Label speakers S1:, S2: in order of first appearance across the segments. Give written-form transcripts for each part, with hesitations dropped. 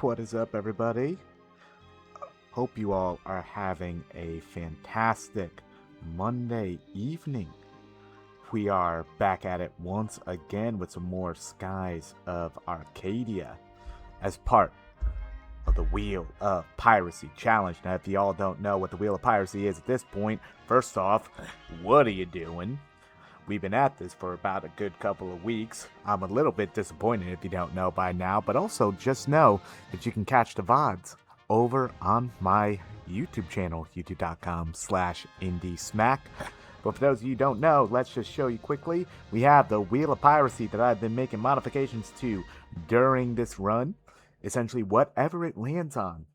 S1: What is up, everybody? Hope you all are having a fantastic Monday evening. We are back at it once again with some more Skies of Arcadia as part of the Wheel of Piracy Challenge. Now, if you all don't know what the Wheel of Piracy is at this point, first off, what are you doing? We've been at this for about a good couple of weeks. I'm a little bit disappointed if you don't know by now, but also just know that you can catch the VODs over on my YouTube channel, youtube.com/IndieSmack. But for those of you who don't know, let's just show you quickly. We have the Wheel of Piracy that I've been making modifications to during this run. Essentially, whatever it lands on,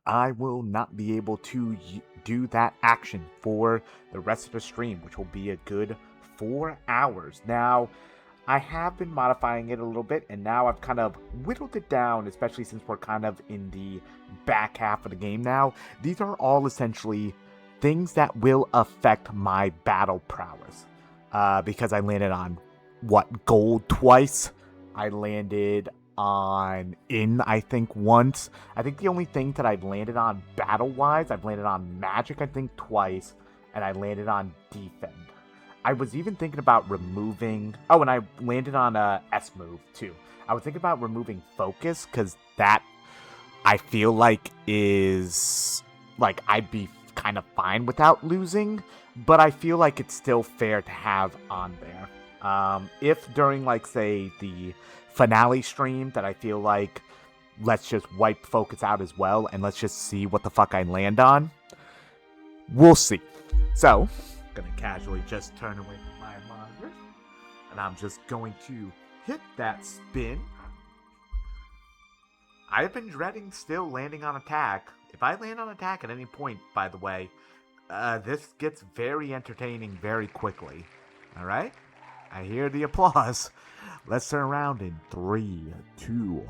S1: I will not be able to do that action for the rest of the stream, which will be a good 4 hours. Now, I have been modifying it a little bit, and now I've kind of whittled it down, especially since we're kind of in the back half of the game now. These are all essentially things that will affect my battle prowess. Because I landed on, gold twice? I landed on I think once. I think the only thing that I've landed on battle-wise, I've landed on magic, I think, twice, and I landed on defend. I was even thinking about removing... Oh, and I landed on a S move, too. I was thinking about removing focus, because that, I feel like, is... Like, I'd be kind of fine without losing, but I feel like it's still fair to have on there. If during, like, say, the finale stream that I feel like, let's just wipe focus out as well, and let's just see what the fuck I land on, we'll see. So... gonna casually just turn away from my monitor, and I'm just going to hit that spin. I've been dreading still landing on attack. If I land on attack at any point, by the way, this gets very entertaining very quickly. Alright? I hear the applause. Let's turn around in 3, 2,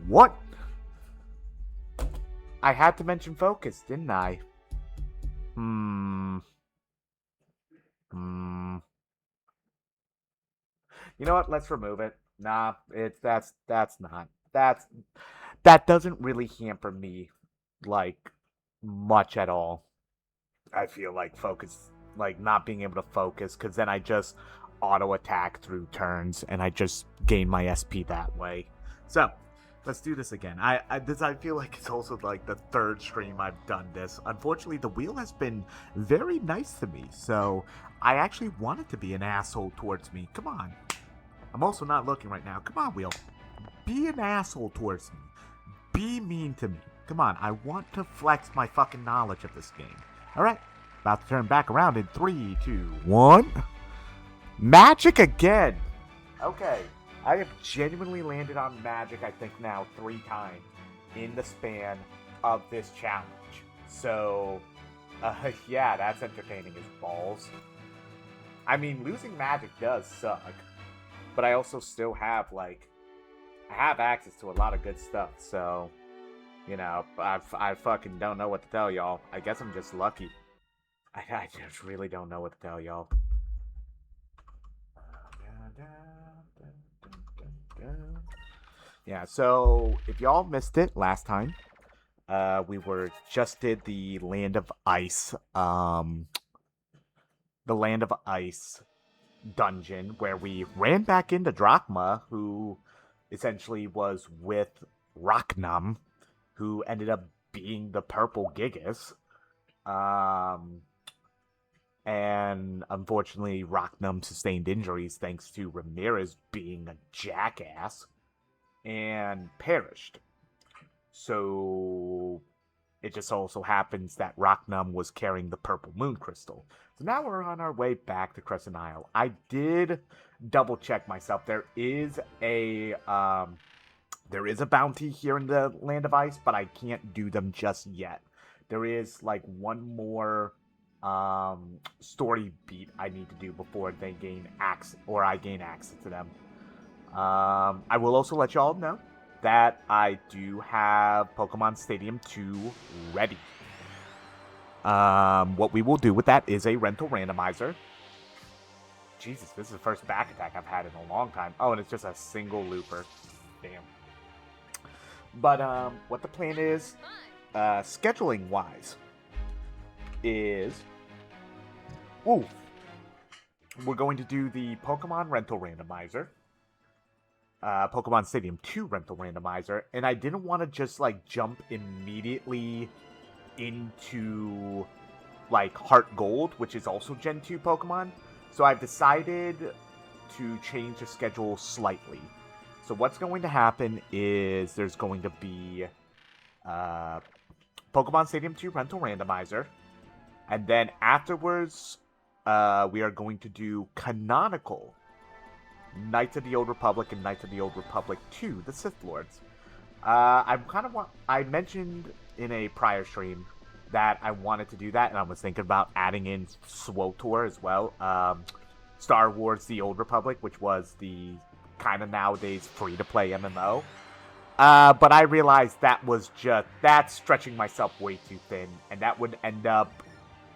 S1: 1. I had to mention focus, didn't I? You know what? Let's remove it. Nah, that doesn't really hamper me like much at all. I feel like focus, like not being able to focus, because then I just auto attack through turns and I just gain my SP that way. So let's do this again. I feel like it's also like the third stream I've done this. Unfortunately, the wheel has been very nice to me, so I actually want it to be an asshole towards me. Come on. I'm also not looking right now. Come on, wheel. Be an asshole towards me. Be mean to me. Come on, I want to flex my fucking knowledge of this game. Alright, about to turn back around in 3, 2, 1. Magic again. Okay. I have genuinely landed on magic, I think now 3 times in the span of this challenge. So, yeah, that's entertaining as balls. I mean, losing magic does suck, but I also still have, like, I have access to a lot of good stuff, so, you know, I fucking don't know what to tell y'all. I guess I'm just lucky. I just really don't know what to tell y'all. Yeah, so if y'all missed it last time, we did the Land of Ice, dungeon, where we ran back into Drachma, who essentially was with Rachnum, who ended up being the Purple Gigas. And unfortunately, Rachnum sustained injuries thanks to Ramirez being a jackass and perished. So it just also happens that Rachnum was carrying the Purple Moon Crystal. So now we're on our way back to Crescent Isle. I did double check myself. There is a bounty here in the Land of Ice, but I can't do them just yet. There is like one more story beat I need to do before they gain access, or I gain access to them. I will also let y'all know that I do have Pokemon Stadium 2 ready. What we will do with that is a rental randomizer. Jesus, this is the first back attack I've had in a long time. Oh, and it's just a single looper. Damn. But what the plan is, scheduling wise, is we're going to do the Pokemon Rental Randomizer, Pokemon Stadium 2 Rental Randomizer, and I didn't want to just like jump immediately into like Heart Gold, which is also Gen 2 Pokemon. So I've decided to change the schedule slightly. So what's going to happen is there's going to be Pokemon Stadium 2 Rental Randomizer, and then afterwards we are going to do canonical Knights of the Old Republic and Knights of the Old Republic 2, the Sith Lords. I mentioned in a prior stream that I wanted to do that, and I was thinking about adding in SWTOR as well. Star Wars The Old Republic, which was the kind of nowadays free-to-play MMO. But I realized that's stretching myself way too thin, and that would end up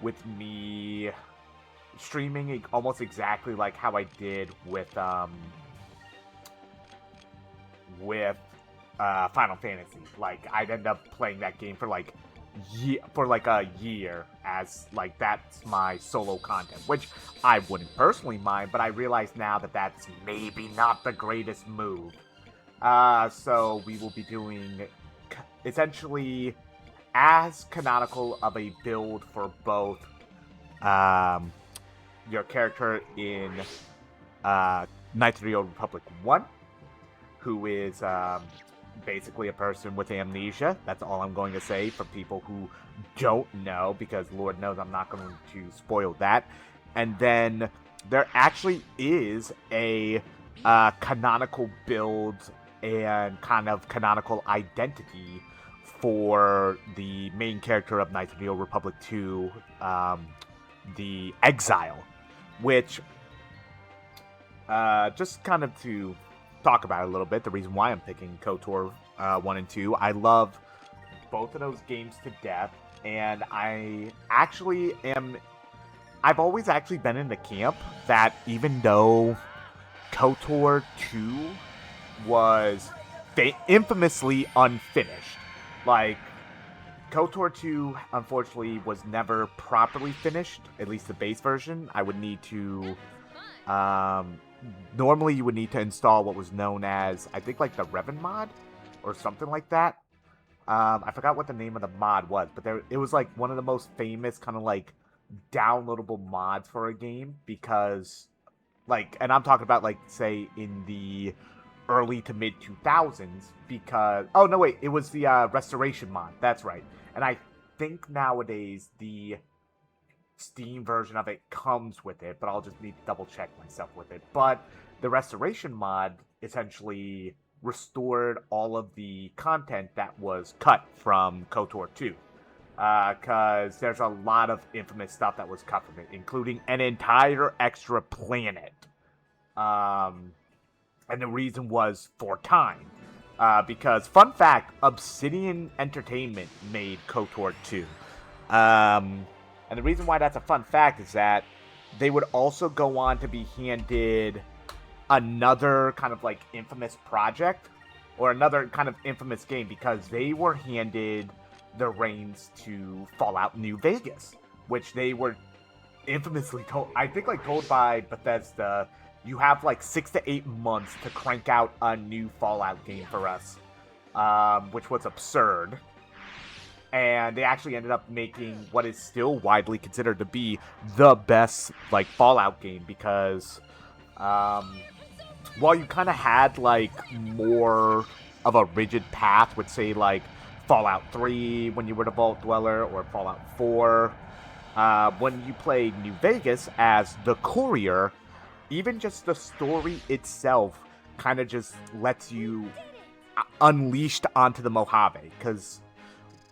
S1: with me streaming almost exactly like how I did with Final Fantasy. Like, I'd end up playing that game for a year as like that's my solo content, which I wouldn't personally mind, but I realize now that that's maybe not the greatest move. So we will be doing essentially as canonical of a build for both your character in Knights of the Old Republic 1, who is basically a person with amnesia. That's all I'm going to say for people who don't know, because Lord knows I'm not going to spoil that. And then there actually is a canonical build and kind of canonical identity for the main character of Knights of the Old Republic 2, the Exile, which, just kind of to talk about it a little bit, the reason why I'm picking KOTOR 1 and 2, I love both of those games to death, and I've always actually been in the camp that even though KOTOR 2 was infamously unfinished, like, KOTOR 2, unfortunately, was never properly finished, at least the base version. I would need to, normally you would need to install what was known as, I think, like the Revan mod, or something like that. I forgot what the name of the mod was, but it was like one of the most famous kind of like downloadable mods for a game, because, like, and I'm talking about like, say, in the early to mid 2000s, because, oh no wait, it was the restoration mod, that's right. And I think nowadays the Steam version of it comes with it, but I'll just need to double check myself with it. But the restoration mod essentially restored all of the content that was cut from KOTOR 2. Because there's a lot of infamous stuff that was cut from it, including an entire extra planet. And the reason was for time. Because, fun fact, Obsidian Entertainment made KOTOR 2. And the reason why that's a fun fact is that they would also go on to be handed another kind of like infamous project, or another kind of infamous game, because they were handed the reins to Fallout New Vegas, which they were infamously told, I think, like, told by Bethesda, you have like 6 to 8 months to crank out a new Fallout game for us, which was absurd. And they actually ended up making what is still widely considered to be the best, like, Fallout game, because while you kind of had like more of a rigid path with, say, like Fallout 3 when you were the Vault Dweller, or Fallout 4, when you played New Vegas as the Courier, even just the story itself kind of just lets you unleashed onto the Mojave, because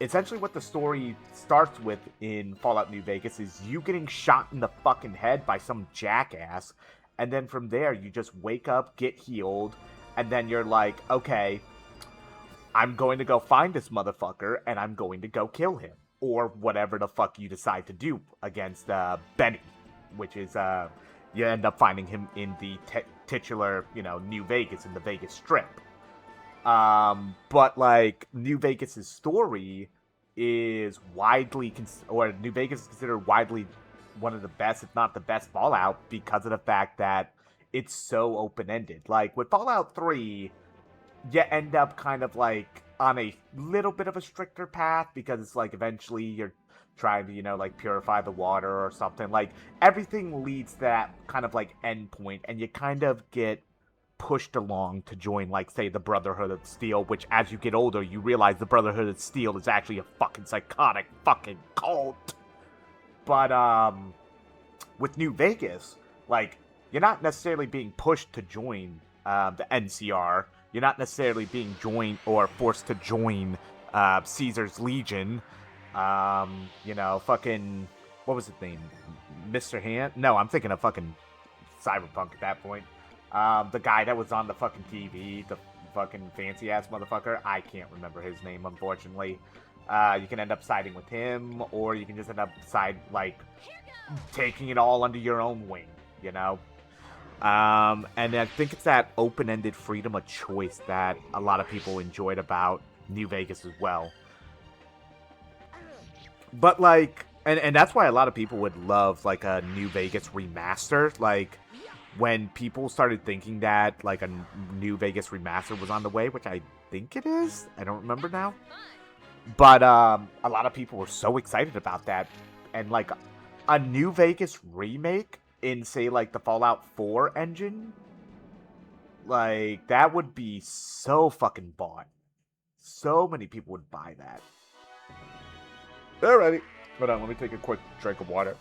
S1: essentially what the story starts with in Fallout New Vegas is you getting shot in the fucking head by some jackass, and then from there you just wake up, get healed, and then you're like, okay, I'm going to go find this motherfucker, and I'm going to go kill him, or whatever the fuck you decide to do against Benny, which is, you end up finding him in the titular, New Vegas, in the Vegas Strip. But like New Vegas's story is New Vegas is considered widely one of the best, if not the best, Fallout because of the fact that it's so open ended. Like with Fallout 3, you end up kind of like on a little bit of a stricter path because it's like eventually you're trying to, like purify the water or something. Like everything leads to that kind of like end point, and you kind of get pushed along to join, like, say, the Brotherhood of Steel, which as you get older, you realize the Brotherhood of Steel is actually a fucking psychotic fucking cult. But, with New Vegas, like, you're not necessarily being pushed to join, the NCR. You're not necessarily being joined or forced to join, Caesar's Legion. Fucking, what was his name? Mr. Hand? No, I'm thinking of fucking Cyberpunk at that point. The guy that was on the fucking TV, the fucking fancy-ass motherfucker, I can't remember his name, unfortunately. You can end up siding with him, or you can just end up taking it all under your own wing, And I think it's that open-ended freedom of choice that a lot of people enjoyed about New Vegas as well. But, like, and that's why a lot of people would love, like, a New Vegas remaster, like, when people started thinking that, like, a New Vegas remaster was on the way, which I think it is. I don't remember now. But, a lot of people were so excited about that. And, like, a New Vegas remake in, say, like, the Fallout 4 engine, like, that would be so fucking bought. So many people would buy that. Alrighty. Hold on, let me take a quick drink of water.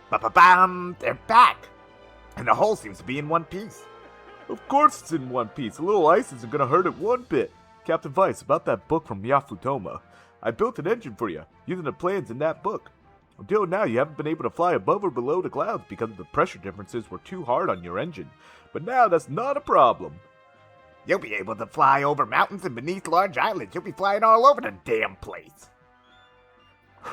S1: Ba-ba-bam! They're back! And the hull seems to be in one piece. Of course it's in one piece. A little ice isn't gonna hurt it one bit. Captain Vice, about that book from Yafutoma. I built an engine for you, using the plans in that book. Until now, you haven't been able to fly above or below the clouds because the pressure differences were too hard on your engine. But now that's not a problem. You'll be able to fly over mountains and beneath large islands. You'll be flying all over the damn place.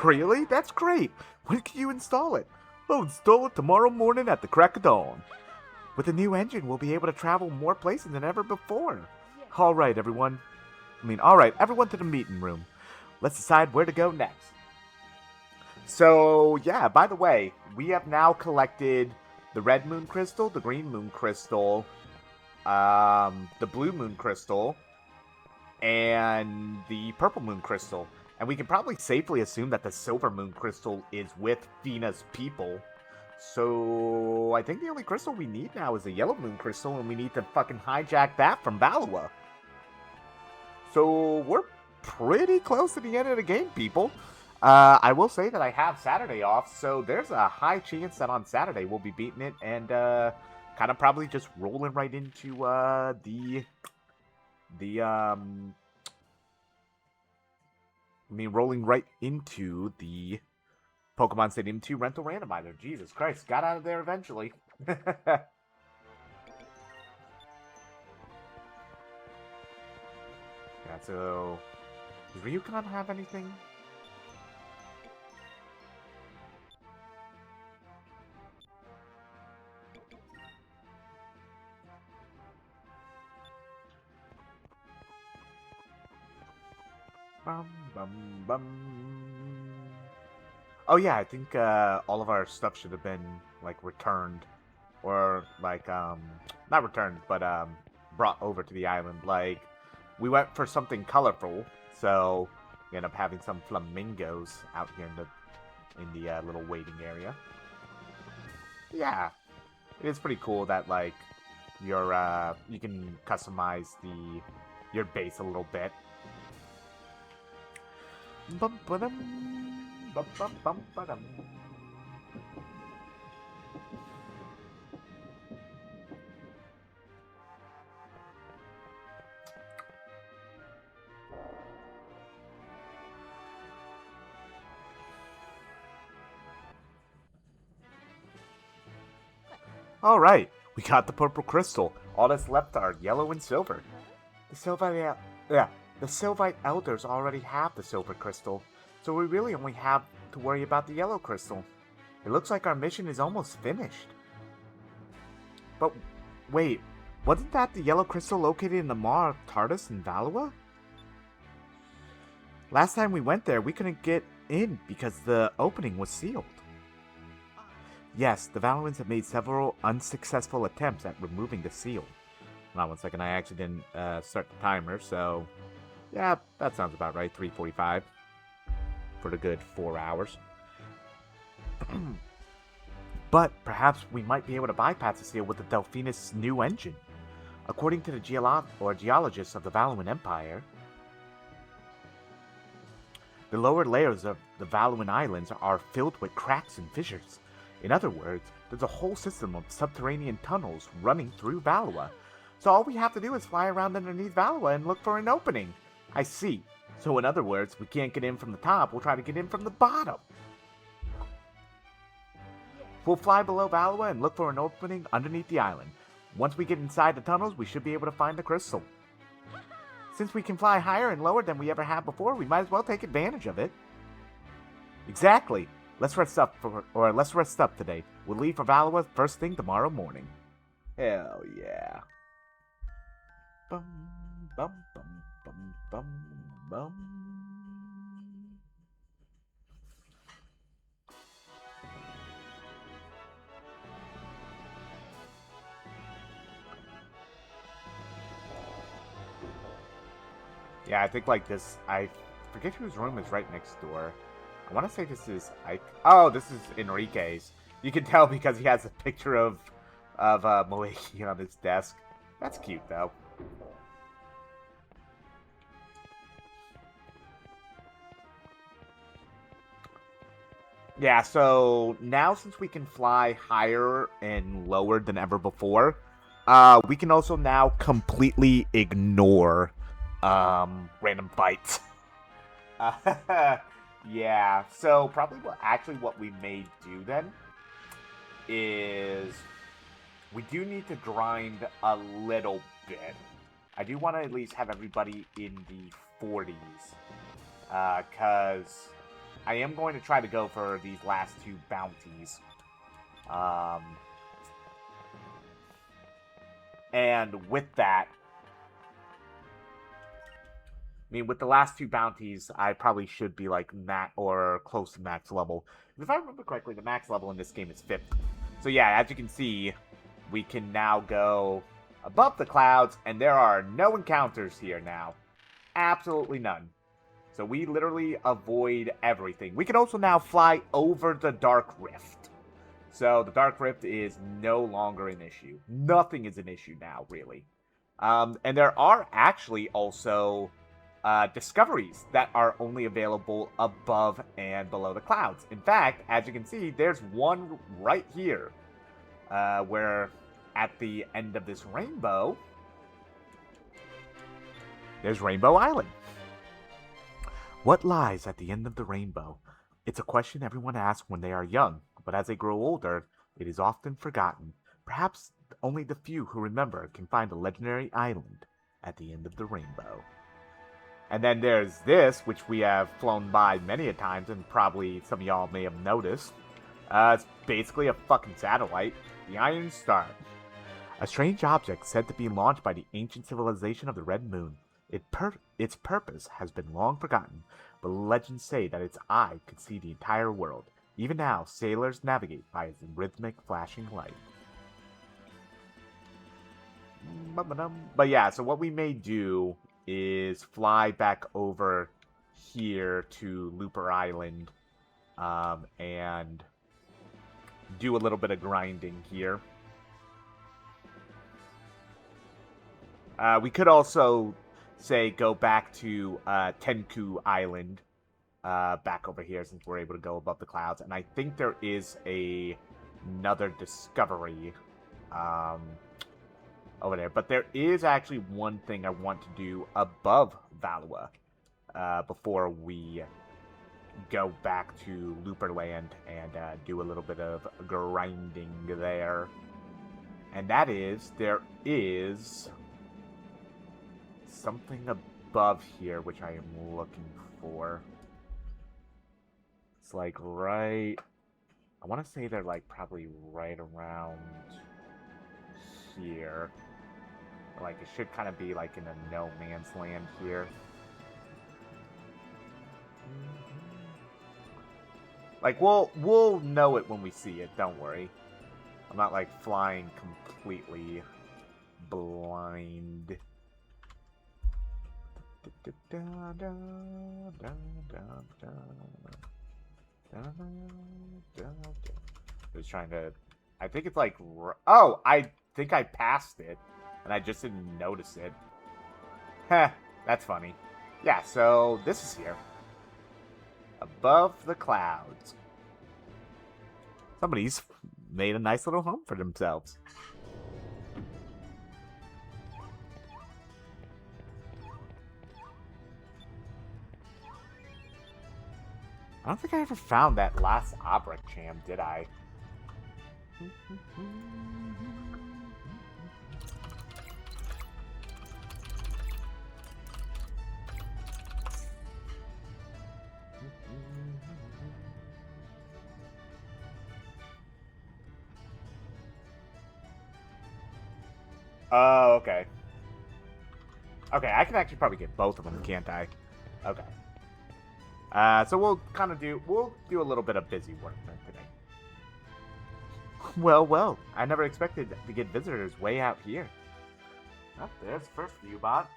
S1: Really? That's great. When can you install it? I'll install it tomorrow morning at the crack of dawn. With the new engine, we'll be able to travel more places than ever before. All right, everyone to the meeting room. Let's decide where to go next. So, yeah, by the way, we have now collected the red moon crystal, the green moon crystal, the blue moon crystal, and the purple moon crystal. And we can probably safely assume that the silver moon crystal is with Fina's people. So, I think the only crystal we need now is the yellow moon crystal, and we need to fucking hijack that from Valua. So, we're pretty close to the end of the game, people. I will say that I have Saturday off, so there's a high chance that on Saturday we'll be beating it and kind of probably just rolling right into rolling right into the Pokemon Stadium 2 rental randomizer. Jesus Christ, got out of there eventually. Yeah, so does Ryukon have anything? Bum, bum, bum. Oh yeah, I think all of our stuff should have been like returned, or like not returned, but brought over to the island. Like we went for something colorful, so we end up having some flamingos out here in the little waiting area. Yeah, it is pretty cool that like you can customize your base a little bit. All right, we got the purple crystal. All that's left are yellow and silver. The Sylvite elders already have the silver crystal, so we really only have to worry about the yellow crystal. It looks like our mission is almost finished. But wait, wasn't that the yellow crystal located in the Maw of Tardis in Valua? Last time we went there, we couldn't get in because the opening was sealed. Yes, the Valuans have made several unsuccessful attempts at removing the seal. Hold on one second, I actually didn't start the timer, so... Yeah, that sounds about right, 3:45. For the good 4 hours. But perhaps we might be able to bypass the seal with the Delphinus' new engine. According to the geologists of the Valuan Empire, the lower layers of the Valuan Islands are filled with cracks and fissures. In other words, there's a whole system of subterranean tunnels running through Valua. So all we have to do is fly around underneath Valua and look for an opening. I see. So in other words, we can't get in from the top, we'll try to get in from the bottom. We'll fly below Valua and look for an opening underneath the island. Once we get inside the tunnels, we should be able to find the crystal. Since we can fly higher and lower than we ever have before, we might as well take advantage of it. Exactly. Let's rest up today. We'll leave for Valua first thing tomorrow morning. Hell yeah. Bum, bum, bum, bum, bum, bum. Yeah, I think like this, I forget whose room is right next door. I want to say this is Ike. Oh, this is Enrique's. You can tell because he has a picture of Moeki on his desk. That's cute though. Yeah, so now since we can fly higher and lower than ever before, we can also now completely ignore random bites. Yeah, so probably what we may do then is we do need to grind a little bit. I do want to at least have everybody in the 40s, because I am going to try to go for these last two bounties. And with that, I mean, with the last two bounties, I probably should be like or close to max level. If I remember correctly, the max level in this game is 5th. So yeah, as you can see, we can now go above the clouds, and there are no encounters here now. Absolutely none. So we literally avoid everything. We can also now fly over the Dark Rift. So the Dark Rift is no longer an issue. Nothing is an issue now, really. And there are actually also discoveries that are only available above and below the clouds. In fact, as you can see, there's one right here, where at the end of this rainbow, there's Rainbow Island. What lies at the end of the rainbow? It's a question everyone asks when they are young, but as they grow older, it is often forgotten. Perhaps only the few who remember can find a legendary island at the end of the rainbow. And then there's this, which we have flown by many a times, and probably some of y'all may have noticed. It's basically a fucking satellite. The Iron Star. A strange object said to be launched by the ancient civilization of the Red Moon. Its purpose has been long forgotten, but legends say that its eye could see the entire world. Even now, sailors navigate by its rhythmic flashing light. But yeah, so what we may do is fly back over here to Looper Island, and do a little bit of grinding here. We could also say go back to Tenku Island, back over here, since we're able to go above the clouds. And I think there is another discovery over there. But there is actually one thing I want to do above Valua before we go back to Looperland and do a little bit of grinding there. And that is, there is something above here which I am looking for. It's like right... I want to say they're like probably right around here. Like, it should kind of be, like, in a no man's land here. Like, we'll know it when we see it, don't worry. I'm not, like, flying completely blind. Just trying to... I think it's like... Oh, I think I passed it, and I just didn't notice it. Heh, that's funny. Yeah, so this is here. Above the clouds. Somebody's made a nice little home for themselves. I don't think I ever found that last opera jam, did I? Oh, okay. Okay, I can actually probably get both of them, can't I? Okay. So we'll do a little bit of busy work then today. Well, I never expected to get visitors way out here. Oh, there's the first view bot.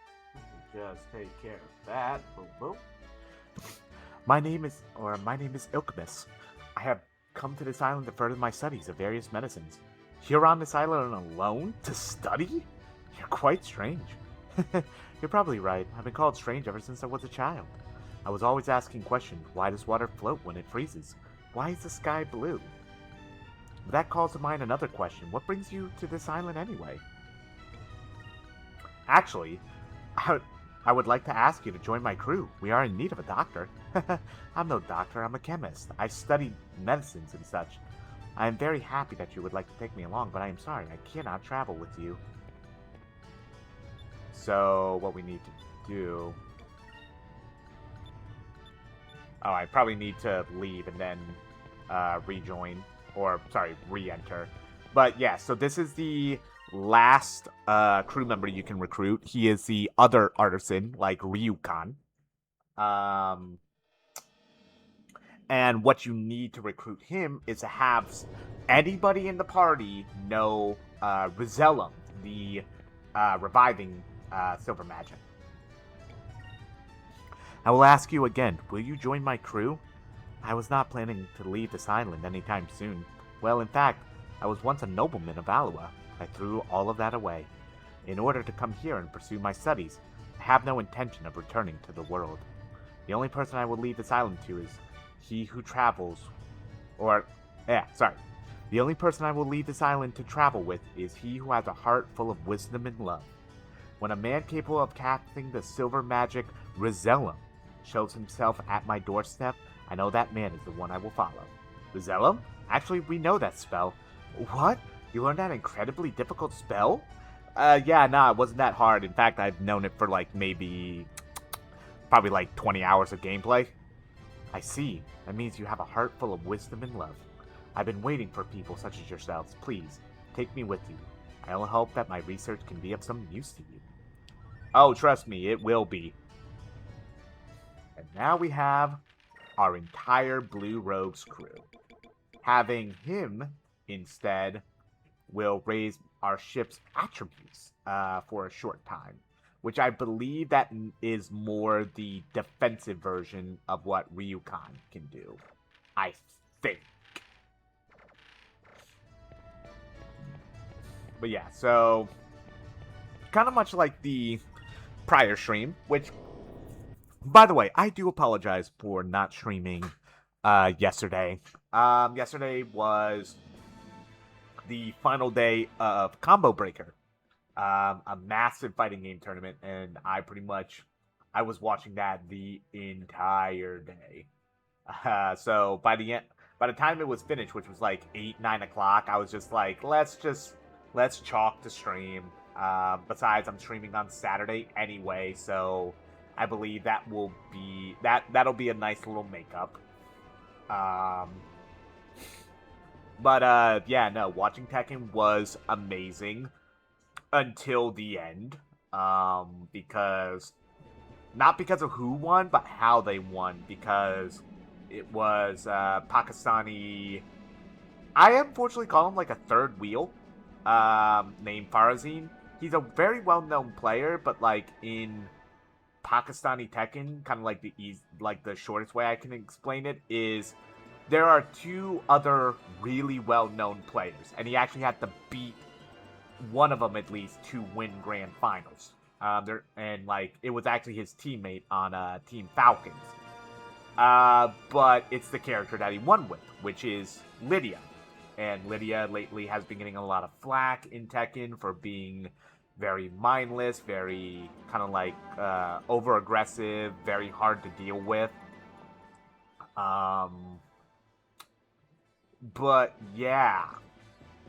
S1: Just take care of that. Boom, boom. My name is Ilkamus. I have come to this island to further my studies of various medicines. You're on this island alone to study? You're quite strange. You're probably right. I've been called strange ever since I was a child. I was always asking questions. Why does water float when it freezes? Why is the sky blue? But that calls to mind another question. What brings you to this island anyway? Actually, I would like to ask you to join my crew. We are in need of a doctor. I'm no doctor, I'm a chemist. I study medicines and such. I am very happy that you would like to take me along, but I am sorry, I cannot travel with you. So, what we need to do... Oh, I probably need to leave and then rejoin. Or, sorry, re-enter. But yeah, so this is the last crew member you can recruit. He is the other artisan, like Ryukan. And what you need to recruit him is to have anybody in the party know Rizellum, the reviving silver magic. I will ask you again, will you join my crew? I was not planning to leave this island anytime soon. Well, in fact, I was once a nobleman of Alua. I threw all of that away. In order to come here and pursue my studies, I have no intention of returning to the world. The only person I will leave this island to is he who travels... The only person I will leave this island to travel with is he who has a heart full of wisdom and love. When a man capable of casting the silver magic Rizellum shows himself at my doorstep, I know that man is the one I will follow. Rizellum? Actually, we know that spell. What? You learned that incredibly difficult spell? It wasn't that hard. In fact, I've known it for probably 20 hours of gameplay. I see. That means you have a heart full of wisdom and love. I've been waiting for people such as yourselves. Please, take me with you. I'll hope that my research can be of some use to you. Oh, trust me, it will be. And now we have our entire Blue Rogues crew. Having him, instead, will raise our ship's attributes for a short time. Which I believe that is more the defensive version of what Ryukan can do. I think. But yeah, so... kind of much like the prior stream, which... By the way, I do apologize for not streaming yesterday. Yesterday was the final day of Combo Breaker. A massive fighting game tournament, and I was watching that the entire day. So by the time it was finished, which was 8-9 o'clock, I was just like, let's chalk the stream. Besides, I'm streaming on Saturday anyway, so I believe that'll be a nice little makeup. Watching Tekken was amazing. until the end. Because not because of who won, but how they won. Because it was Pakistani. I unfortunately call him like a third wheel, named Farazin. He's a very well-known player, but like in Pakistani Tekken, kind of like the shortest way I can explain it is there are two other really well-known players, and he actually had to beat one of them at least to win grand finals. It was actually his teammate on Team Falcons. But it's the character that he won with, which is Lydia. And Lydia lately has been getting a lot of flack in Tekken for being very mindless, very kind of like over aggressive, very hard to deal with. But yeah,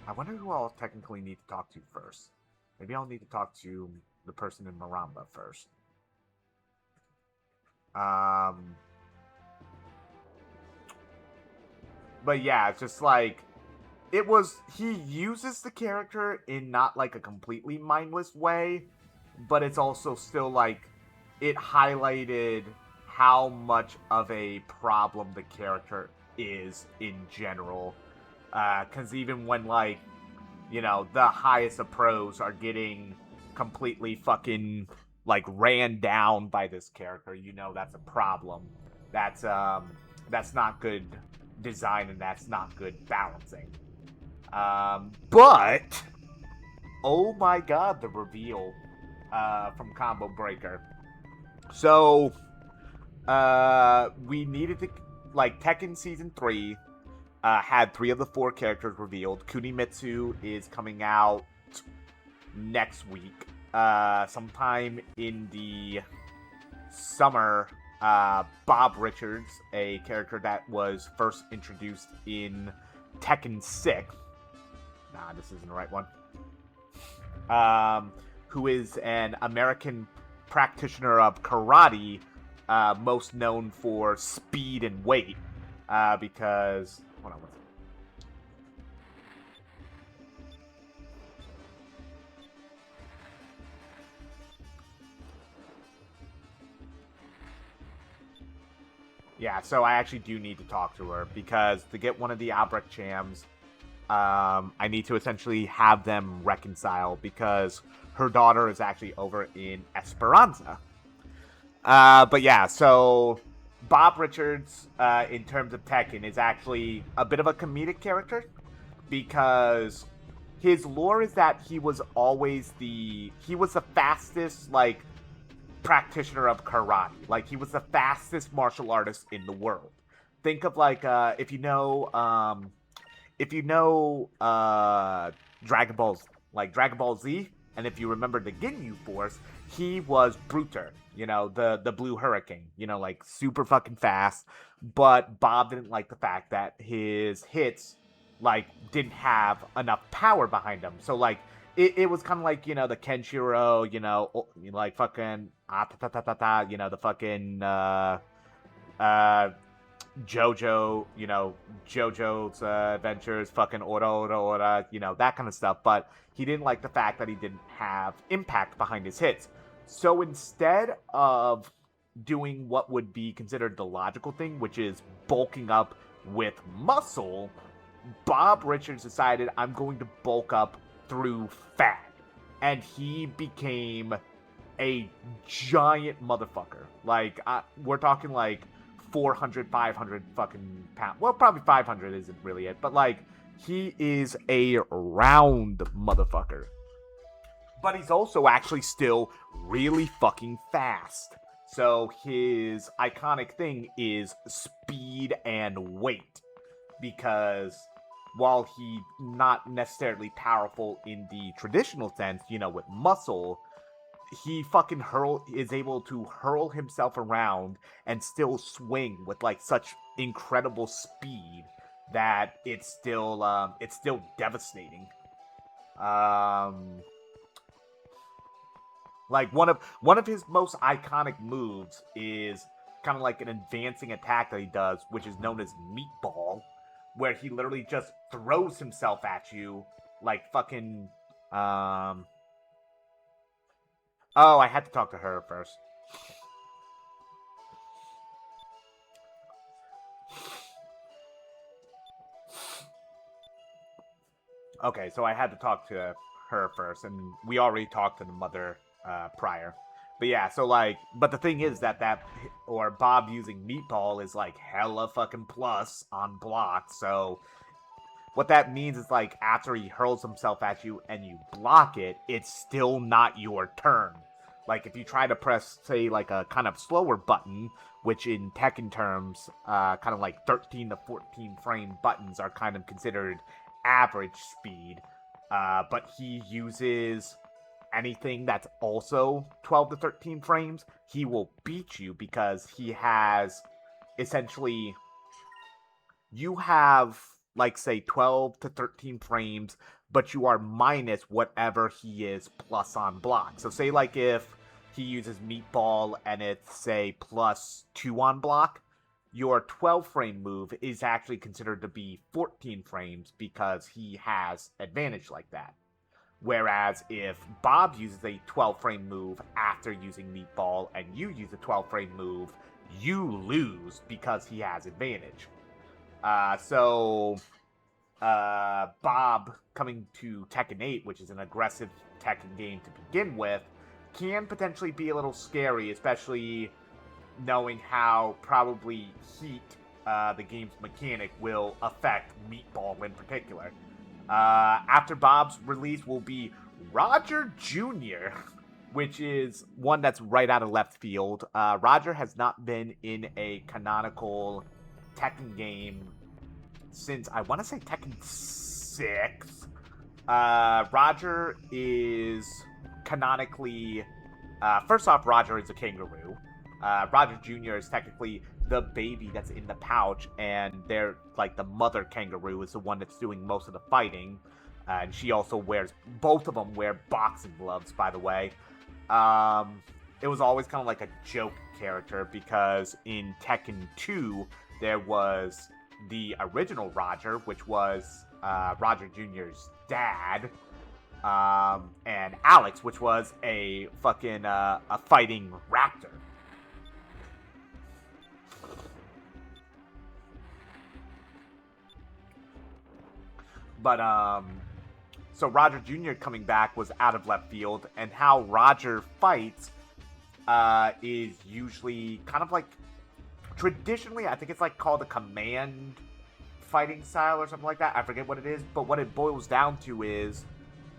S1: I wonder who I'll technically need to talk to first. Maybe I'll need to talk to the person in Maramba first. But yeah, it's just like he uses the character in not like a completely mindless way, but it's also still like it highlighted how much of a problem the character is in general. Because even when like, the highest of pros are getting completely fucking like ran down by this character, that's a problem. That's not good design, and that's not good balancing. But oh my god, the reveal from Combo Breaker. So we needed to like Tekken Season 3 had 3 of the 4 characters revealed. Kunimitsu is coming out next week, sometime in the summer. Bob Richards, a character that was first introduced in Tekken 6. Nah, this isn't the right one. Who is an American practitioner of karate, most known for speed and weight, because... Hold on one second. Yeah, so I actually do need to talk to her, because to get one of the Albrecht Chams, I need to essentially have them reconcile, because her daughter is actually over in Esperanza. But yeah, so Bob Richards, in terms of Tekken, is actually a bit of a comedic character, because his lore is that he was the fastest, like, practitioner of karate. Like, he was the fastest martial artist in the world. Think of, like, if you know Dragon Ball Z, and if you remember the Ginyu Force, he was Bruter, the blue hurricane, like super fucking fast. But Bob didn't like the fact that his hits, like, didn't have enough power behind them. So, like, it was kind of like, the Kenshiro, like fucking, the fucking, JoJo, JoJo's Adventures, fucking Ora, that kind of stuff. But he didn't like the fact that he didn't have impact behind his hits. So instead of doing what would be considered the logical thing, which is bulking up with muscle, Bob Richards decided, I'm going to bulk up through fat. And he became a giant motherfucker. Like, we're talking like 400, 500 fucking pounds. Well, probably 500 isn't really it, but like, he is a round motherfucker. But he's also actually still really fucking fast. So his iconic thing is speed and weight. Because while he's not necessarily powerful in the traditional sense, with muscle, he fucking is able to hurl himself around and still swing with like such incredible speed that it's still devastating. Like one of his most iconic moves is kind of like an advancing attack that he does, which is known as Meatball, where he literally just throws himself at you like fucking Oh, I had to talk to her first. Okay, so I had to talk to her first, and we already talked to the mother prior. But yeah, so like, but the thing is that or Bob using Meatball is like hella fucking plus on block. So what that means is like after he hurls himself at you and you block it, it's still not your turn. Like if you try to press, say, like a kind of slower button, which in Tekken terms, kind of like 13 to 14 frame buttons are kind of considered average speed. But he uses anything that's also 12 to 13 frames, he will beat you because he has essentially, you have like say 12 to 13 frames, but you are minus whatever he is plus on block. So say like if he uses Meatball and it's say plus 2 on block, your 12 frame move is actually considered to be 14 frames because he has advantage like that. Whereas if Bob uses a 12 frame move after using Meatball and you use a 12 frame move, you lose because he has advantage. Bob coming to Tekken 8, which is an aggressive Tekken game to begin with, can potentially be a little scary, especially knowing how probably Heat, the game's mechanic, will affect Meatball in particular. After Bob's release will be Roger Jr., which is one that's right out of left field. Roger has not been in a canonical Tekken game since, I want to say, Tekken 6. Roger is canonically... first off, Roger is a kangaroo. Roger Jr. is technically the baby that's in the pouch, and they're like the mother kangaroo is the one that's doing most of the fighting. And she also wears, both of them wear boxing gloves, by the way. It was always kind of like a joke character because in Tekken 2, there was the original Roger, which was Roger Jr.'s dad, and Alex, which was a fucking a fighting raptor. But so Roger Jr. coming back was out of left field, and how Roger fights is usually kind of like, traditionally, I think it's like called a command fighting style or something like that. I forget what it is, but what it boils down to is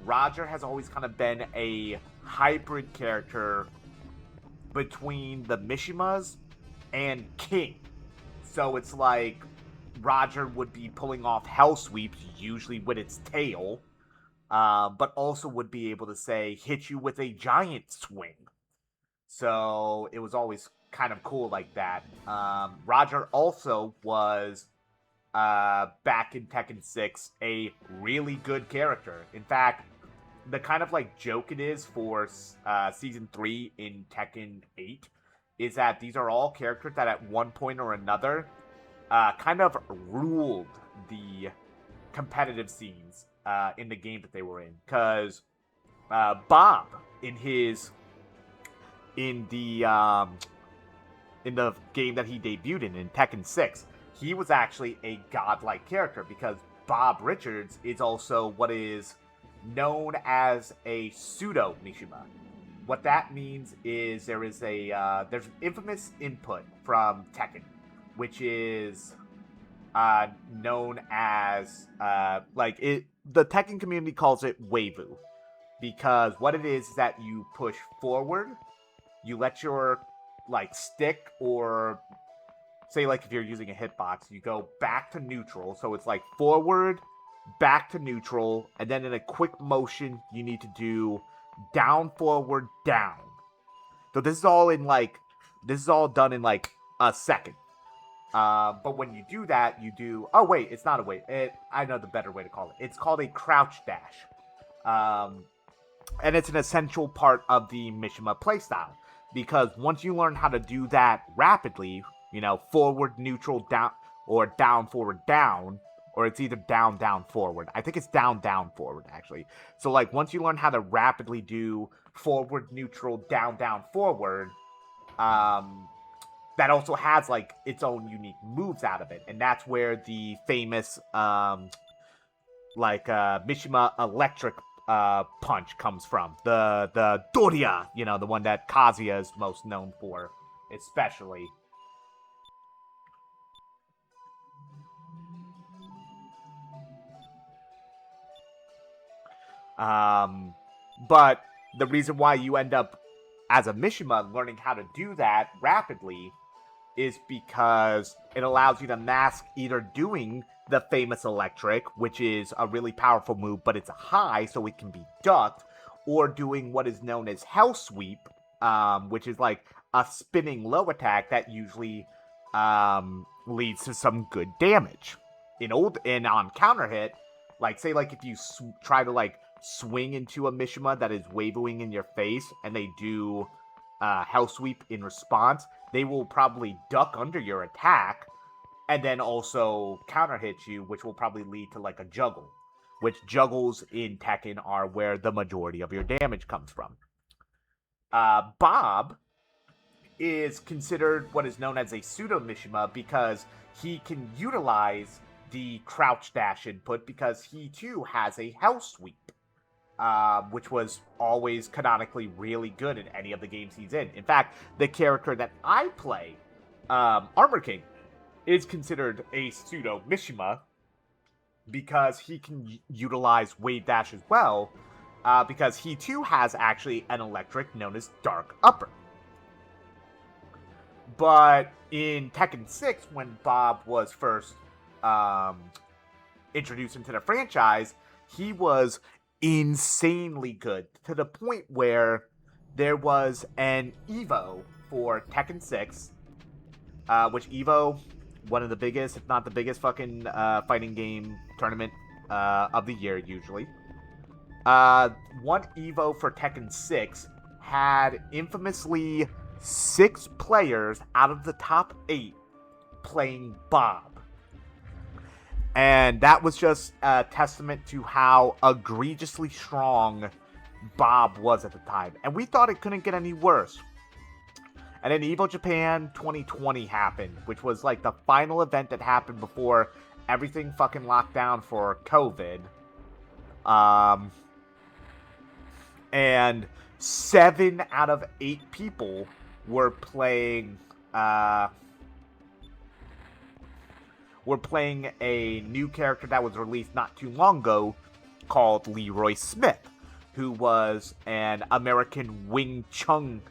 S1: Roger has always kind of been a hybrid character between the Mishimas and King. So it's like Roger would be pulling off hell sweeps, usually with its tail, but also would be able to, say, hit you with a giant swing. So it was always kind of cool like that. Roger also was, back in Tekken 6, a really good character. In fact, the kind of like joke it is for Season 3 in Tekken 8 is that these are all characters that at one point or another kind of ruled the competitive scenes in the game that they were in. Because Bob, in the game that he debuted in Tekken 6, he was actually a godlike character because Bob Richards is also what is known as a pseudo Mishima. What that means is there's an infamous input from Tekken, which is known as the Tekken community calls it Weivu, because what it is that you push forward, you let your stick, or say like if you're using a hitbox, you go back to neutral, so it's like forward, back to neutral, and then in a quick motion you need to do down, forward, down. So this is all done in like a second. But when you do that, you do... Oh, wait, it's not a wait. I know the better way to call it. It's called a crouch dash. And it's an essential part of the Mishima playstyle. Because once you learn how to do that rapidly, forward, neutral, down, or down, forward, down, Or it's either down, down, forward. I think it's down, down, forward, actually. So, like, once you learn how to rapidly do forward, neutral, down, down, forward, that also has, like, its own unique moves out of it. And that's where the famous, Mishima electric punch comes from. The Doria, you know, the one that Kazuya is most known for, especially. But the reason why you end up, as a Mishima, learning how to do that rapidly is because it allows you to mask either doing the famous electric, which is a really powerful move, but it's a high, so it can be ducked, or doing what is known as Hell Sweep, which is like a spinning low attack that usually leads to some good damage. On counter hit, like say like if you try to like swing into a Mishima that is waving in your face and they do Hell Sweep in response, they will probably duck under your attack and then also counter hit you, which will probably lead to like a juggle, which juggles in Tekken are where the majority of your damage comes from. Bob is considered what is known as a pseudo Mishima because he can utilize the crouch dash input because he too has a Hell Sweep. Which was always canonically really good in any of the games he's in. In fact, the character that I play, Armor King, is considered a pseudo Mishima because he can utilize Wave Dash as well, because he too has actually an electric known as Dark Upper. But in Tekken 6, when Bob was first introduced into the franchise, he was insanely good to the point where there was an Evo for Tekken 6, which Evo, one of the biggest, if not the biggest fucking fighting game tournament of the year usually. One Evo for Tekken 6 had infamously 6 players out of the top 8 playing Bob. And that was just a testament to how egregiously strong Bob was at the time. And we thought it couldn't get any worse. And then Evo Japan 2020 happened, which was like the final event that happened before everything fucking locked down for COVID. And 7 out of 8 people were playing a new character that was released not too long ago called Leroy Smith, who was an American Wing Chun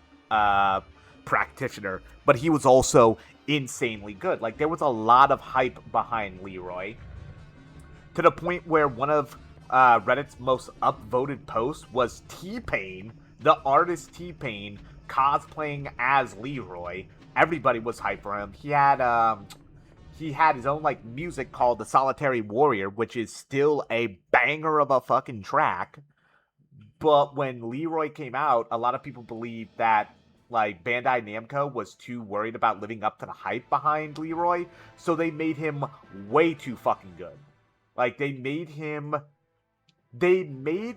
S1: practitioner, but he was also insanely good. Like, there was a lot of hype behind Leroy, to the point where one of Reddit's most upvoted posts was T-Pain, the artist T-Pain, cosplaying as Leroy. Everybody was hyped for him. He had his own, like, music called The Solitary Warrior, which is still a banger of a fucking track. But when Leroy came out, a lot of people believed that, like, Bandai Namco was too worried about living up to the hype behind Leroy, so they made him way too fucking good. Like, they made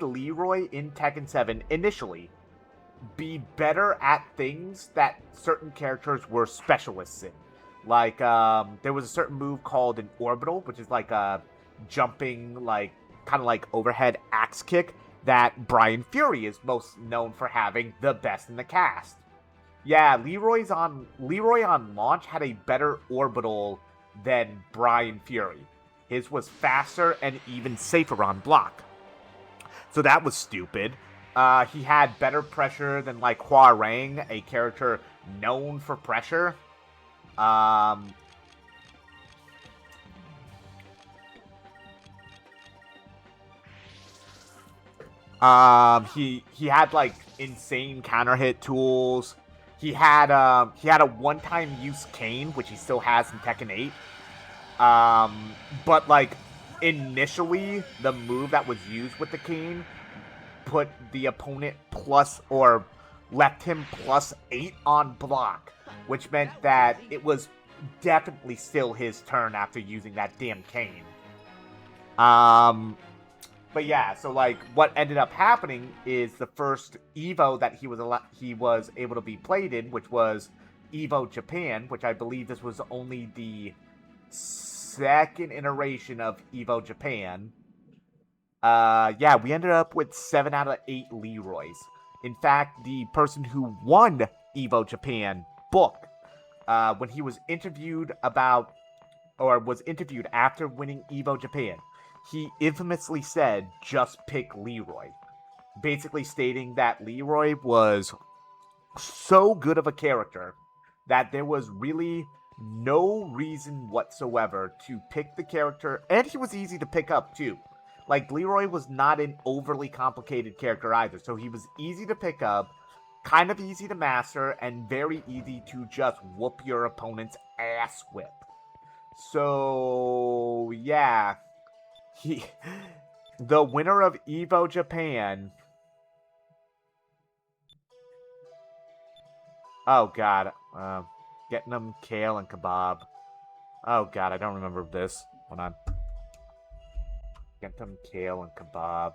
S1: Leroy in Tekken 7 initially be better at things that certain characters were specialists in. Like, there was a certain move called an orbital, which is like a jumping, like, kind of like overhead axe kick that Brian Fury is most known for having the best in the cast. Yeah, Leroy on launch had a better orbital than Brian Fury. His was faster and even safer on block. So that was stupid. He had better pressure than, like, Hua-Rang, a character known for pressure. He had, like, insane counter hit tools. He had a one-time use cane, which he still has in Tekken 8. But, like, initially, the move that was used with the cane put the opponent left him +8 on block, which meant that it was definitely still his turn after using that damn cane. But yeah, so like what ended up happening is the first Evo that he was able to be played in, which was Evo Japan, which I believe this was only the second iteration of Evo Japan. Yeah, we ended up with 7 out of 8 Leroys. In fact, the person who won Evo Japan, Book, when he was interviewed after winning Evo Japan, he infamously said, just pick Leroy. Basically stating that Leroy was so good of a character that there was really no reason whatsoever to pick the character, and he was easy to pick up too. Like, Leroy was not an overly complicated character either, so he was easy to pick up, kind of easy to master, and very easy to just whoop your opponent's ass with. So, yeah. The winner of Evo Japan. Oh, God. Getting them kale and kebab. Oh, God, I don't remember this. Hold on. Get them kale and kebab.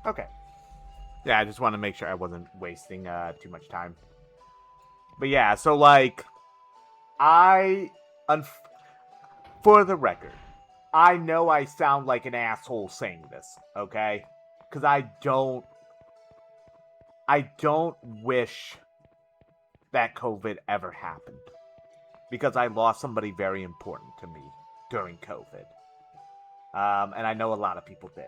S1: Okay. Yeah, I just want to make sure I wasn't wasting too much time. But yeah, so like, for the record, I know I sound like an asshole saying this, okay? Because I don't wish that COVID ever happened. Because I lost somebody very important to me during COVID. And I know a lot of people did.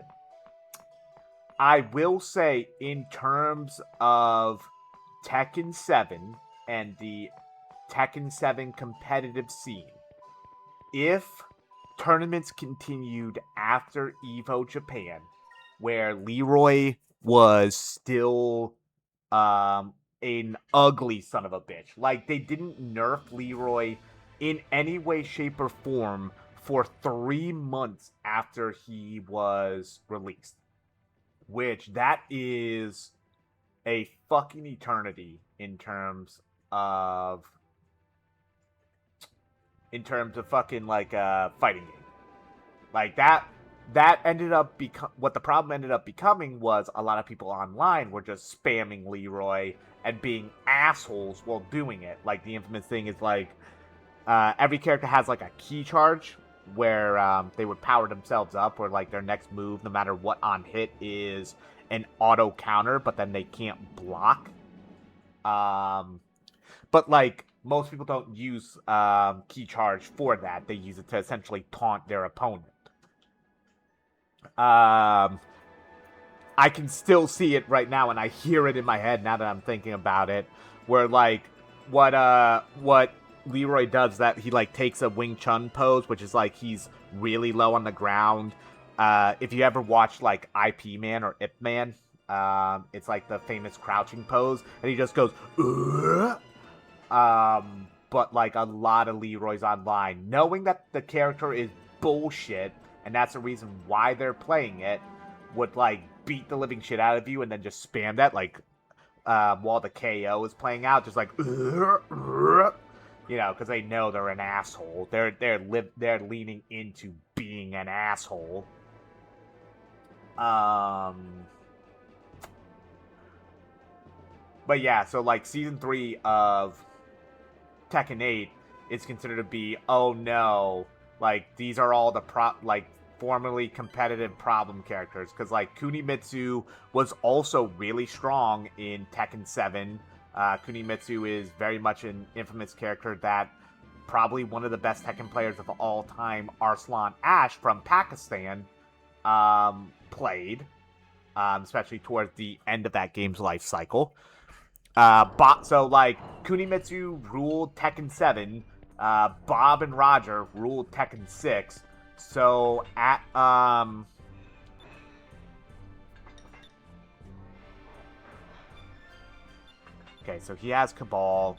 S1: I will say, in terms of Tekken 7 and the Tekken 7 competitive scene, if tournaments continued after Evo Japan, where Leroy was still an ugly son of a bitch, like they didn't nerf Leroy in any way, shape, or form for 3 months after he was released. Which, that is a fucking eternity in terms of fucking like a fighting game. Like that ended up what the problem ended up becoming was a lot of people online were just spamming Leroy and being assholes while doing it. Like the infamous thing is like every character has like a key charge where they would power themselves up, or like their next move, no matter what on hit, is an auto counter, but then they can't block. But like most people don't use key charge for that; they use it to essentially taunt their opponent. I can still see it right now, and I hear it in my head now that I'm thinking about it. Where like what Leroy does, that he like takes a Wing Chun pose, which is like he's really low on the ground. If you ever watch like IP Man or Ip Man, it's like the famous crouching pose, and he just goes. But like a lot of Leroys online, knowing that the character is bullshit, and that's the reason why they're playing it, would like beat the living shit out of you and then just spam that like while the KO is playing out, just like because they know they're an asshole. They're leaning into being an asshole. But yeah, so like season 3 of Tekken 8 it's considered to be, oh no, like these are all the formerly competitive problem characters, because like Kunimitsu was also really strong in Tekken 7. Kunimitsu is very much an infamous character that probably one of the best Tekken players of all time, Arslan Ash from Pakistan, played, especially towards the end of that game's life cycle. So like Kunimitsu ruled Tekken 7, Bob and Roger ruled Tekken 6. So at okay, so he has Cabal.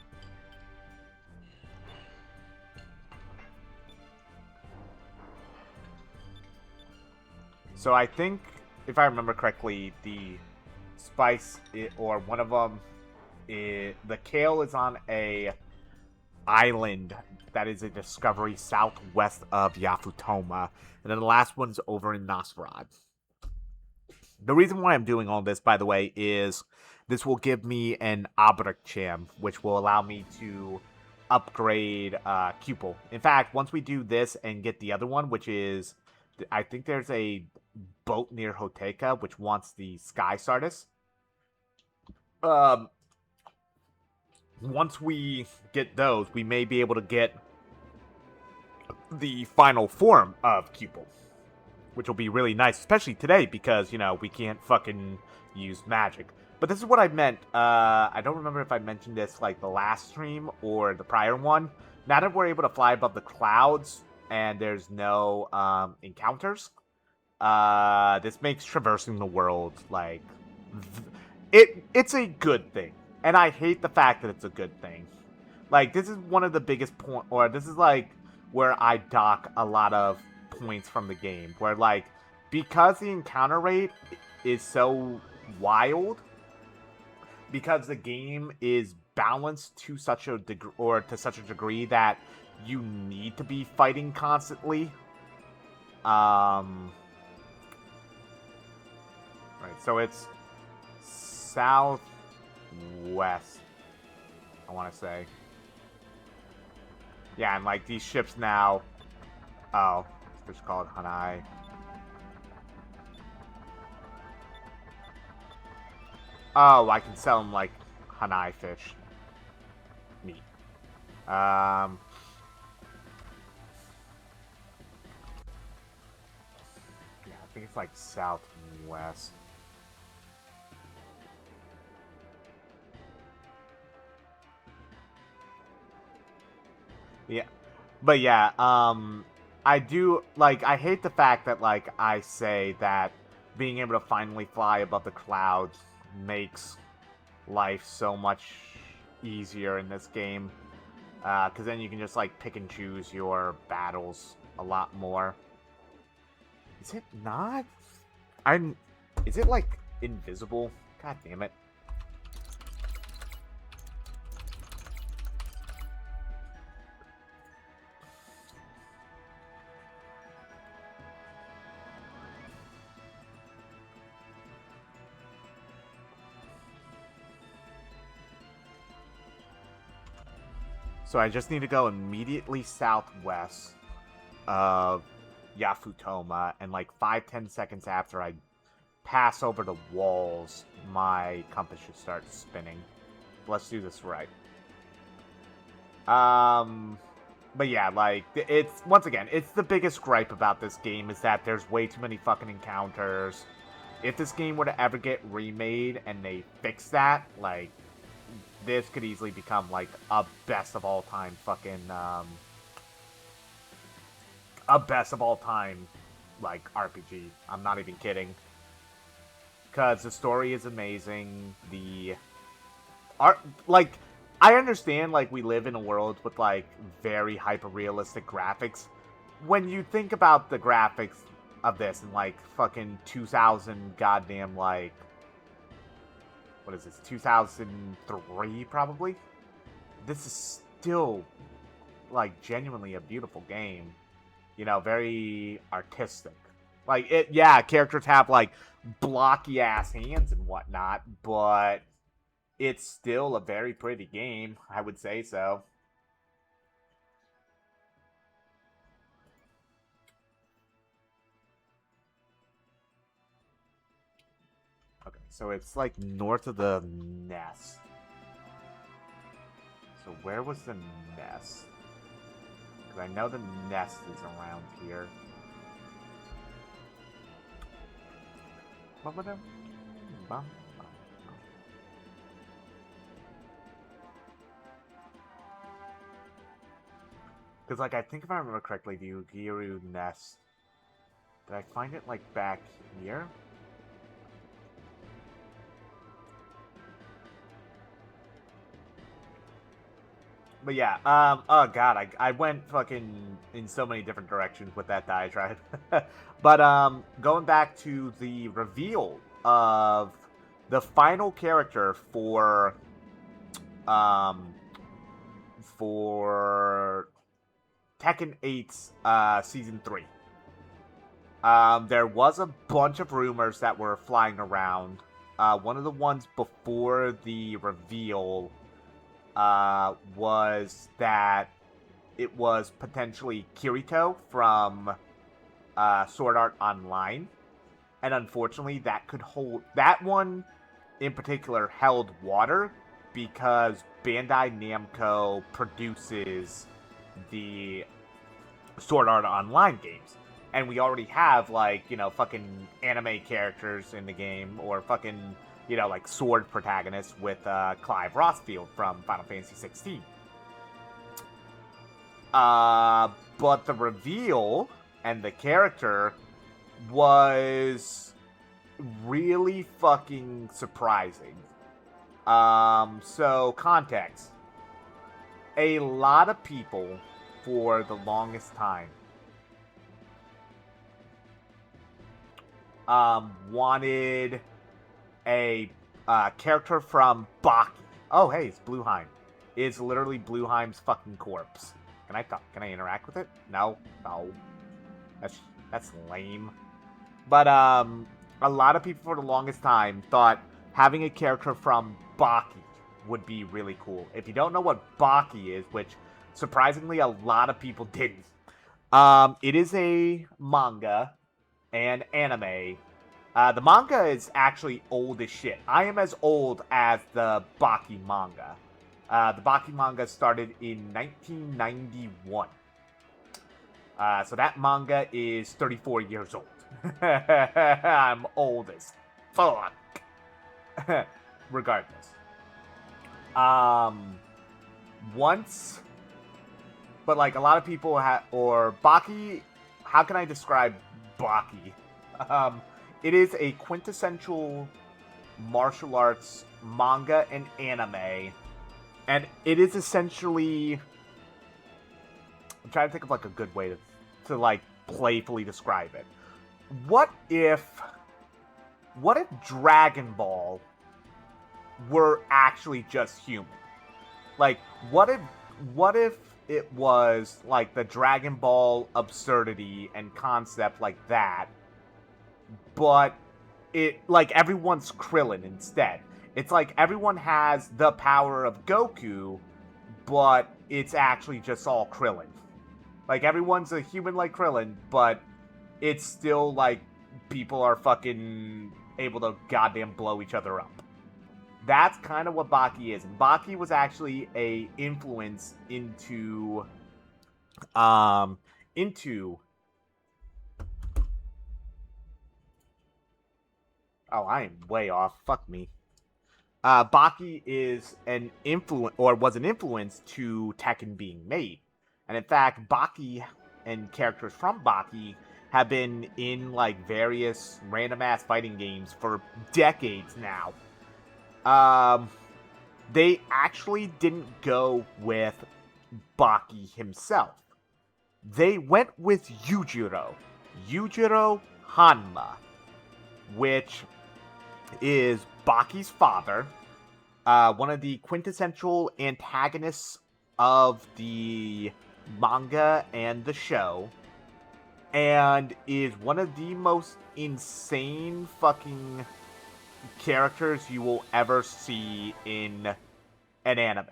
S1: So I think, if I remember correctly, the Spice or one of them, the Kale is on a island that is a discovery southwest of Yafutoma, and then the last one's over in Nosferad. The reason why I'm doing all this, by the way, is this will give me an Abracham, which will allow me to upgrade Cupel. In fact, once we do this and get the other one, which is, I think there's a boat near Hoteka, which wants the Sky Sardis. Once we get those, we may be able to get the final form of Cupel, which will be really nice, especially today because, you know, we can't fucking use magic. But this is what I meant. I don't remember if I mentioned this like the last stream or the prior one. Now that we're able to fly above the clouds and there's no encounters, this makes traversing the world like it's a good thing. And I hate the fact that it's a good thing. Like, this is one of the biggest this is like where I dock a lot of points from the game, where like, because the encounter rate is so wild, because the game is balanced to such a degree that you need to be fighting constantly. Right, so it's southwest, I want to say. Yeah, and like these ships now. Oh, it's called Hanai. Oh, I can sell them like Hanai fish. Neat. Yeah, I think it's like southwest. Yeah. But yeah, I do, like, I hate the fact that, like, I say that being able to finally fly above the clouds makes life so much easier in this game. Because then you can just, like, pick and choose your battles a lot more. Is it not? Is it, like, invisible? God damn it. So I just need to go immediately southwest of Yafutoma, and like 5-10 seconds after I pass over the walls, my compass should start spinning. Let's do this right. But yeah, like, it's, once again, it's the biggest gripe about this game is that there's way too many fucking encounters. If this game were to ever get remade and they fix that, like, this could easily become, like, a best of all time fucking, a best of all time, like, RPG. I'm not even kidding. Because the story is amazing. The art, like, I understand, like, we live in a world with, like, very hyper-realistic graphics. When you think about the graphics of this in, like, fucking 2000 goddamn, like, what is this, 2003, probably? This is still, like, genuinely a beautiful game. You know, very artistic. Like, it, yeah, characters have, like, blocky-ass hands and whatnot, but it's still a very pretty game, I would say so. So it's like north of the nest. So where was the nest? Because I know the nest is around here. Because, like, I think if I remember correctly, the Ugiru nest... Did I find it, like, back here? But yeah, oh god, I went fucking in so many different directions with that diatribe. But, going back to the reveal of the final character for Tekken 8's, Season 3. There was a bunch of rumors that were flying around. One of the ones before the reveal was that it was potentially Kirito from Sword Art Online. And unfortunately, that one in particular held water because Bandai Namco produces the Sword Art Online games. And we already have, like, you know, fucking anime characters in the game, or fucking, you know, like, sword protagonists with Clive Rossfield from Final Fantasy 16. But the reveal and the character was really fucking surprising. So, context. A lot of people, for the longest time, wanted a character from Baki. Oh, hey, it's Blueheim. It's literally Blueheim's fucking corpse. Can I interact with it? No. That's lame. But a lot of people for the longest time thought having a character from Baki would be really cool. If you don't know what Baki is, which surprisingly a lot of people didn't, it is a manga and anime. The manga is actually old as shit. I am as old as the Baki manga. The Baki manga started in 1991. So that manga is 34 years old. I'm old as fuck. Regardless. Once... But, like, a lot of people or Baki... How can I describe Baki? It is a quintessential martial arts manga and anime. And it is essentially... I'm trying to think of, like, a good way to like, playfully describe it. What if Dragon Ball were actually just human? Like, what if it was, like, the Dragon Ball absurdity and concept like that, but it, like, everyone's Krillin instead. It's like everyone has the power of Goku, but it's actually just all Krillin. Like, everyone's a human like Krillin, but it's still, like, people are fucking able to goddamn blow each other up. That's kind of what Baki is. And Baki was actually a influence into... Oh, I am way off. Fuck me. Baki is an influence, or was an influence to Tekken being made. And in fact, Baki and characters from Baki have been in, like, various random-ass fighting games for decades now. They actually didn't go with Baki himself. They went with Yujiro Hanma, which is Baki's father, one of the quintessential antagonists of the manga and the show, and is one of the most insane fucking characters you will ever see in an anime.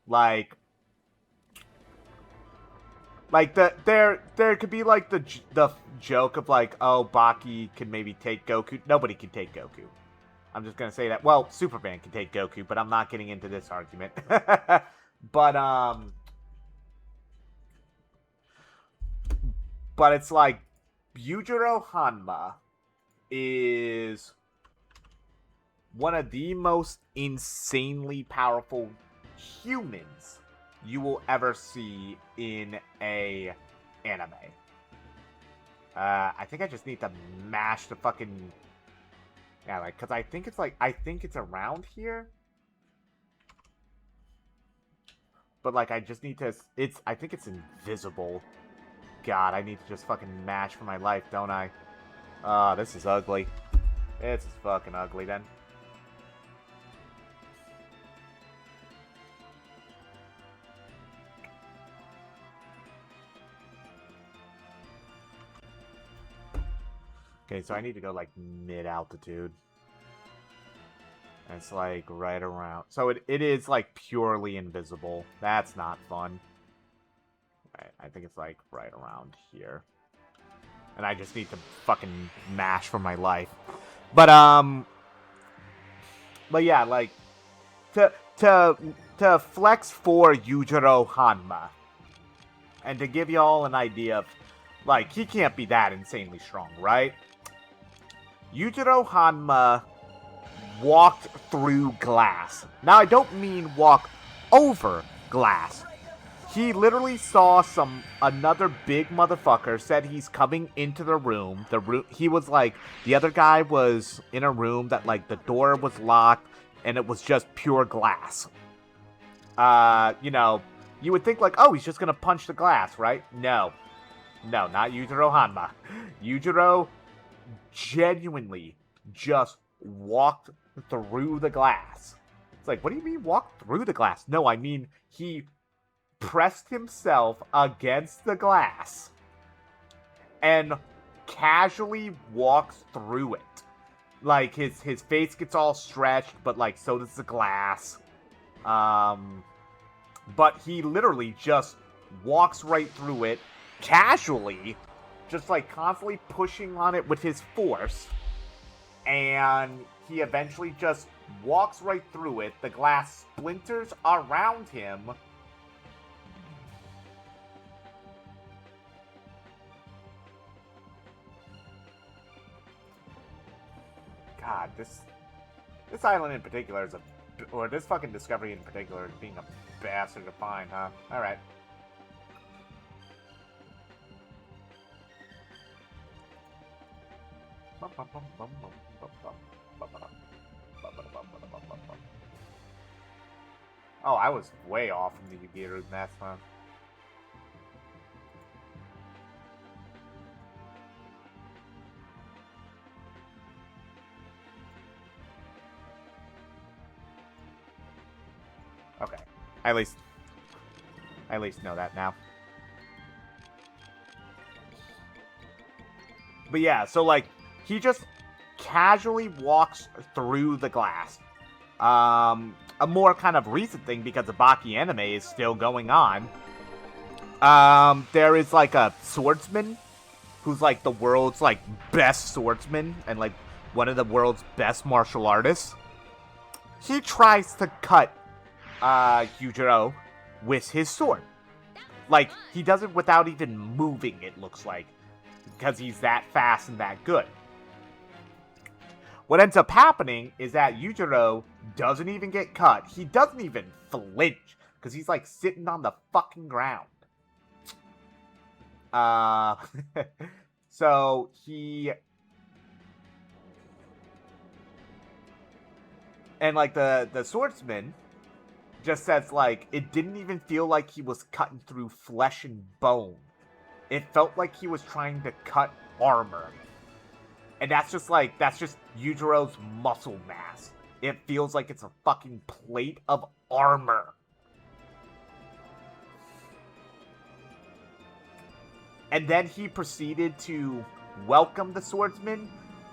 S1: Like there could be, like, the joke of, like, oh, Baki can maybe take Goku. Nobody can take Goku. I'm just gonna say that. Well, Superman can take Goku, but I'm not getting into this argument. But it's like Yujiro Hanma is one of the most insanely powerful humans you will ever see in a anime. I think I just need to mash the fucking... Yeah, like, because I think it's around here. But, like, I just need to... I think it's invisible. God, I need to just fucking mash for my life, don't I? This is ugly. This is fucking ugly, then. Okay, so I need to go, like, mid-altitude. And it's, like, right around... So it is, like, purely invisible. That's not fun. Right, I think it's, like, right around here. And I just need to fucking mash for my life. But yeah, like... To flex for Yujiro Hanma. And to give y'all an idea of... Like, he can't be that insanely strong, right? Yujiro Hanma walked through glass. Now, I don't mean walk over glass. He literally saw another big motherfucker, said he's coming into the room. He was like, the other guy was in a room that, like, the door was locked, and it was just pure glass. You know, you would think, like, oh, he's just gonna punch the glass, right? No. No, not Yujiro Hanma. Yujiro genuinely just walked through the glass. It's like, what do you mean walk through the glass? No, I mean he pressed himself against the glass and casually walks through it. Like, his face gets all stretched, but, like, so does the glass. But he literally just walks right through it, casually, just, like, constantly pushing on it with his force, and he eventually just walks right through it. The glass splinters around him. God, this island in particular is or this fucking discovery in particular is being a bastard to find, huh? Alright. Oh, I was way off from the Yugiru nest, huh? Okay. I at least know that now. But yeah, so, like, he just casually walks through the glass. A more kind of recent thing, because the Baki anime is still going on. There is, like, a swordsman who's, like, the world's, like, best swordsman and, like, one of the world's best martial artists. He tries to cut Yujiro with his sword. Like, he does it without even moving, it looks like, because he's that fast and that good. What ends up happening is that Yujiro doesn't even get cut. He doesn't even flinch, because he's, like, sitting on the fucking ground. So he... And, like, the swordsman just says, like, it didn't even feel like he was cutting through flesh and bone. It felt like he was trying to cut armor. And that's just Yujiro's muscle mass. It feels like it's a fucking plate of armor. And then he proceeded to welcome the swordsman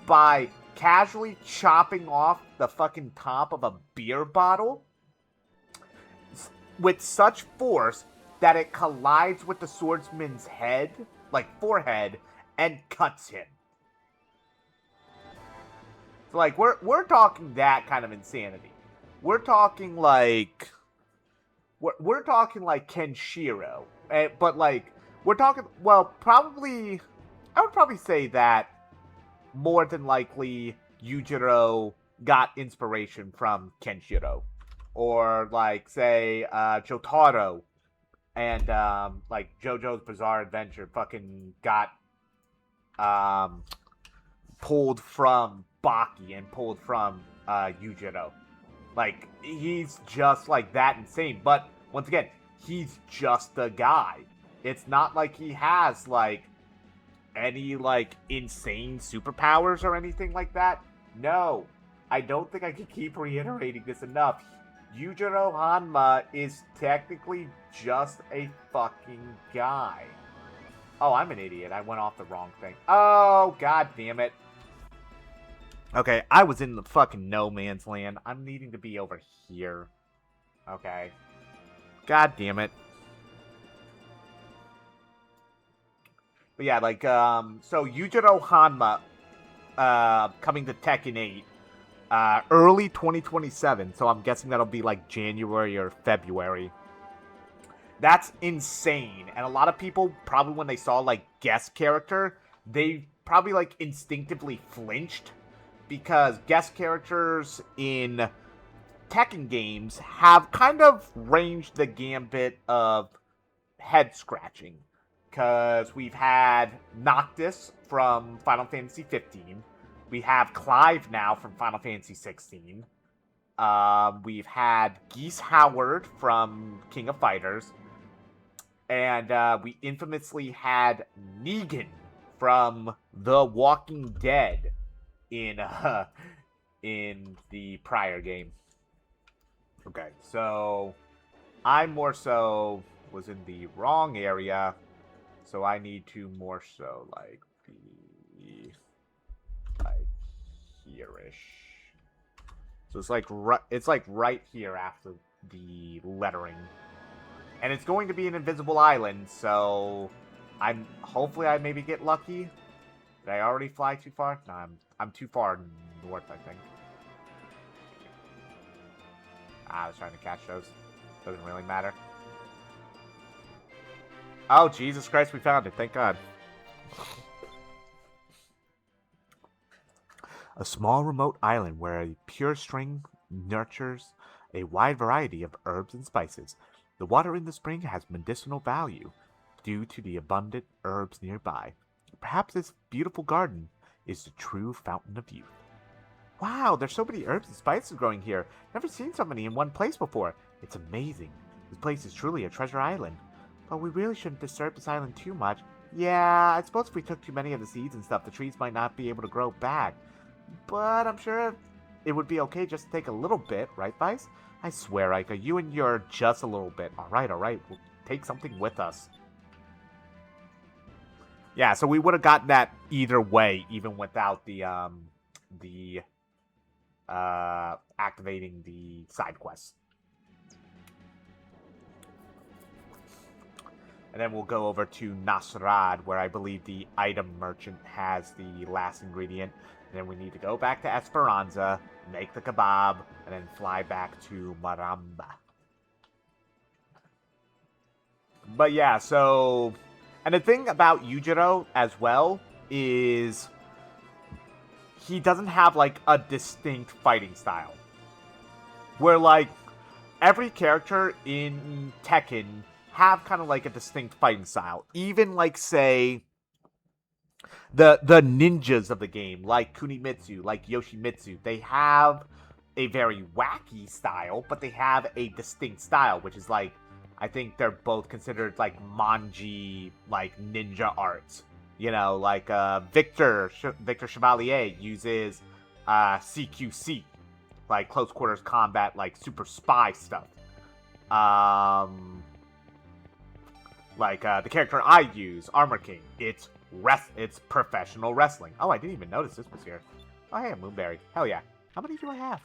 S1: by casually chopping off the fucking top of a beer bottle with such force that it collides with the swordsman's head, like forehead, and cuts him. So, like, we're talking that kind of insanity. We're talking like we're talking like Kenshiro, but like we're talking. Well, probably I would probably say that more than likely Yujiro got inspiration from Kenshiro, or like say Jotaro and like JoJo's Bizarre Adventure fucking got um, pulled from Baki and pulled from Yujiro. Like, he's just like that insane. But once again, he's just a guy. It's not like he has like any like insane superpowers or anything like that. No, I don't think I can keep reiterating this enough. Yujiro Hanma is technically just a fucking guy. Oh, I'm an idiot. I went off the wrong thing. Oh, god damn it. Okay, I was in the fucking no man's land. I'm needing to be over here. Okay. God damn it. But yeah, like, so Yujiro Hanma, coming to Tekken 8, early 2027, so I'm guessing that'll be like January or February. That's insane. And a lot of people, probably when they saw, like, guest character, they probably, like, instinctively flinched. Because guest characters in Tekken games have kind of ranged the gambit of head scratching. Because we've had Noctis from Final Fantasy 15. We have Clive now from Final Fantasy 16. We've had Geese Howard from King of Fighters. And we infamously had Negan from The Walking Dead in the prior game. Okay, so I more so was in the wrong area, so I need to more so like be like here-ish. So it's like right here after the lettering. And it's going to be an invisible island, so hopefully I maybe get lucky. Did I already fly too far? No, I'm too far north, I think. I was trying to catch those. Doesn't really matter. Oh, Jesus Christ, we found it. Thank God. A small remote island where a pure string nurtures a wide variety of herbs and spices. The water in the spring has medicinal value due to the abundant herbs nearby. Perhaps this beautiful garden is the true fountain of youth. Wow, there's so many herbs and spices growing here. Never seen so many in one place before. It's amazing. This place is truly a treasure island. But we really shouldn't disturb this island too much. Yeah, I suppose if we took too many of the seeds and stuff, the trees might not be able to grow back. But I'm sure it would be okay just to take a little bit, right, Vice? I swear, Aika, you and your just a little bit. Alright, we'll take something with us. Yeah, so we would have gotten that either way, even without the activating the side quests. And then we'll go over to Nasrad, where I believe the item merchant has the last ingredient. And then we need to go back to Esperanza, make the kebab, and then fly back to Maramba. But yeah, so... And the thing about Yujiro as well is he doesn't have, like, a distinct fighting style. Where, like, every character in Tekken have kind of, like, a distinct fighting style. Even, like, say, the ninjas of the game, like Kunimitsu, like Yoshimitsu, they have a very wacky style, but they have a distinct style, which is, like, I think they're both considered, like, manji, like, ninja arts. You know, like, Victor Chevalier uses CQC, like, close quarters combat, like, super spy stuff. Like, the character I use, Armor King, it's professional wrestling. Oh, I didn't even notice this was here. Oh, hey, a Moonberry. Hell yeah. How many do I have?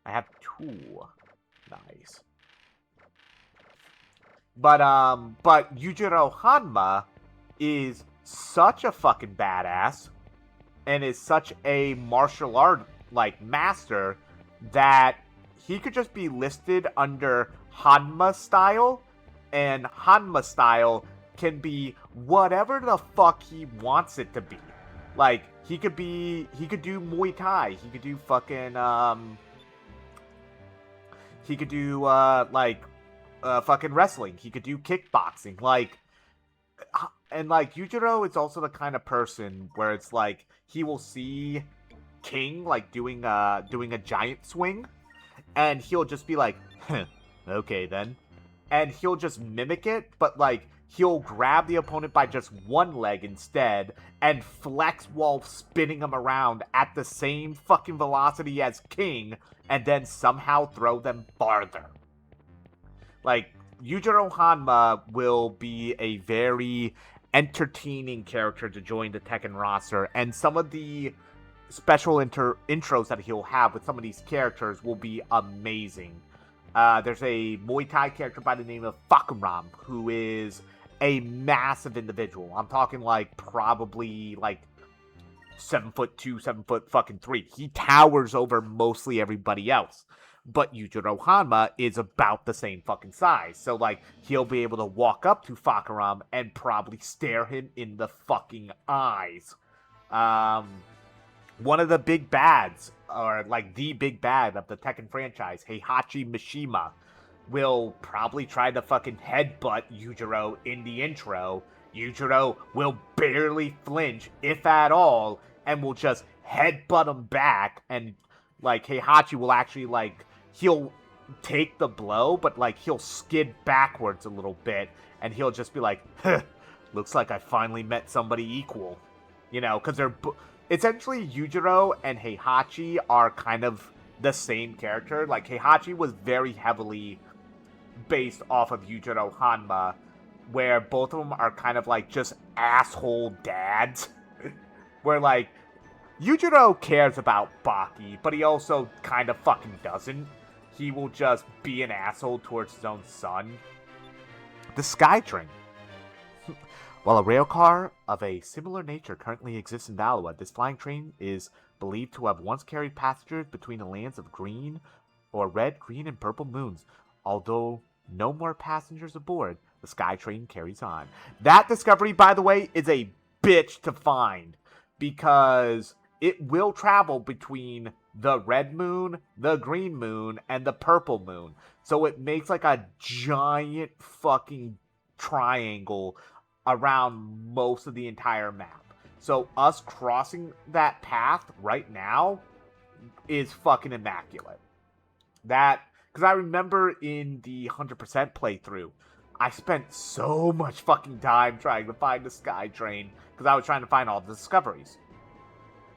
S1: I have 2. Nice. But Yujiro Hanma is such a fucking badass and is such a martial art like master that he could just be listed under Hanma style, and Hanma style can be whatever the fuck he wants it to be. Like, he could do Muay Thai, he could do fucking, he could do, fucking wrestling, he could do kickboxing, like, and, like, Yujiro is also the kind of person where it's like, he will see King, like, doing a giant swing, and he'll just be like, okay then. And he'll just mimic it, but, like, he'll grab the opponent by just one leg instead, and flex while spinning him around at the same fucking velocity as King, and then somehow throw them farther. Like, Yujiro Hanma will be a very entertaining character to join the Tekken roster, and some of the special intros that he'll have with some of these characters will be amazing. There's a Muay Thai character by the name of Fakuram, who is a massive individual. I'm talking, like, probably, like, 7'2", 7'3". He towers over mostly everybody else. But Yujiro Hanma is about the same fucking size. So, like, he'll be able to walk up to Fakuram and probably stare him in the fucking eyes. One of the big bads, or, like, the big bad of the Tekken franchise, Heihachi Mishima, will probably try to fucking headbutt Yujiro in the intro. Yujiro will barely flinch, if at all, and will just headbutt him back, and, like, Heihachi will actually, like, he'll take the blow, but, like, he'll skid backwards a little bit, and he'll just be like, huh, looks like I finally met somebody equal. You know, because they're... essentially, Yujiro and Heihachi are kind of the same character. Like, Heihachi was very heavily based off of Yujiro Hanma, where both of them are kind of, like, just asshole dads. Where, like, Yujiro cares about Baki, but he also kind of fucking doesn't. He will just be an asshole towards his own son. The Skytrain. While a rail car of a similar nature currently exists in Valua, this flying train is believed to have once carried passengers between the lands of green, or red, green, and purple moons. Although no more passengers aboard, the Skytrain carries on. That discovery, by the way, is a bitch to find, because it will travel between the red moon, the green moon, and the purple moon. So it makes like a giant fucking triangle around most of the entire map. So us crossing that path right now is fucking immaculate. That, because I remember in the 100% playthrough, I spent so much fucking time trying to find the Skytrain, because I was trying to find all the discoveries.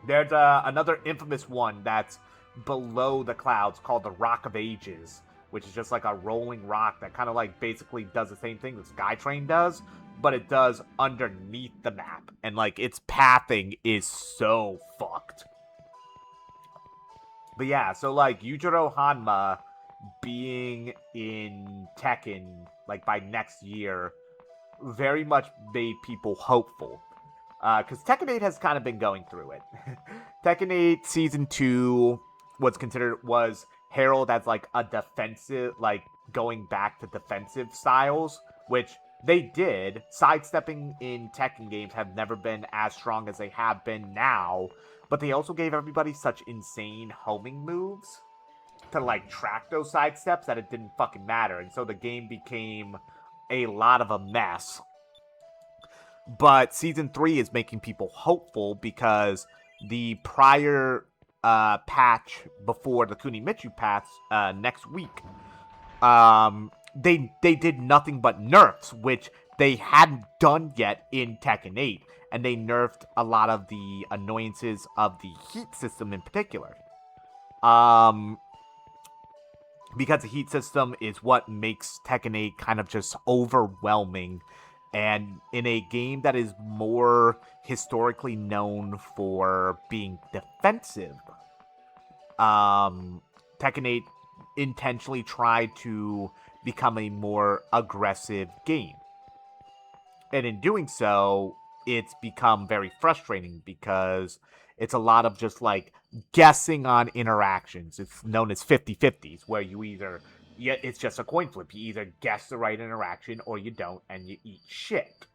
S1: There's another infamous one that's below the clouds called the Rock of Ages, which is just like a rolling rock that kind of like basically does the same thing the Skytrain does, but it does underneath the map. And like its pathing is so fucked. But yeah, so like Yujiro Hanma being in Tekken like by next year very much made people hopeful. Because Tekken 8 has kind of been going through it. Tekken 8 Season 2 was heralded as like a defensive, like going back to defensive styles, which they did. Sidestepping in Tekken games have never been as strong as they have been now, but they also gave everybody such insane homing moves to like track those sidesteps that it didn't fucking matter, and so the game became a lot of a mess. But Season 3 is making people hopeful because the prior patch before the Kunimitsu patch next week, they did nothing but nerfs, which they hadn't done yet in Tekken 8. And they nerfed a lot of the annoyances of the heat system in particular. Because the heat system is what makes Tekken 8 kind of just overwhelming. And in a game that is more historically known for being defensive, Tekken 8 intentionally tried to become a more aggressive game. And in doing so, it's become very frustrating because It's a lot of just like guessing on interactions. It's known as 50-50s, where you either, yeah, it's just a coin flip. You either guess the right interaction or you don't, and you eat shit.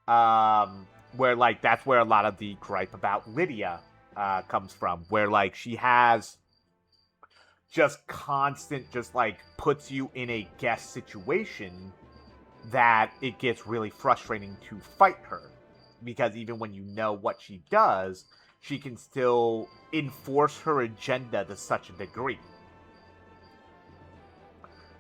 S1: Where like that's where a lot of the gripe about Lydia comes from, where like she has just constant, just like puts you in a guess situation that it gets really frustrating to fight her, because even when you know what she does, she can still enforce her agenda to such a degree.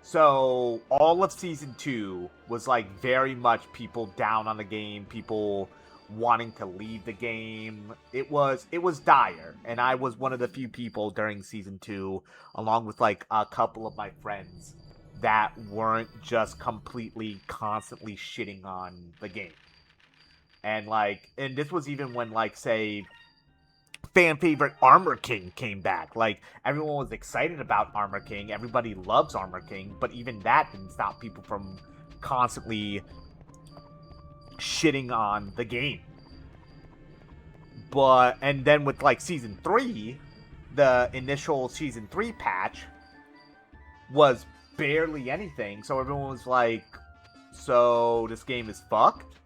S1: So all of season 2 was like very much people down on the game, people wanting to leave the game. It was dire, and I was one of the few people during season 2, along with like a couple of my friends, that weren't just completely constantly shitting on the game. And this was even when like, say, fan favorite Armor King came back. Like, everyone was excited about Armor King. Everybody loves Armor King, but even that didn't stop people from constantly shitting on the game. And then with like season 3, the initial season 3 patch was barely anything, so everyone was like, so this game is fucked?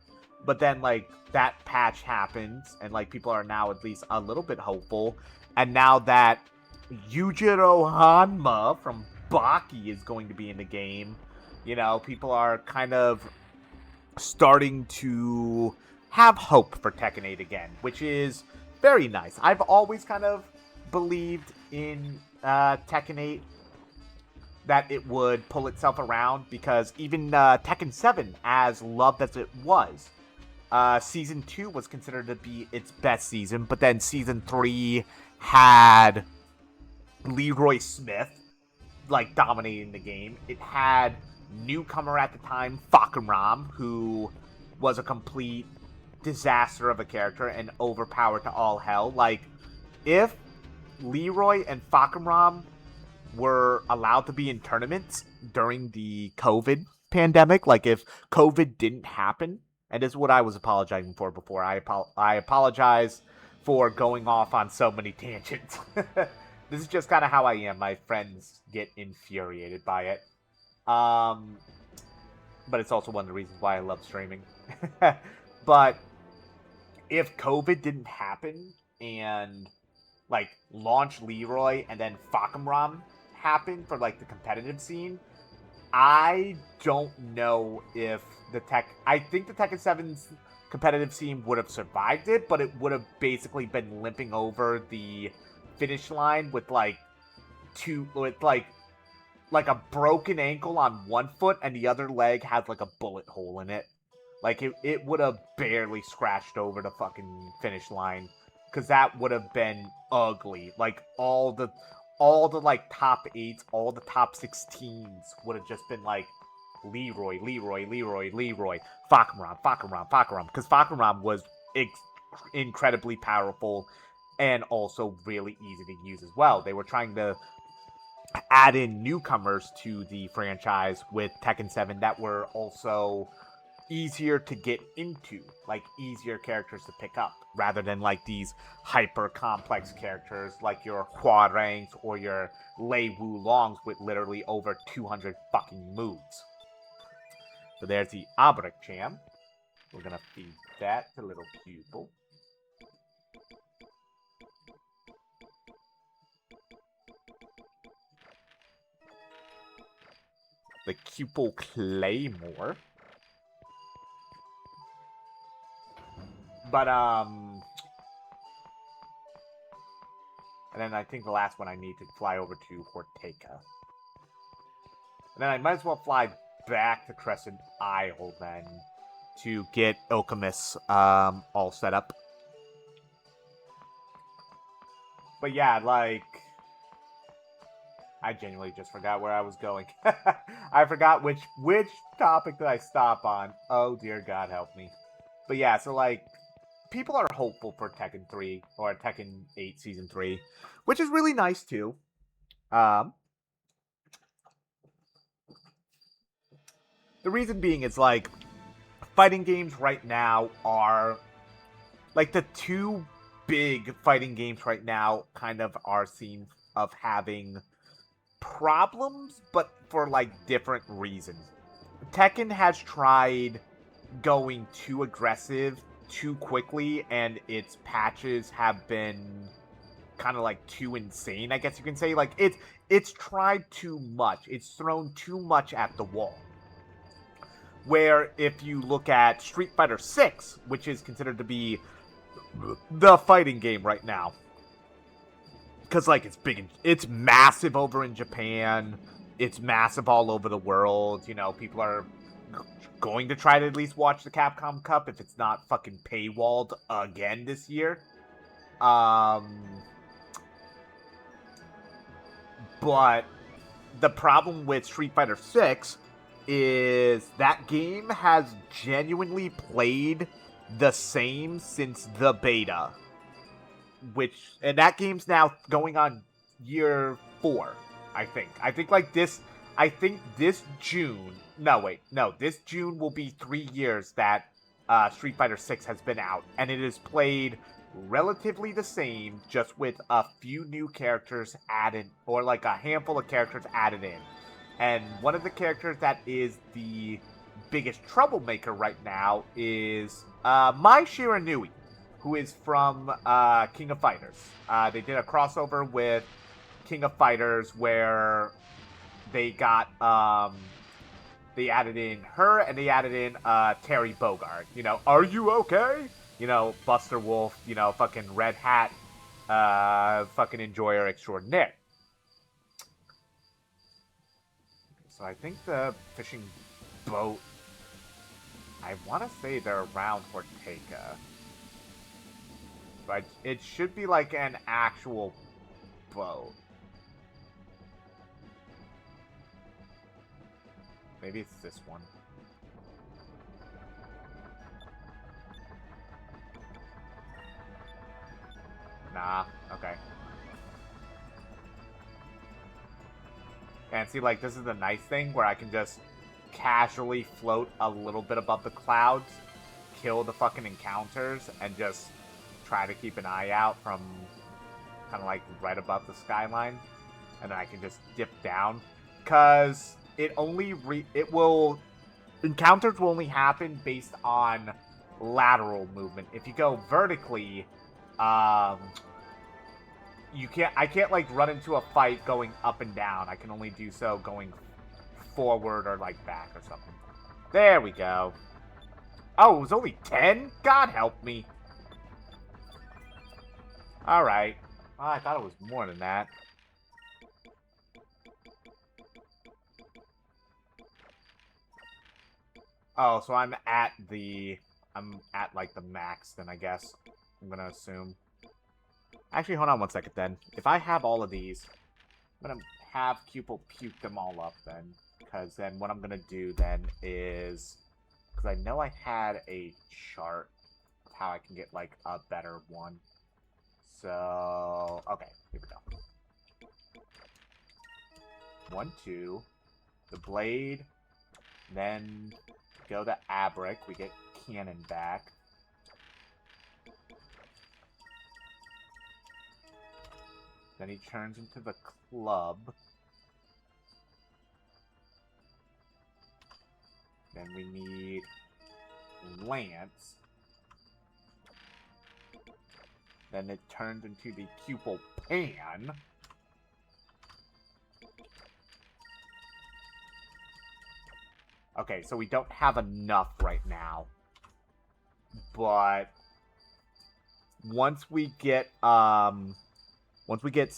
S1: But then like that patch happens, and like people are now at least a little bit hopeful, and now that Yujiro Hanma from Baki is going to be in the game, you know, people are kind of starting to have hope for Tekken 8 again, which is very nice. I've always kind of believed in Tekken 8 that it would pull itself around, because even Tekken 7, as loved as it was, season 2 was considered to be its best season, but then season 3 had Leroy Smith like dominating the game. It had newcomer at the time, Fakuram, who was a complete disaster of a character and overpowered to all hell. Like, if Leroy and Fakuram were allowed to be in tournaments during the COVID pandemic, like if COVID didn't happen, and this is what I was apologizing for before. I apologize for going off on so many tangents. This is just kind of how I am. My friends get infuriated by it. But it's also one of the reasons why I love streaming. But if COVID didn't happen and like launch Leroy and then Fakuram happened for like the competitive scene, I don't know if I think the Tekken 7's competitive scene would have survived it, but it would have basically been limping over the finish line with like a broken ankle on one foot, and the other leg has like a bullet hole in it. Like, it would have barely scratched over the fucking finish line, because that would have been ugly. Like, all the like top 8s, all the top 16s would have just been like Leroy, Fakuram, because Fakuram was incredibly powerful and also really easy to use as well. They were trying to add in newcomers to the franchise with Tekken 7 that were also easier to get into, like easier characters to pick up, rather than like these hyper complex characters like your Huarangs or your Lei Wulongs with literally over 200 fucking moves. So there's the Abrak-chan. We're gonna feed that to little pupil. The Cupel Claymore. But, and then I think the last one I need to fly over to Horteca. And then I might as well fly back to Crescent Isle then to get Ilkamus all set up. But yeah, like, I genuinely just forgot where I was going. I forgot which topic did I stop on. Oh dear God, help me. But yeah, so like, people are hopeful for Tekken 3 or Tekken 8 Season 3, which is really nice too. The reason being is like, fighting games right now are like the two big fighting games right now kind of are seen of having problems, but for like different reasons. Tekken has tried going too aggressive too quickly, and its patches have been kind of like too insane, I guess you can say. Like it's tried too much. It's thrown too much at the wall. Where if you look at Street Fighter 6, which is considered to be the fighting game right now, because like it's big, it's massive over in Japan, it's massive all over the world. You know, people are going to try to at least watch the Capcom Cup if it's not fucking paywalled again this year. But the problem with Street Fighter 6 is that game has genuinely played the same since the beta. And that game's now going on year 4, I think. I think this June, this June will be 3 years that Street Fighter 6 has been out, and it is played relatively the same, just with a few new characters added, or like a handful of characters added in. And one of the characters that is the biggest troublemaker right now is Mai Shiranui, who is from King of Fighters. They did a crossover with King of Fighters where they got they added in her, and they added in Terry Bogard. You know, are you okay? You know, Buster Wolf, you know, fucking Red Hat, fucking enjoyer extraordinaire. So I think the fishing boat, I want to say they're around Ortega. But it should be like an actual boat. Maybe it's this one. Nah, okay. And see, like, this is the nice thing where I can just casually float a little bit above the clouds, kill the fucking encounters, and just try to keep an eye out from kind of like right above the skyline. And then I can just dip down. Because encounters will only happen based on lateral movement. If you go vertically, I can't like run into a fight going up and down. I can only do so going forward or like back or something. There we go. Oh, it was only 10? God help me. Alright. Oh, I thought it was more than that. Oh, so I'm at like the max then, I guess. I'm gonna assume. Actually, hold on one second then. If I have all of these, I'm gonna have Cupel puke them all up then. Because then what I'm gonna do then is... Because I know I had a chart of how I can get like a better one. So... Okay, here we go. 1, 2. The blade. Then go to Abric. We get Cannon back. Then he turns into the club. Then we need Lance. Then it turns into the Cupel Pan. Okay, so we don't have enough right now. But once we get some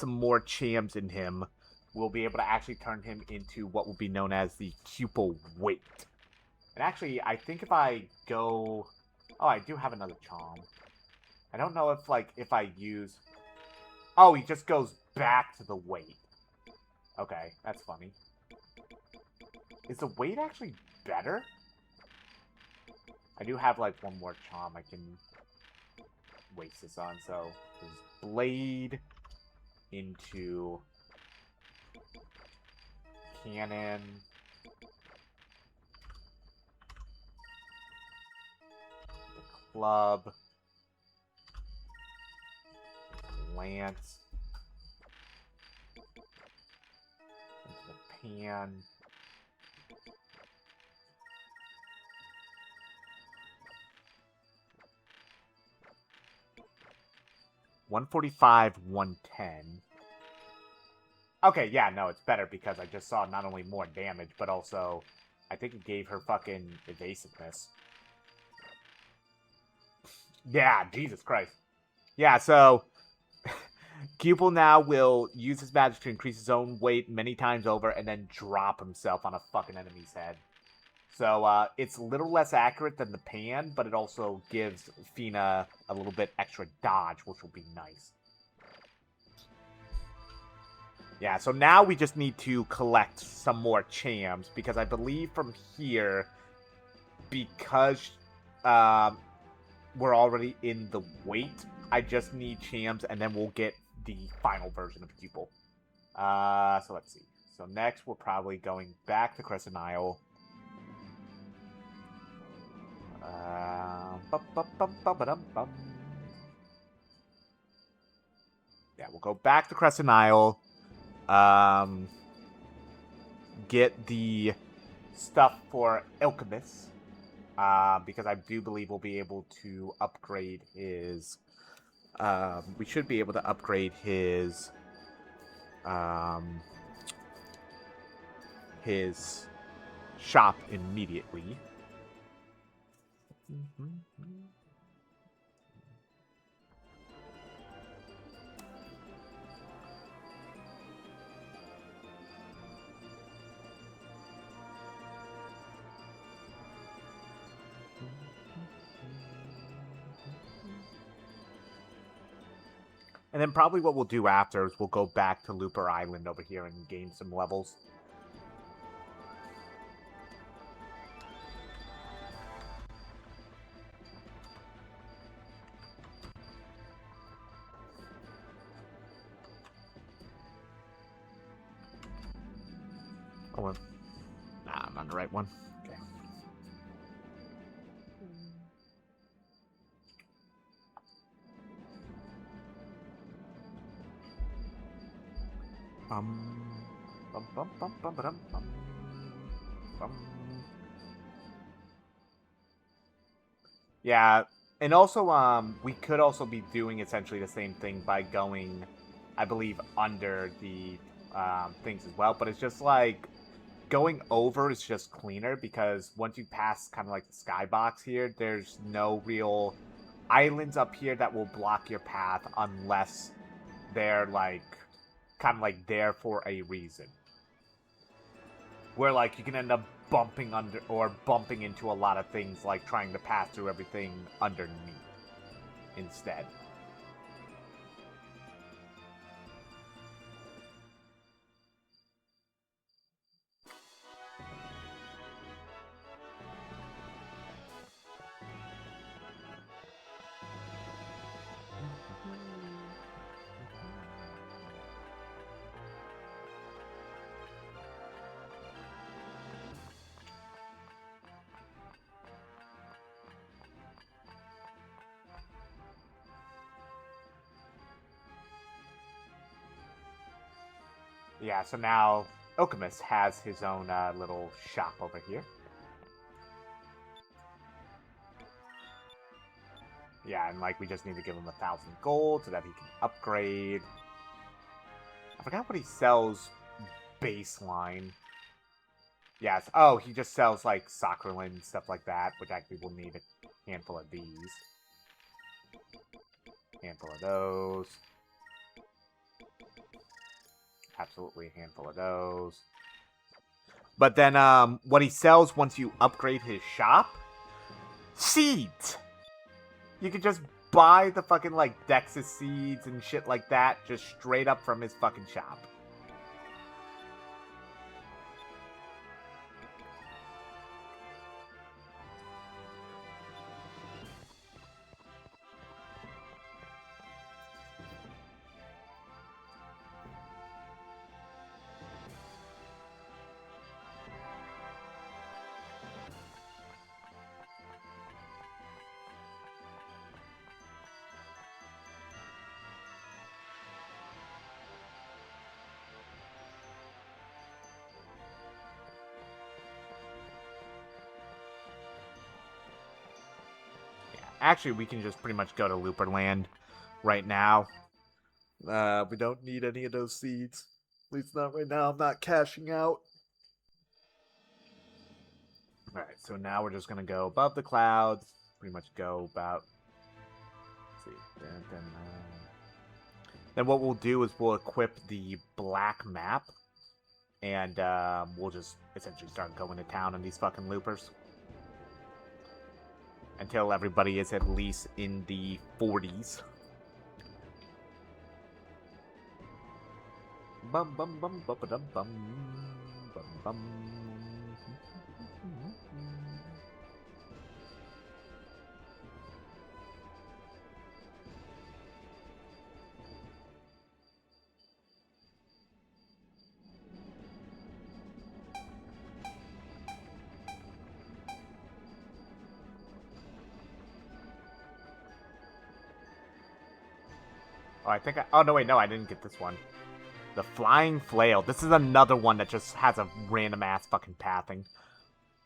S1: more Chams in him, we'll be able to actually turn him into what will be known as the Cupel Weight. And actually, I think if I go... Oh, I do have another Chom. I don't know if I use... Oh, he just goes back to the weight. Okay, that's funny. Is the weight actually better? I do have, like, one more Chom I can waste this on. So, there's Blade into Cannon. The Club. lance. Into the pan. $145, $110. Okay, yeah, no, it's better because I just saw not only more damage, but also I think it gave her fucking evasiveness. Yeah, Jesus Christ. Yeah, so Cupel now will use his magic to increase his own weight many times over and then drop himself on a fucking enemy's head. So it's a little less accurate than the pan, but it also gives Fina a little bit extra dodge, which will be nice. Yeah, so now we just need to collect some more chams, because I believe from here, because we're already in the weight, I just need chams, and then we'll get the final version of Cupel. So let's see. So next, we're probably going back to Crescent Isle. Yeah, we'll go back to Crescent Isle. Get the stuff for Alchemist. Because I do believe we'll be able to upgrade his... we should be able to upgrade his shop immediately. And then probably what we'll do after is we'll go back to Looper Island over here and gain some levels. Oh, well. Nah, I'm on the right one. Okay. Yeah, and also, we could also be doing essentially the same thing by going, I believe, under the things as well. But it's just like going over is just cleaner because once you pass kind of like the skybox here, there's no real islands up here that will block your path unless they're like kind of like there for a reason. Where like you can end up bumping under or bumping into a lot of things, like trying to pass through everything underneath instead. Yeah, so now Alchemist has his own little shop over here. Yeah, and like we just need to give him 1,000 gold so that he can upgrade. I forgot what he sells baseline. Yes. Oh, he just sells like Sacralin and stuff like that, which actually will need a handful of these. Handful of those. Absolutely a handful of those. But then what he sells once you upgrade his shop? Seeds! You can just buy the fucking like Dexys seeds and shit like that just straight up from his fucking shop. Actually, we can just pretty much go to Looperland right now. We don't need any of those seeds. At least not right now. I'm not cashing out. Alright, so now we're just going to go above the clouds. Pretty much go about... Let's see. Then what we'll do is we'll equip the black map. And we'll just essentially start going to town on these fucking loopers. Until everybody is at least in the 40s. Bum bum bum bum bum bum bum bum. Oh, I think I... Oh, no, wait, no, I didn't get this one. The Flying Flail. This is another one that just has a random-ass fucking pathing.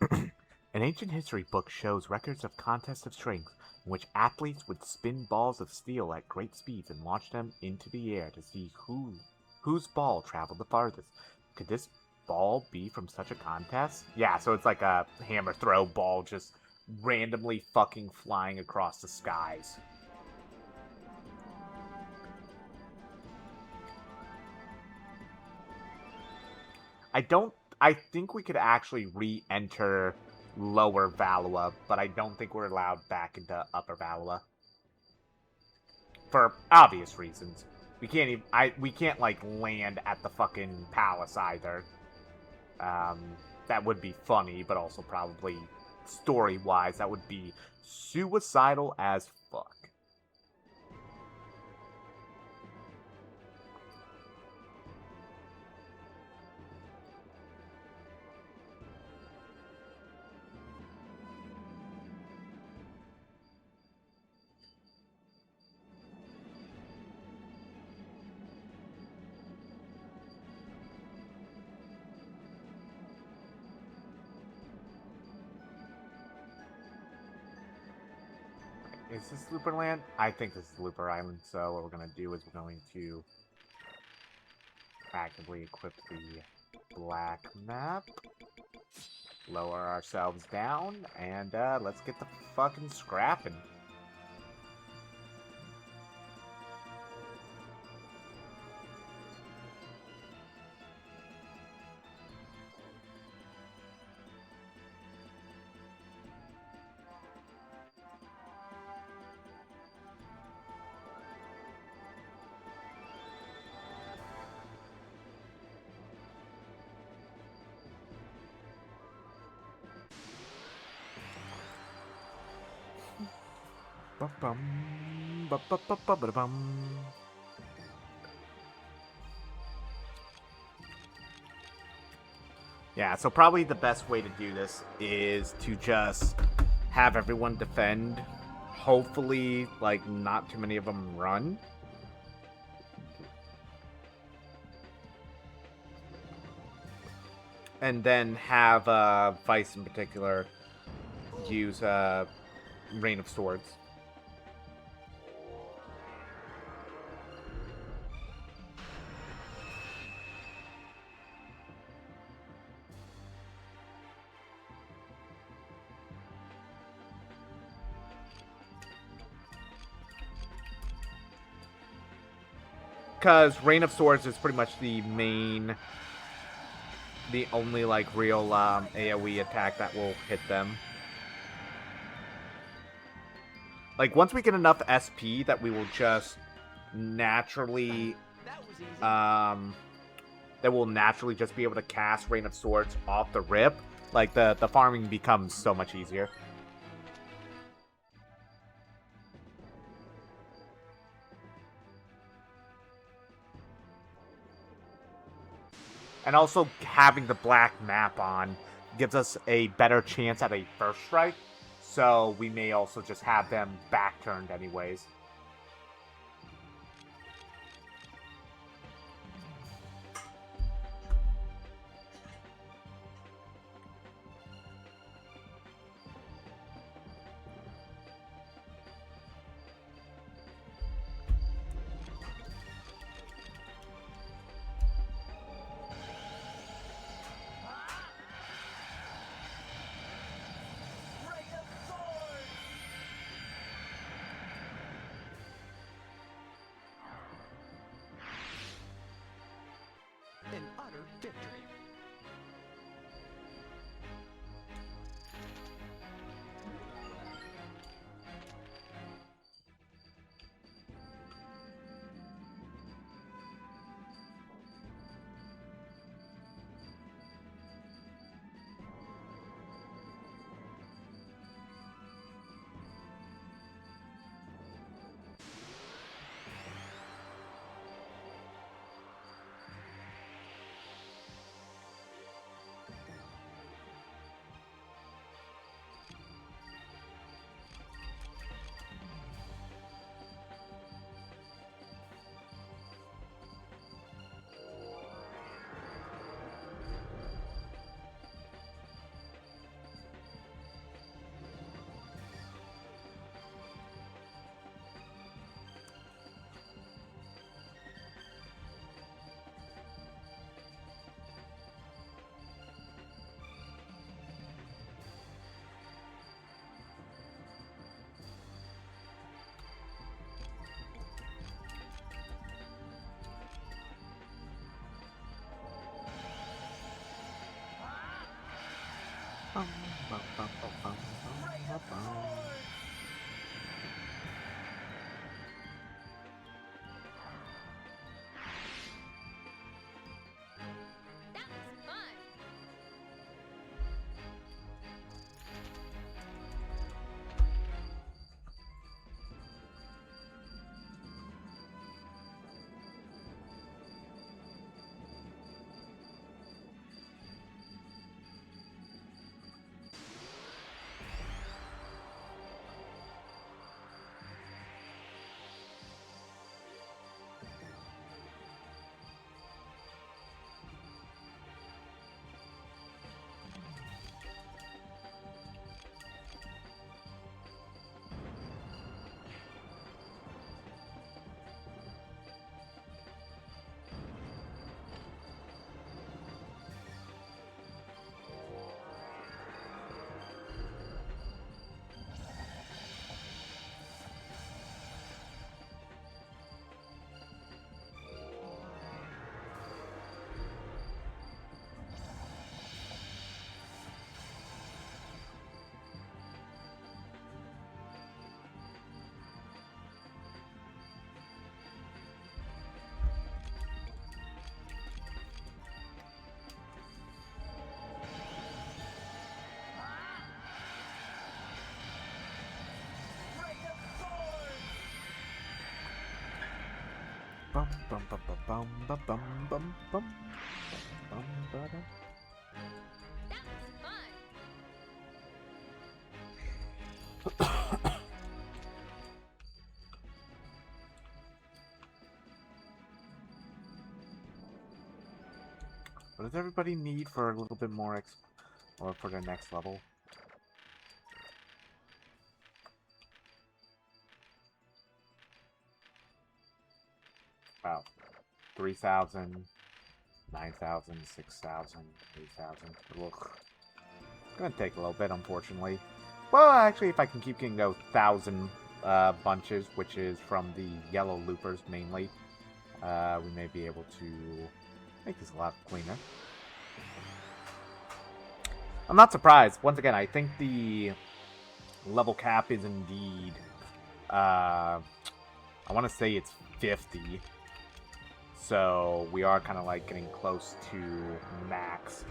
S1: An ancient history book shows records of contests of strength in which athletes would spin balls of steel at great speeds and launch them into the air to see whose ball traveled the farthest. Could this ball be from such a contest? Yeah, so it's like a hammer throw ball just randomly fucking flying across the skies. I think we could actually re-enter Lower Valua, but I don't think we're allowed back into Upper Valua. For obvious reasons. We can't even, we can't, like, land at the fucking palace either. That would be funny, but also probably, story-wise, that would be suicidal as fuck. Is this Looper Land? I think this is Looper Island, so what we're going to do is we're going to actively equip the black map, lower ourselves down, and let's get the fucking scrapping. Yeah, so probably the best way to do this is to just have everyone defend. Hopefully, like, not too many of them run. And then have Vice in particular use Rain of Swords. Because Rain of Swords is pretty much the only, like, real AoE attack that will hit them. Like, once we get enough SP that we will just naturally, that we'll naturally just be able to cast Rain of Swords off the rip, like, the farming becomes so much easier. And also, having the black map on gives us a better chance at a first strike. So we may also just have them back-turned anyways.
S2: victory.
S3: That was fun.
S1: Bum bum bum bum bum bum bum bum bum bum ba-dum.
S3: That was fun.
S1: What does everybody need for a little bit more or for their next level? Wow. 3,000, 9,000, 6,000, 8,000. Ugh. It's gonna take a little bit, unfortunately. Well, actually, if I can keep getting those 1,000 bunches, which is from the yellow loopers mainly, we may be able to make this a lot cleaner. I'm not surprised. Once again, I think the level cap is indeed, I want to say it's 50. So we are kind of like getting close to max.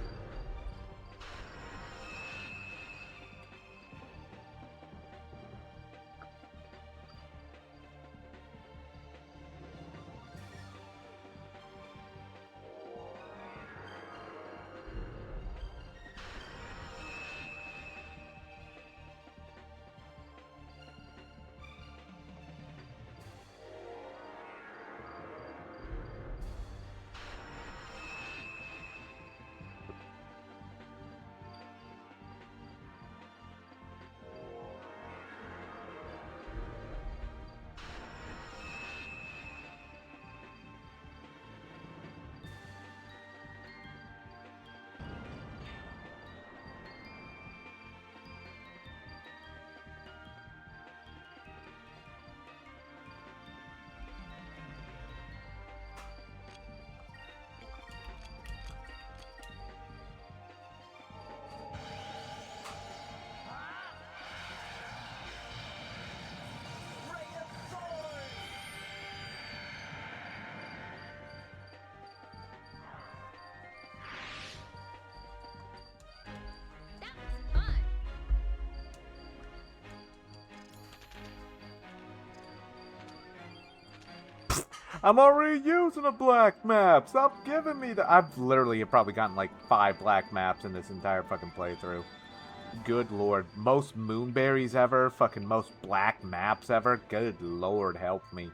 S1: I'm already using a black map. Stop giving me the. I've literally probably gotten like 5 black maps in this entire fucking playthrough. Good lord. Most moonberries ever. Fucking most black maps ever. Good lord, help me.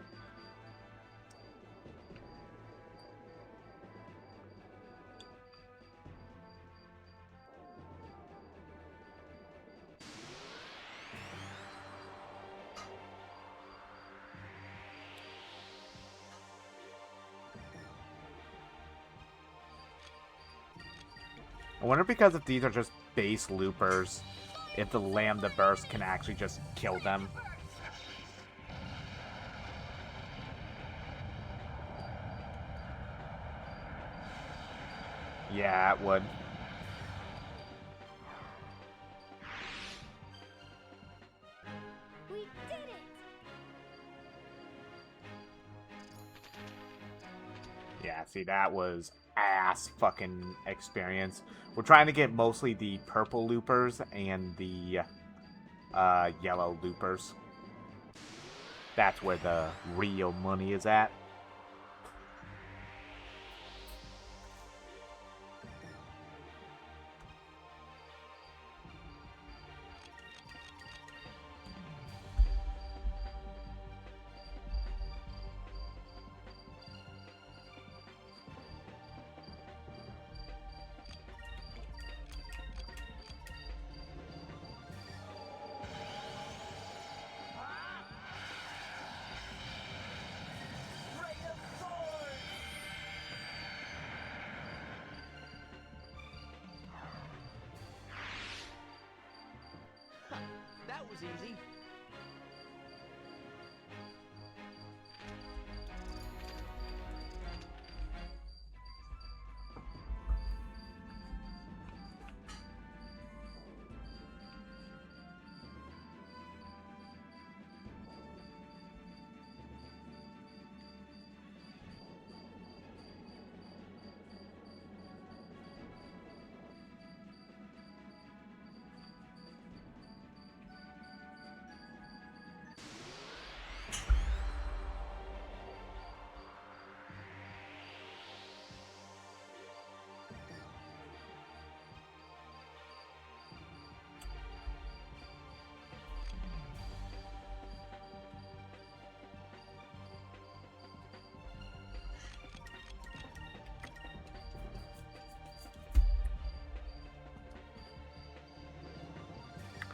S1: I wonder because if these are just base loopers, if the Lambda Burst can actually just kill them. Yeah, it would.
S3: We did it!
S1: Yeah, see, that was ass fucking experience. We're trying to get mostly the purple loopers and the yellow loopers. That's where the real money is at.
S2: That was easy.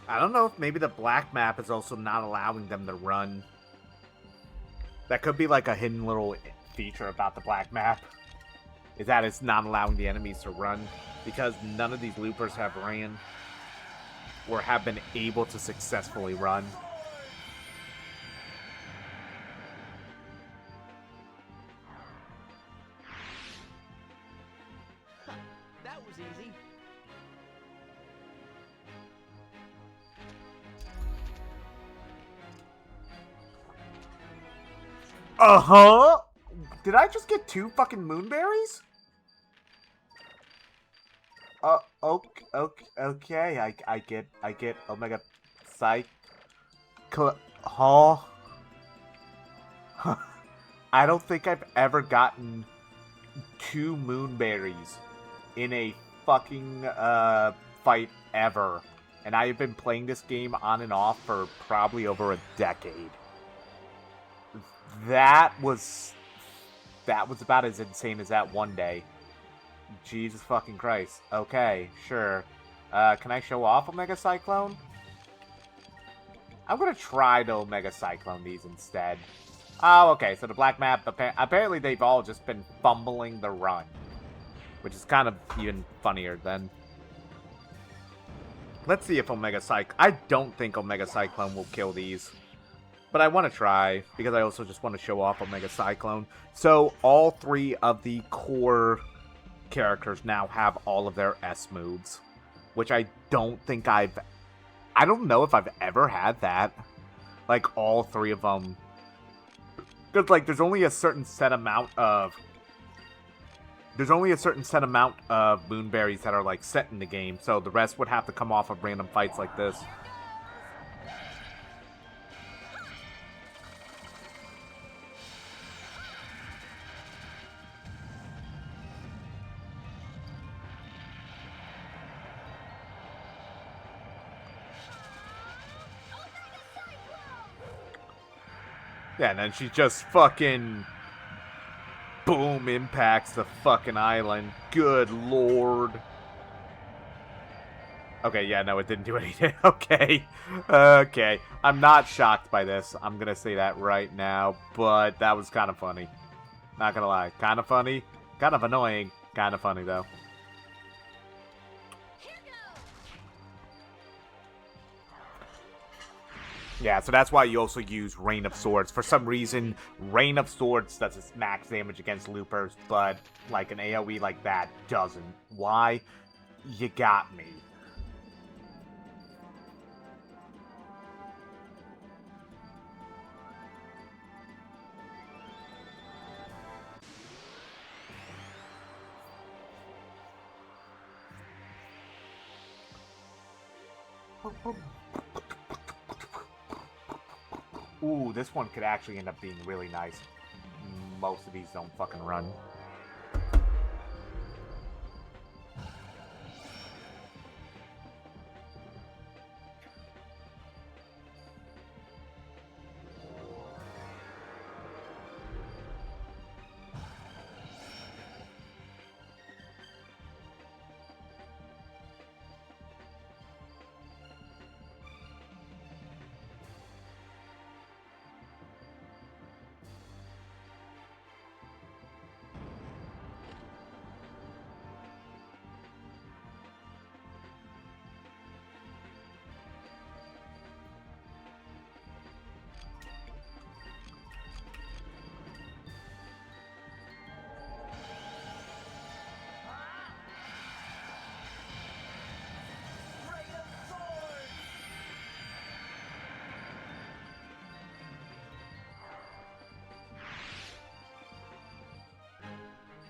S1: I don't know if maybe the black map is also not allowing them to run. That could be like a hidden little feature about the black map. Is that it's not allowing the enemies to run. Because none of these loopers have ran. Or have been able to successfully run.
S2: That was easy.
S1: Uh-huh! Did I just get 2 fucking moonberries? Okay, I get Omega Psych. Huh? I don't think I've ever gotten 2 moonberries in a fucking, fight ever. And I've been playing this game on and off for probably over a decade. That was about as insane as that one day. Jesus fucking Christ. Okay, sure. Can I show off Omega Cyclone? I'm gonna try to Omega Cyclone these instead. Oh, okay, so the black map, apparently they've all just been fumbling the run. Which is kind of even funnier then. Let's see if Omega Cyclone... I don't think Omega Cyclone will kill these. But I want to try, because I also just want to show off Omega Cyclone. So, all 3 of the core characters now have all of their S moves. Which I don't think I don't know if I've ever had that. Like, all 3 of them. Because, like, there's only a certain set amount of moonberries that are, like, set in the game. So the rest would have to come off of random fights like this. Yeah, and then she just fucking boom impacts the fucking island. Good lord. Okay, yeah, no, it didn't do anything. Okay. Okay. I'm not shocked by this. I'm gonna say that right now, but that was kind of funny. Not gonna lie. Kind of funny. Kind of annoying. Kind of funny, though.
S3: Here goes.
S1: Yeah, so that's why you also use Rain of Swords. For some reason, Rain of Swords does its max damage against loopers, but like an AoE like that doesn't. Why? You got me. Ooh, this one could actually end up being really nice. Most of these don't fucking run.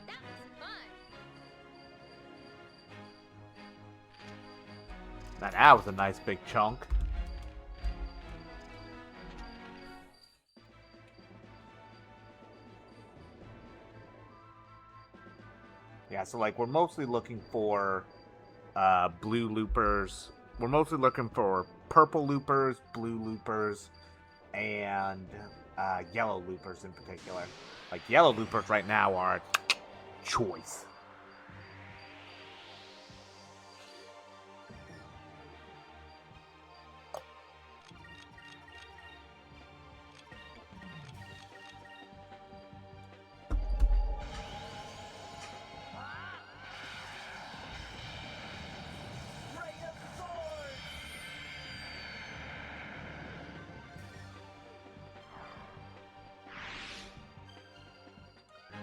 S3: That was fun.
S1: Now that was a nice big chunk. Yeah, so like we're mostly looking for blue loopers. We're mostly looking for purple loopers, blue loopers, and yellow loopers in particular. Like yellow loopers right now are choice.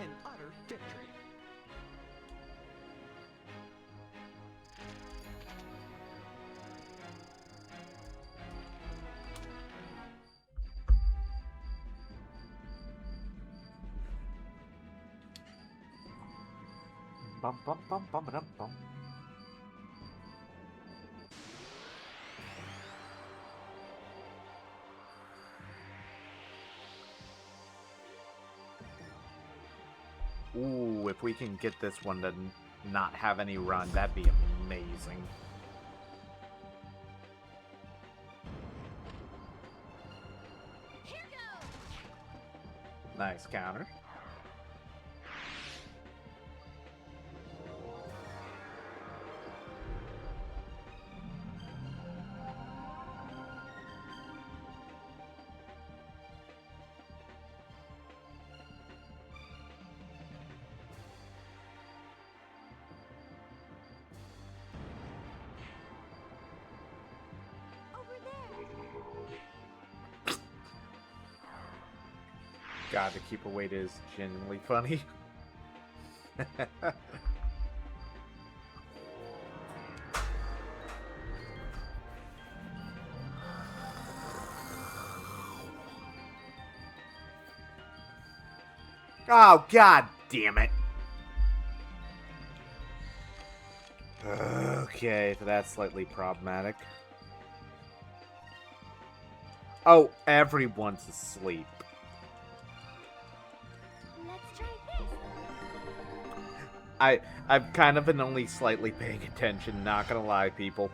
S2: An utter victory.
S1: Bum bum bum bum bum bum. Ooh, if we can get this one to not have any run, that'd be amazing.
S3: Here goes.
S1: Nice counter.
S3: Over there.
S1: God, the keeper weight is genuinely funny. Oh, god damn it. Okay, so that's slightly problematic. Oh, everyone's asleep.
S3: Let's try this.
S1: I've kind of been only slightly paying attention, not gonna lie, people.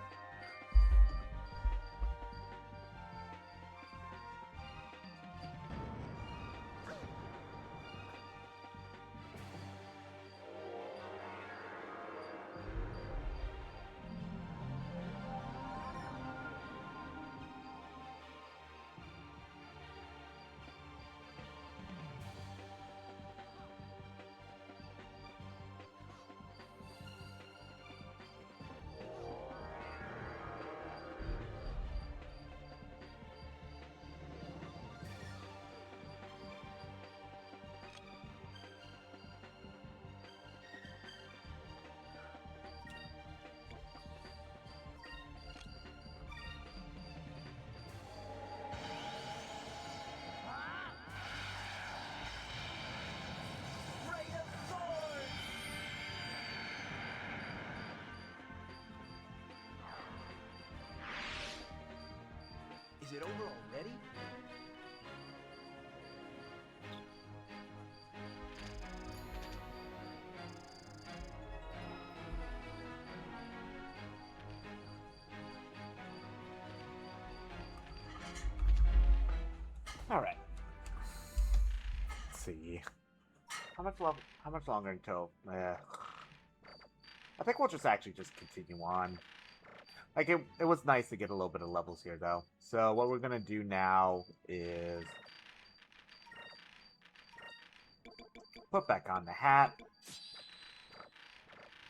S2: Is it over already?
S1: All right. Let's see. How much longer until? I think we'll just continue on. Like it was nice to get a little bit of levels here, though. So what we're gonna do now is put back on the hat,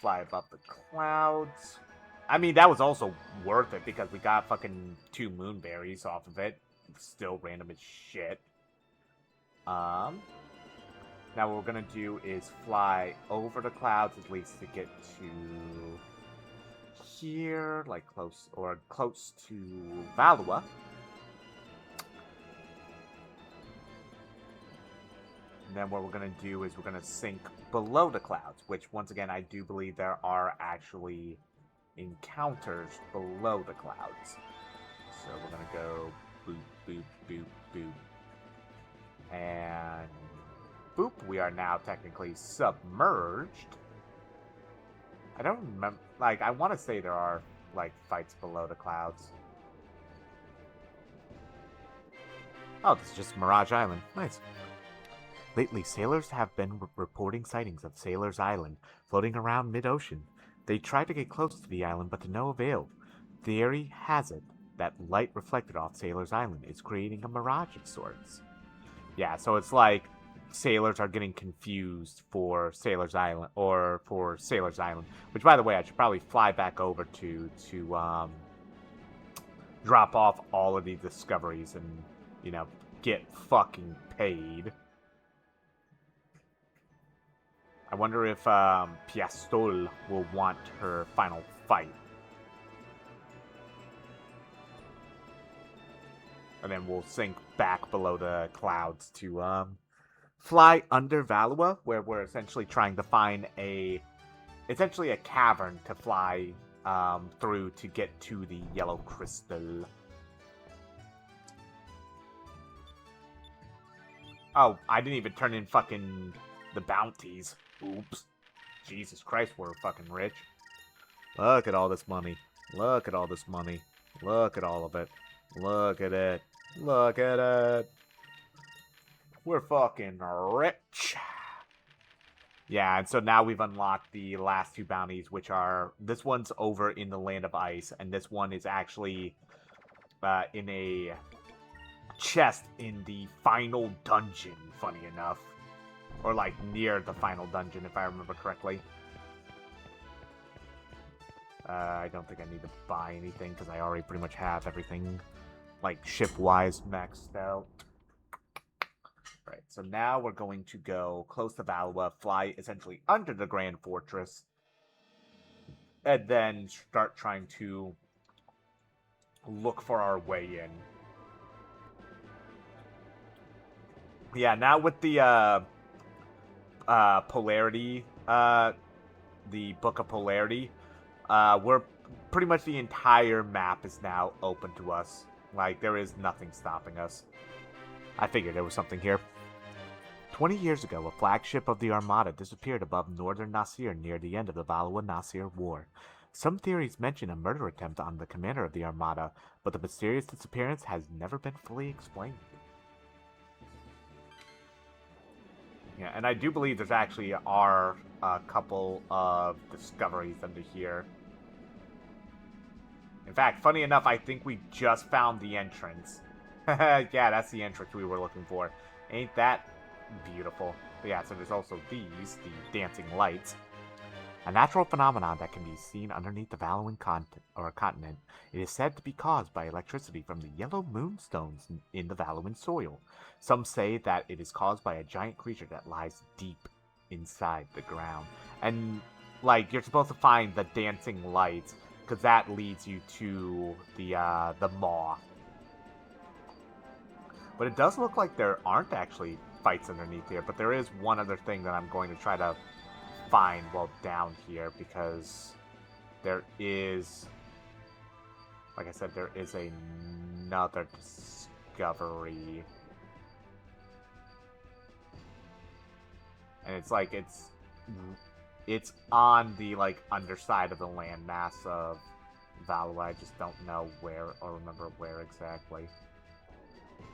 S1: fly above the clouds. I mean, that was also worth it because we got fucking 2 moonberries off of it. Still random as shit. Now what we're gonna do is fly over the clouds at least to get to here, like close to Valua. And then what we're gonna do is we're gonna sink below the clouds, which once again I do believe there are actually encounters below the clouds. So we're gonna go boop, boop, boop, boop. And boop, we are now technically submerged. I don't remember, like, I want to say there are, like, fights below the clouds. Oh, this is just Mirage Island. Nice. Lately, sailors have been reporting sightings of Sailor's Island floating around mid-ocean. They tried to get close to the island, but to no avail. Theory has it that light reflected off Sailor's Island is creating a mirage of sorts. Yeah, so it's like sailors are getting confused for Sailor's Island, which, by the way, I should probably fly back over to drop off all of these discoveries and, you know, get fucking paid. I wonder if Piastol will want her final fight. And then we'll sink back below the clouds to fly under Valua, where we're essentially trying to find a cavern to fly through to get to the yellow crystal. Oh, I didn't even turn in fucking the bounties. Oops. Jesus Christ, we're fucking rich. Look at all this money. Look at all this money. Look at all of it. Look at it. Look at it. We're fucking rich. Yeah, and so now we've unlocked the last 2 bounties, which are... This one's over in the Land of Ice, and this one is actually in a chest in the final dungeon, funny enough. Or, like, near the final dungeon, if I remember correctly. I don't think I need to buy anything, because I already pretty much have everything, like, ship-wise maxed out. Right, so now we're going to go close to Valua, fly essentially under the Grand Fortress, and then start trying to look for our way in. Yeah, now with the Polarity, the Book of Polarity, we're pretty much the entire map is now open to us. Like, there is nothing stopping us. I figured there was something here. 20 years ago, a flagship of the Armada disappeared above northern Nasir near the end of the Valua-Nasir War. Some theories mention a murder attempt on the commander of the Armada, but the mysterious disappearance has never been fully explained. Yeah, and I do believe there's actually a couple of discoveries under here. In fact, funny enough, I think we just found the entrance. Yeah, that's the entrance we were looking for. Ain't that beautiful? But yeah, so there's also these, the dancing lights. A natural phenomenon that can be seen underneath the Valuan continent. It is said to be caused by electricity from the yellow moonstones in the Valuan soil. Some say that it is caused by a giant creature that lies deep inside the ground. And, like, you're supposed to find the dancing lights, because that leads you to the maw. But it does look like there aren't actually fights underneath here, but there is one other thing that I'm going to try to find while down here, because there is, like I said, there is another discovery. And it's like, it's on the, like, underside of the landmass of Valua. I just don't know where, or remember where exactly.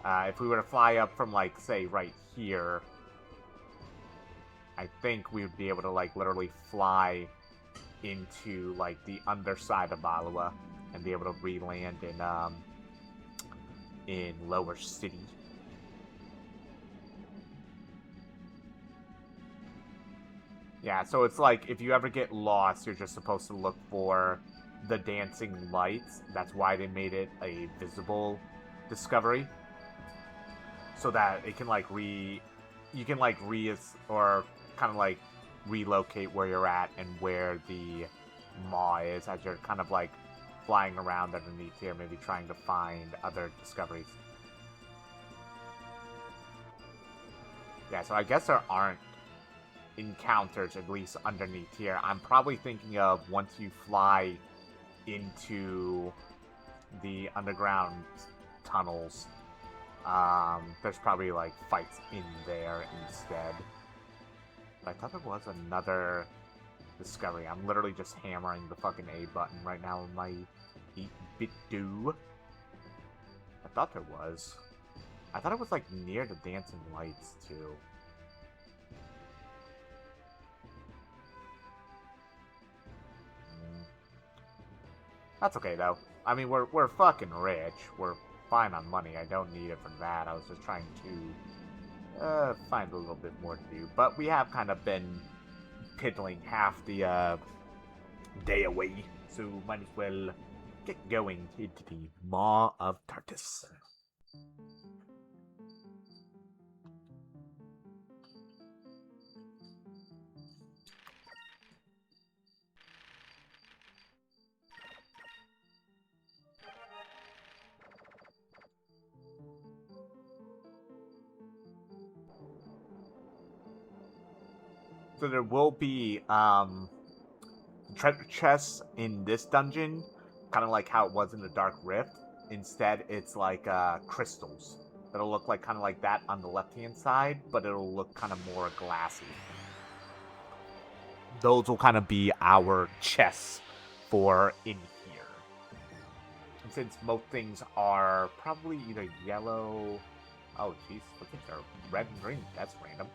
S1: If we were to fly up from, like, say, right here, I think we would be able to, like, literally fly into, like, the underside of Valua and be able to re-land in Lower City. Yeah, so it's like, if you ever get lost, you're just supposed to look for the dancing lights. That's why they made it a visible discovery. So that it can, like, you can, like, or kind of, like, relocate where you're at and where the maw is as you're kind of, like, flying around underneath here, maybe trying to find other discoveries. Yeah, so I guess there aren't encounters, at least underneath here. I'm probably thinking of once you fly into the underground tunnels, there's probably, like, fights in there instead. But I thought there was another discovery. I'm literally just hammering the fucking A button right now with my 8-bit do. I thought there was. I thought it was, like, near the dancing lights, too. That's okay, though. I mean, we're fucking rich. We're fine on money. I don't need it for that. I was just trying to find a little bit more to do. But we have kind of been piddling half the day away, so might as well get going into the Maw of Tartus. So there will be treasure chests in this dungeon, kind of like how it was in the Dark Rift. Instead, it's like crystals. That'll look like kind of like that on the left-hand side, but it'll look kind of more glassy. Those will kind of be our chests for in here. And since most things are probably either yellow... Oh, jeez, look at their red and green. That's random.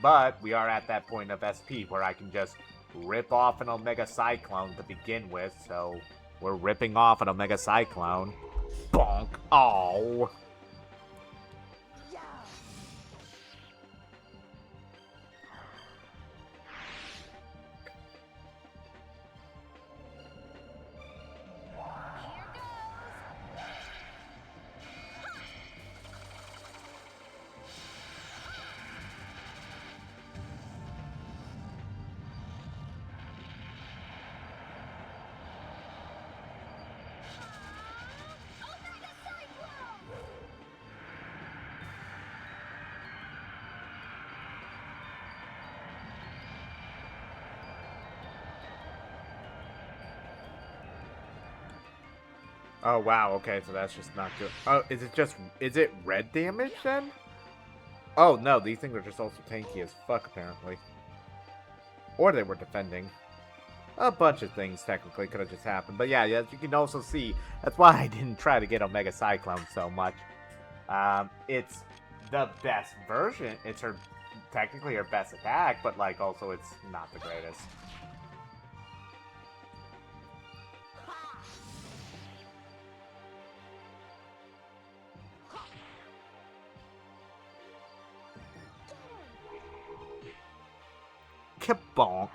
S1: But we are at that point of SP where I can just rip off an Omega Cyclone to begin with, so we're ripping off an Omega Cyclone. Bonk. Oh. Oh, wow, okay, so that's just not good. Oh, is it red damage, then? Oh, no, these things are just also tanky as fuck, apparently. Or they were defending. A bunch of things, technically, could have just happened. But yeah, as you can also see, that's why I didn't try to get Omega Cyclone so much. It's the best version. It's technically her best attack, but, like, also it's not the greatest. Kabonk.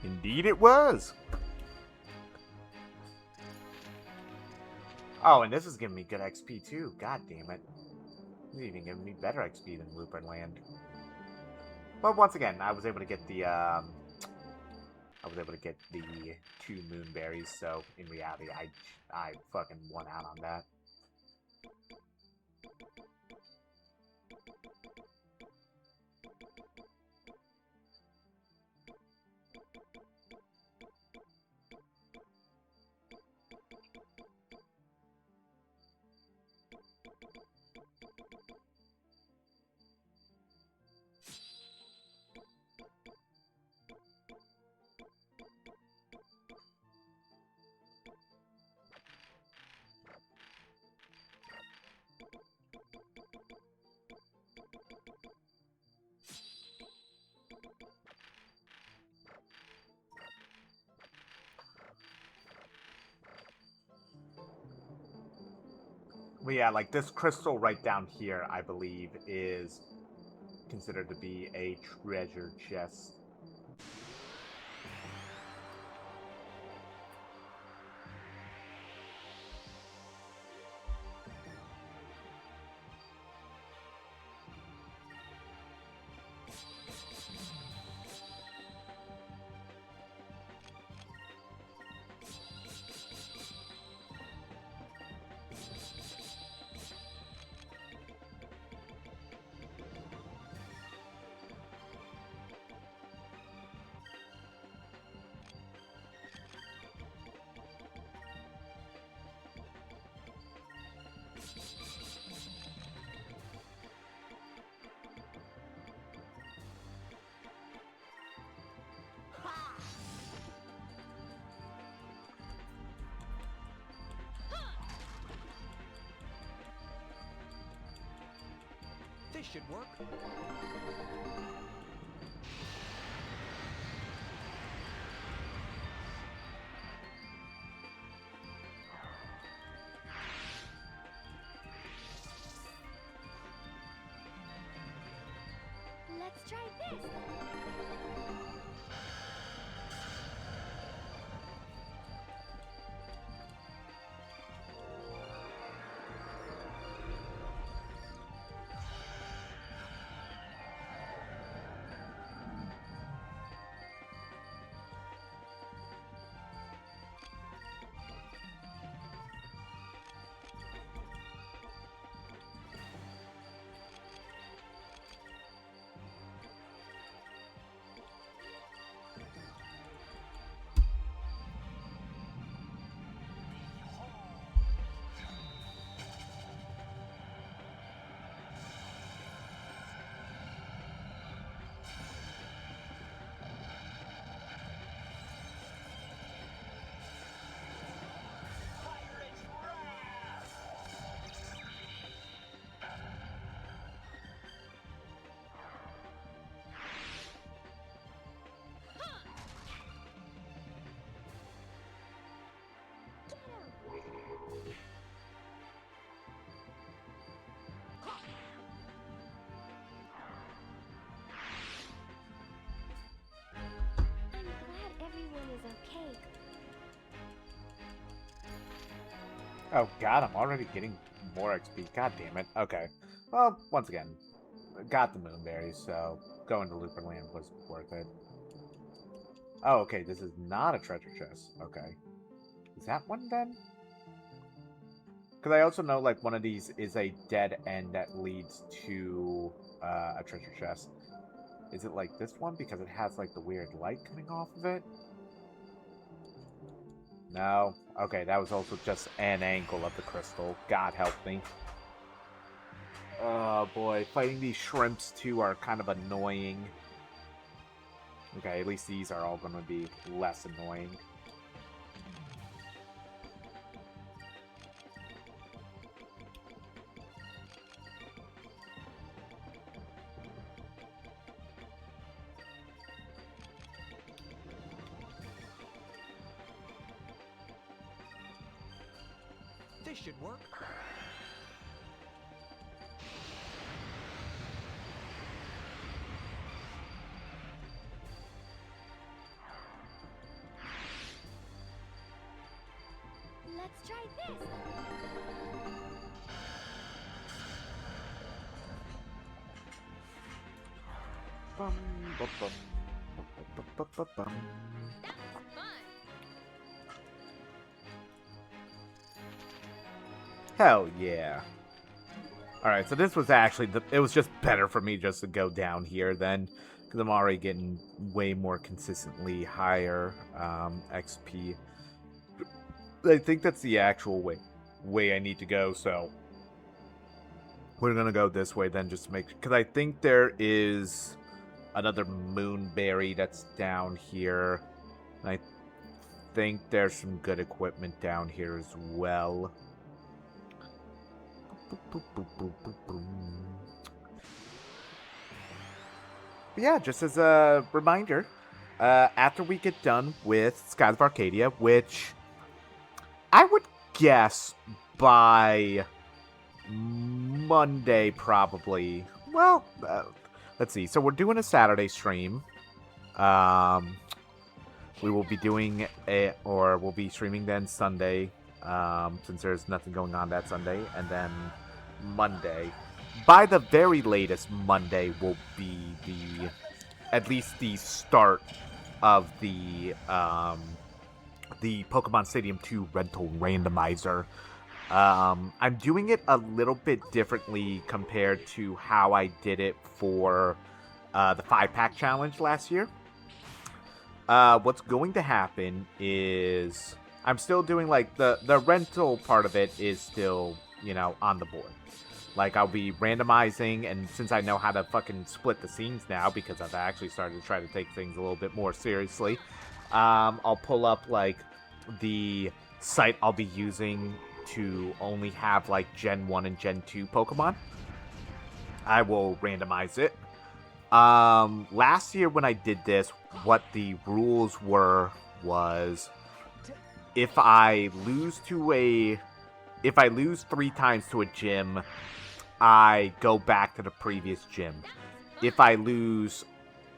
S1: Indeed it was. Oh, and this is giving me good XP too. God damn it. This is even giving me better XP than Looper Land. But once again, I was able to get the 2 moonberries, so in reality I fucking won out on that. But yeah, like this crystal right down here, I believe, is considered to be a treasure chest.
S2: This should work.
S3: Let's try this. I'm glad everyone is okay.
S1: Oh god, I'm already getting more XP. God damn it. Okay. Well, once again, got the moonberries, so going to Looper Land was worth it. Oh, okay, this is not a treasure chest. Okay. Is that one then? Because I also know, like, one of these is a dead end that leads to a treasure chest. Is it like this one? Because it has, like, the weird light coming off of it? No. Okay, that was also just an angle of the crystal. God help me. Oh boy, fighting these shrimps too are kind of annoying. Okay, at least these are all going to be less annoying.
S2: This should work.
S1: Bum, bum, bum, bum, bum, bum, bum. Hell yeah. Alright, so this was actually, it was just better for me just to go down here then, because I'm already getting way more consistently higher XP. I think that's the actual way I need to go, so we're gonna go this way then, just to make, because I think there is another moonberry that's down here. And I think there's some good equipment down here as well. But yeah, just as a reminder, after we get done with Skies of Arcadia, which I would guess by Monday probably. Well, let's see. So we're doing a Saturday stream. We will be doing we'll be streaming then Sunday, since there's nothing going on that Sunday, and then Monday. By the very latest, Monday will be at least the start of the Pokemon Stadium 2 rental randomizer. I'm doing it a little bit differently compared to how I did it for the 5-pack challenge last year. What's going to happen is I'm still doing, like, the rental part of it is still, on the board. Like, I'll be randomizing, and since I know how to fucking split the scenes now, because I've actually started to try to take things a little bit more seriously, I'll pull up, like, the site I'll be using to only have, like, Gen 1 and Gen 2 Pokemon. I will randomize it. Last year when I did this, what the rules was if I lose 3 times to a gym, I go back to the previous gym. If I lose,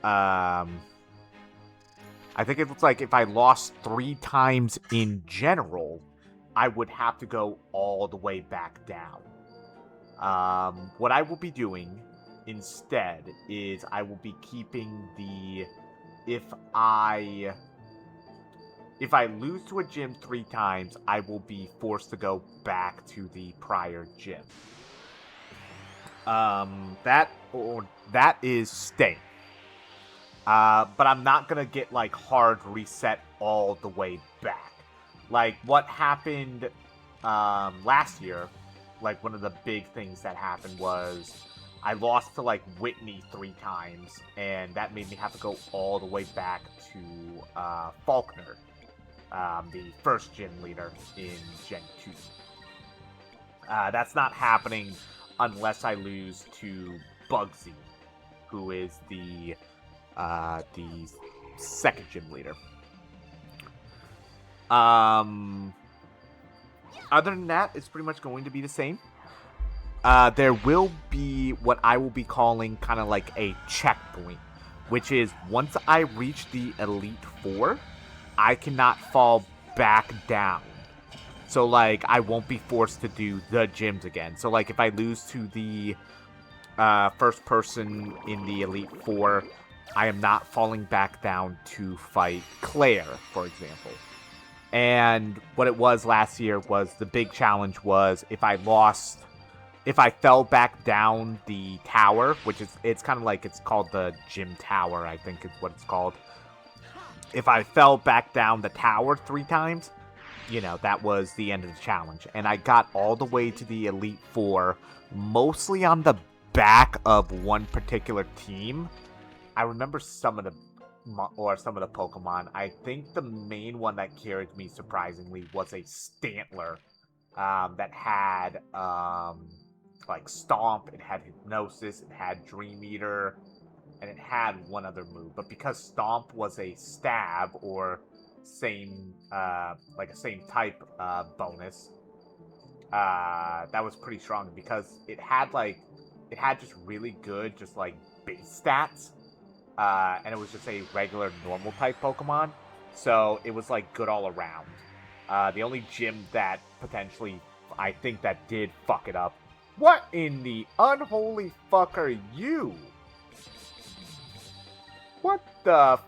S1: I think it looks like if I lost 3 times in general, I would have to go all the way back down. What I will be doing instead is I will be keeping if I lose to a gym 3 times, I will be forced to go back to the prior gym. That is staying. But I'm not gonna get, like, hard reset all the way back. Like, what happened last year, like, one of the big things that happened was I lost to, like, Whitney 3 times, and that made me have to go all the way back to Faulkner, the first gym leader in Gen 2. That's not happening unless I lose to Bugsy, who is the second gym leader. Other than that, it's pretty much going to be the same. There will be what I will be calling kind of like a checkpoint, which is once I reach the Elite Four, I cannot fall back down. So, like, I won't be forced to do the gyms again. So, like, if I lose to the first person in the Elite Four, I am not falling back down to fight Claire, for example. And what it was last year was the big challenge was if I fell back down the tower, which is, it's kind of like, it's called the gym tower, I think is what it's called. If I fell back down the tower 3 times, that was the end of the challenge. And I got all the way to the Elite Four, mostly on the back of one particular team. I remember some of the Pokemon. I think the main one that carried me surprisingly was a Stantler that had like Stomp, it had Hypnosis, it had Dream Eater, and it had one other move. But because Stomp was a stab or same type bonus, that was pretty strong because it had just really good base stats. And it was just a regular normal type Pokemon, so it was good all around. The only gym that potentially, I think that did fuck it up. What in the unholy fuck are you? What the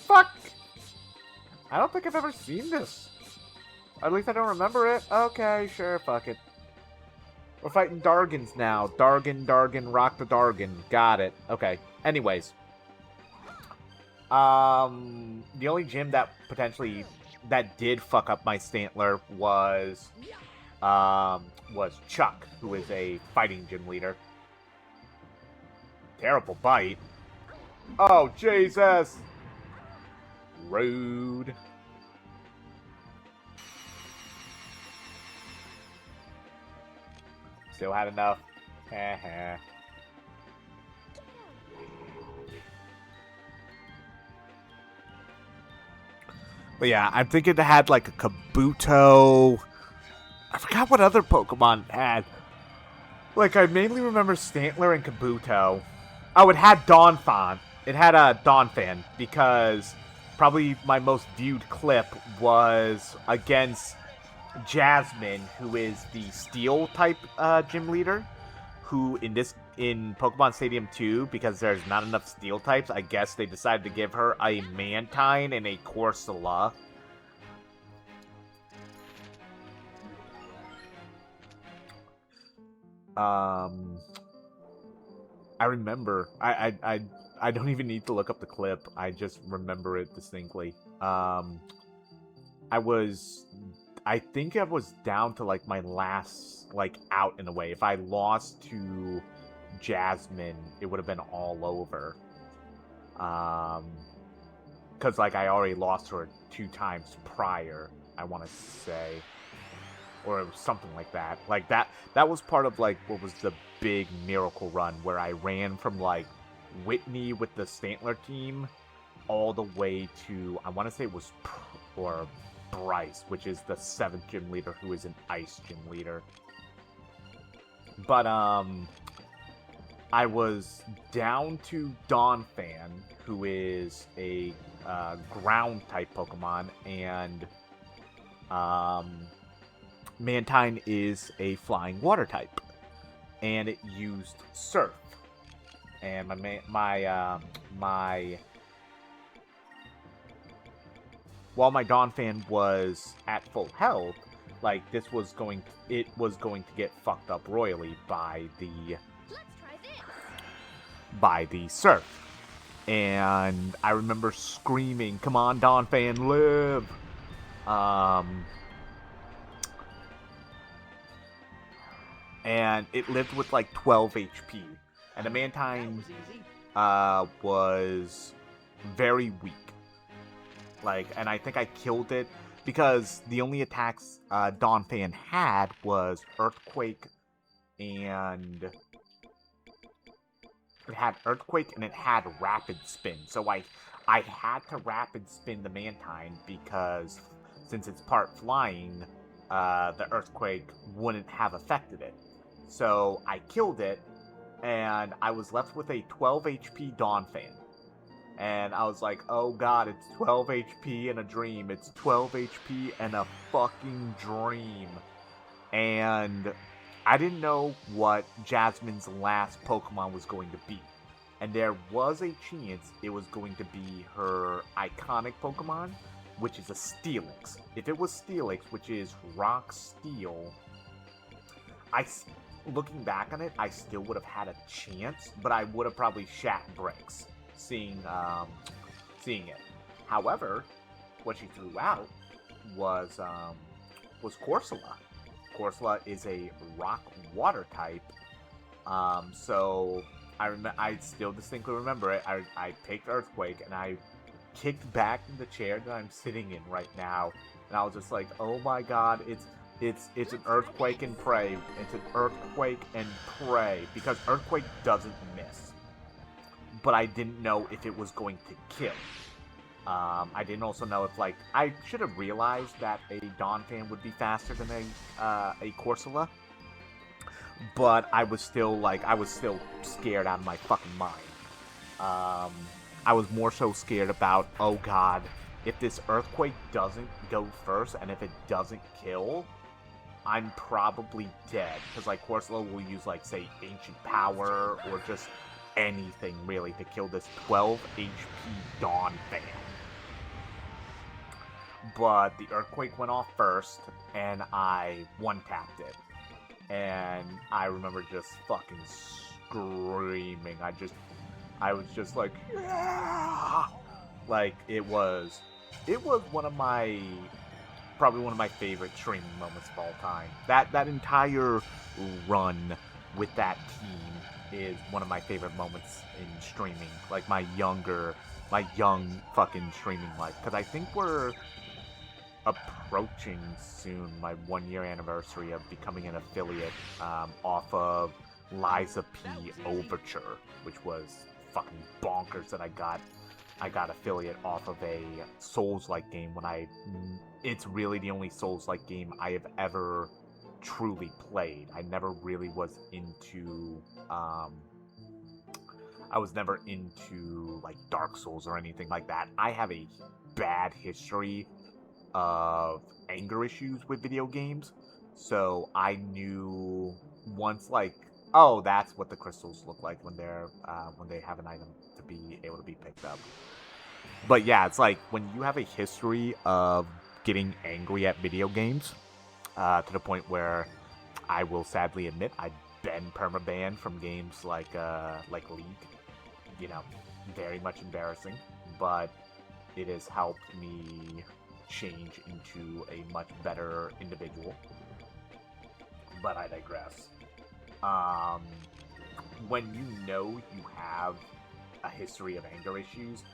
S1: fuck? I don't think I've ever seen this. Or at least I don't remember it. Okay, sure, fuck it. We're fighting Dargans now. Dargan, rock the Dargan. Got it. Okay. Anyways. The only gym that potentially that did fuck up my Stantler was Chuck, who is a fighting gym leader. Terrible bite. Oh, Jesus! Rude. Still had enough. Heh. But yeah, I'm thinking it had like a Kabuto. I forgot what other Pokemon it had. Like, I mainly remember Stantler and Kabuto. Oh, it had Donphan. It had a Donphan because probably my most viewed clip was against Jasmine, who is the Steel type gym leader, who in Pokemon Stadium 2, because there's not enough Steel types, I guess they decided to give her a Mantine and a Corsola. I remember. I don't even need to look up the clip. I just remember it distinctly. I think I was down to like my last out in a way. If I lost to Jasmine, it would have been all over. Because like I already lost her 2 times prior, I want to say, or it was something like that. Like that was part of like what was the big miracle run where I ran from like Whitney with the Stantler team all the way to, I want to say it was Bryce, which is the 7th gym leader, who is an ice gym leader. But I was down to Donphan, who is a ground type Pokemon, and Mantine is a flying water type, and it used Surf. And while my Donphan was at full health, like it was going to get fucked up royally by the Surf. And I remember screaming, "Come on, Donphan, live!" And it lived with like 12 HP. And the Mantine was very weak. And I think I killed it because the only attacks Donphan had was Earthquake, and it had Earthquake and it had Rapid Spin. So I had to Rapid Spin the Mantine because since it's part flying, the Earthquake wouldn't have affected it. So I killed it, and I was left with a 12 HP Donphan. And I was like, oh god, it's 12 HP in a dream. It's 12 HP and a fucking dream. And I didn't know what Jasmine's last Pokemon was going to be. And there was a chance it was going to be her iconic Pokemon, which is a Steelix. If it was Steelix, which is Rock Steel, looking back on it, I still would have had a chance, but I would have probably shat bricks seeing it. However, what she threw out was Corsola. Corsola is a rock water type. So I still distinctly remember it. I picked Earthquake and I kicked back in the chair that I'm sitting in right now, and I was just like, oh my god, it's an Earthquake and pray. It's an Earthquake and pray, because Earthquake doesn't miss. But I didn't know if it was going to kill. I didn't also know if, I should have realized that a Donphan would be faster than a Corsola. But I was still scared out of my fucking mind. I was more so scared about, oh god, if this earthquake doesn't go first, and if it doesn't kill, I'm probably dead. Because, like, Corsola will use, like, say, Ancient Power, or just anything, really, to kill this 12 HP Dawn fan. But the earthquake went off first, and I one-tapped it. And I remember just fucking screaming. I was just like, yeah! Like, it was one of my, probably one of my favorite streaming moments of all time. That entire run with that team is one of my favorite moments in streaming. Like, my young fucking streaming life. Because I think we're approaching soon my 1-year anniversary of becoming an affiliate off of Liza P Overture, which was fucking bonkers that I got affiliate off of a Souls-like game when it's really the only Souls-like game I have ever truly played. I never really was into I was never into like Dark Souls or anything like that. I have a bad history of anger issues with video games, so I knew once, like, oh, that's what the crystals look like when they have an item to be able to be picked up. But yeah, it's like when you have a history of getting angry at video games to the point where I will sadly admit I've been permabanned from games like League. You know, very much embarrassing, but it has helped me change into a much better individual. But I digress. When you know you have a history of anger issues,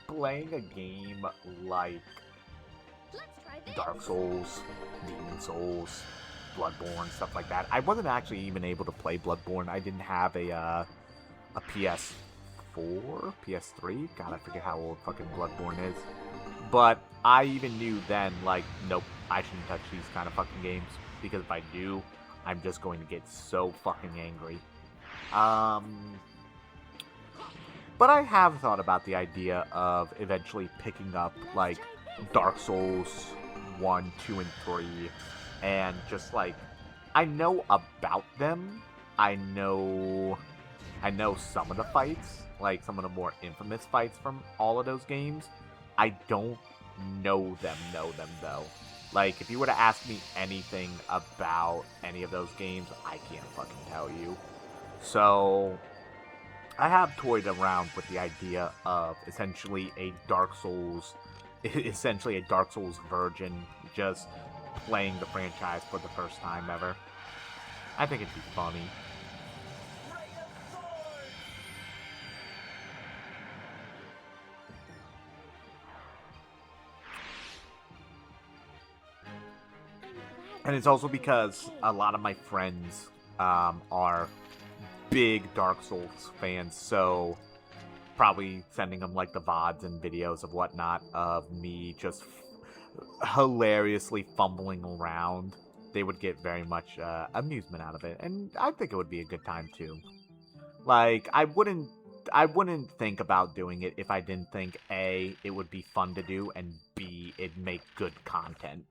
S1: playing a game like Dark Souls, Demon Souls, Bloodborne, stuff like that. I wasn't actually even able to play Bloodborne. I didn't have a PS4, PS3. God, I forget how old fucking Bloodborne is. But I even knew then, like, nope, I shouldn't touch these kind of fucking games, because if I do, I'm just going to get so fucking angry. But I have thought about the idea of eventually picking up, like, Dark Souls 1, 2, and 3, and just, like, I know about them. I know some of the fights, like, some of the more infamous fights from all of those games. I don't know them, though. Like, if you were to ask me anything about any of those games, I can't fucking tell you. So, I have toyed around with the idea of essentially a Dark Souls virgin, just playing the franchise for the first time ever. I think it'd be funny. And it's also because a lot of my friends are big Dark Souls fans, so probably sending them like the VODs and videos of whatnot of me just hilariously fumbling around. They would get very much amusement out of it, and I think it would be a good time too. Like, I wouldn't think about doing it if I didn't think A, it would be fun to do, and B, it'd make good content.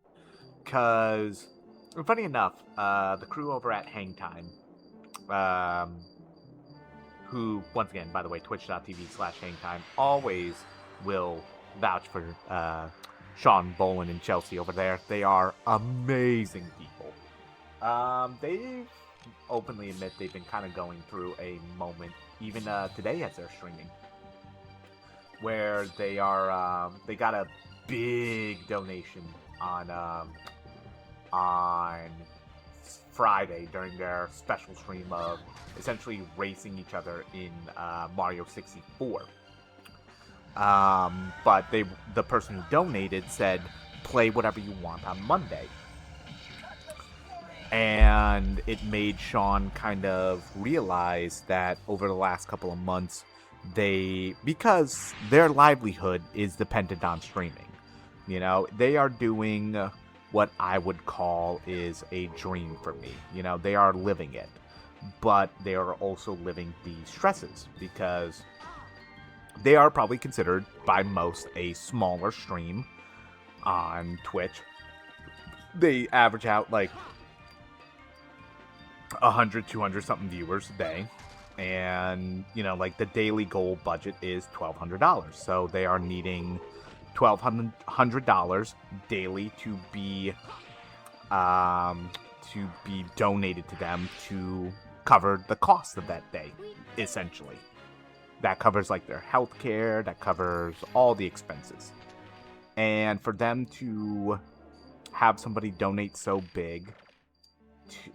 S1: Cause, funny enough, the crew over at Hangtime, who, once again, by the way, twitch.tv/hangtime, always will vouch for Sean, Bolin, and Chelsea over there. They are amazing people. They openly admit they've been kind of going through a moment, even today as they're streaming, where they are, they got a big donation on Friday during their special stream of essentially racing each other in Mario 64. But the person who donated said, play whatever you want on Monday. And it made Sean kind of realize that over the last couple of months, because their livelihood is dependent on streaming. You know, they are doing what I would call is a dream for me. You know, they are living it, but they are also living the stresses, because they are probably considered by most a smaller stream on Twitch. They average out like 100, 200 something viewers a day. And, you know, like the daily goal budget is $1,200. So they are needing $1,200 daily to be donated to them to cover the cost of that day, essentially. That covers like their health care, that covers all the expenses. And for them to have somebody donate so big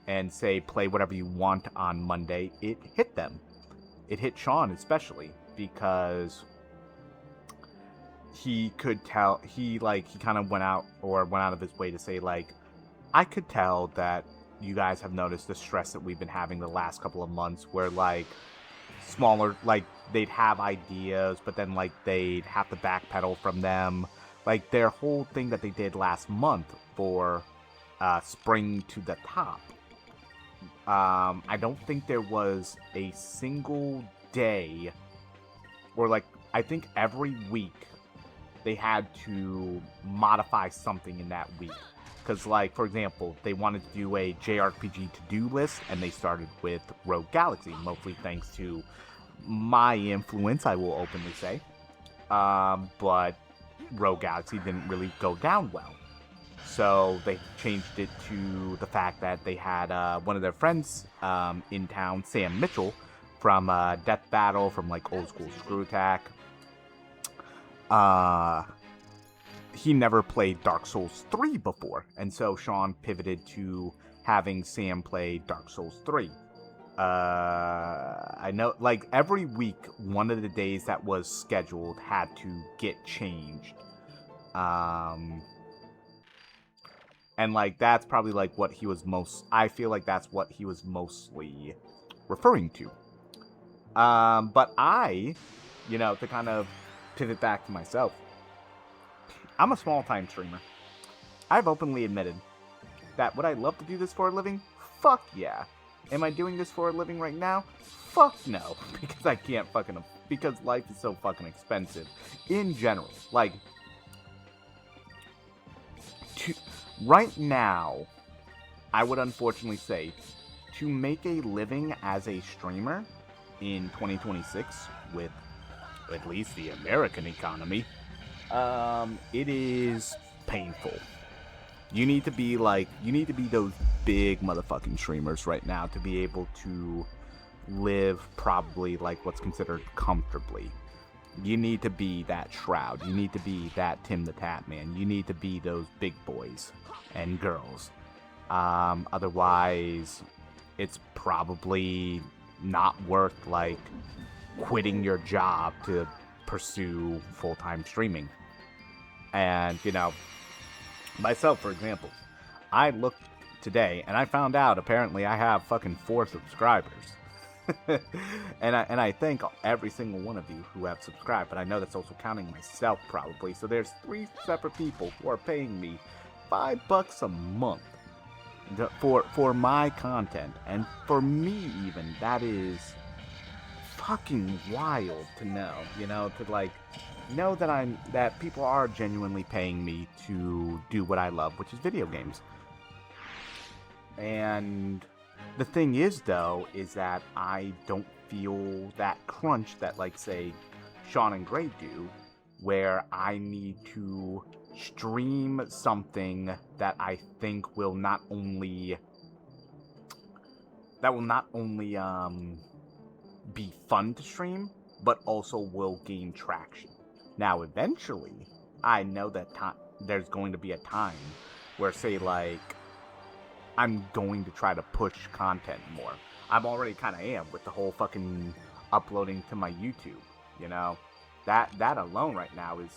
S1: and say play whatever you want on Monday, it hit them. It hit Sean especially because he could tell, he kind of went out of his way to say like, I could tell that you guys have noticed the stress that we've been having the last couple of months where like smaller, like they'd have ideas, but then like they'd have to backpedal from them. Like their whole thing that they did last month for Spring to the Top. I don't think there was a single day, or like, I think every week they had to modify something in that week. Because, like, for example, they wanted to do a JRPG to-do list, and they started with Rogue Galaxy, mostly thanks to my influence, I will openly say. But Rogue Galaxy didn't really go down well. So they changed it to the fact that they had one of their friends in town, Sam Mitchell, from Death Battle, from like Old School Screw Attack. He never played Dark Souls 3 before, and so Sean pivoted to having Sam play Dark Souls 3. I know, like, every week, one of the days that was scheduled had to get changed. And, like, that's probably, like, what he was I feel like that's what he was mostly referring to. But I, you know, to kind of pivot back to myself, I'm a small-time streamer. I've openly admitted that would I love to do this for a living? Fuck yeah. Am I doing this for a living right now? Fuck no. Because I can't fucking... Because life is so fucking expensive. In general. Like... Right now, I would unfortunately say, to make a living as a streamer in 2026, with at least the American economy, it is painful. You need to be those big motherfucking streamers right now to be able to live probably like what's considered comfortably. You need to be that Shroud. You need to be that Tim the Tatman. You need to be those big boys and girls. Otherwise, it's probably not worth like quitting your job to pursue full-time streaming. And, you know, myself, for example, I looked today and I found out apparently I have fucking 4 subscribers. and I thank every single one of you who have subscribed, but I know that's also counting myself probably. So there's 3 separate people who are paying me $5 a month for my content. And for me even, that is fucking wild to know, you know, to like know that people are genuinely paying me to do what I love, which is video games. And the thing is, though, is that I don't feel that crunch that, like, say, Sean and Gray do, where I need to stream something that I think will not only be fun to stream, but also will gain traction. Now, eventually, I know that there's going to be a time where, say, like, I'm going to try to push content more. I'm already kind of am with the whole fucking uploading to my YouTube, you know? That alone right now is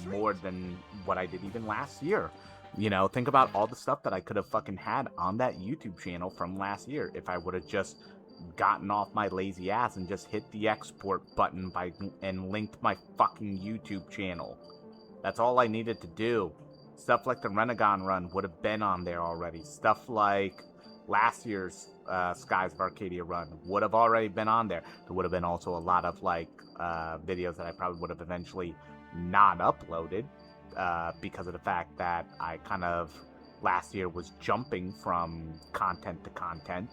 S1: more than what I did even last year. You know, think about all the stuff that I could have fucking had on that YouTube channel from last year if I would have just gotten off my lazy ass and just hit the export button and linked my fucking YouTube channel. That's all I needed to do. Stuff like the Renegon run would have been on there already. Stuff like last year's Skies of Arcadia run would have already been on there. There would have been also a lot of like videos that I probably would have eventually not uploaded. because of the fact that I kind of last year was jumping from content to content.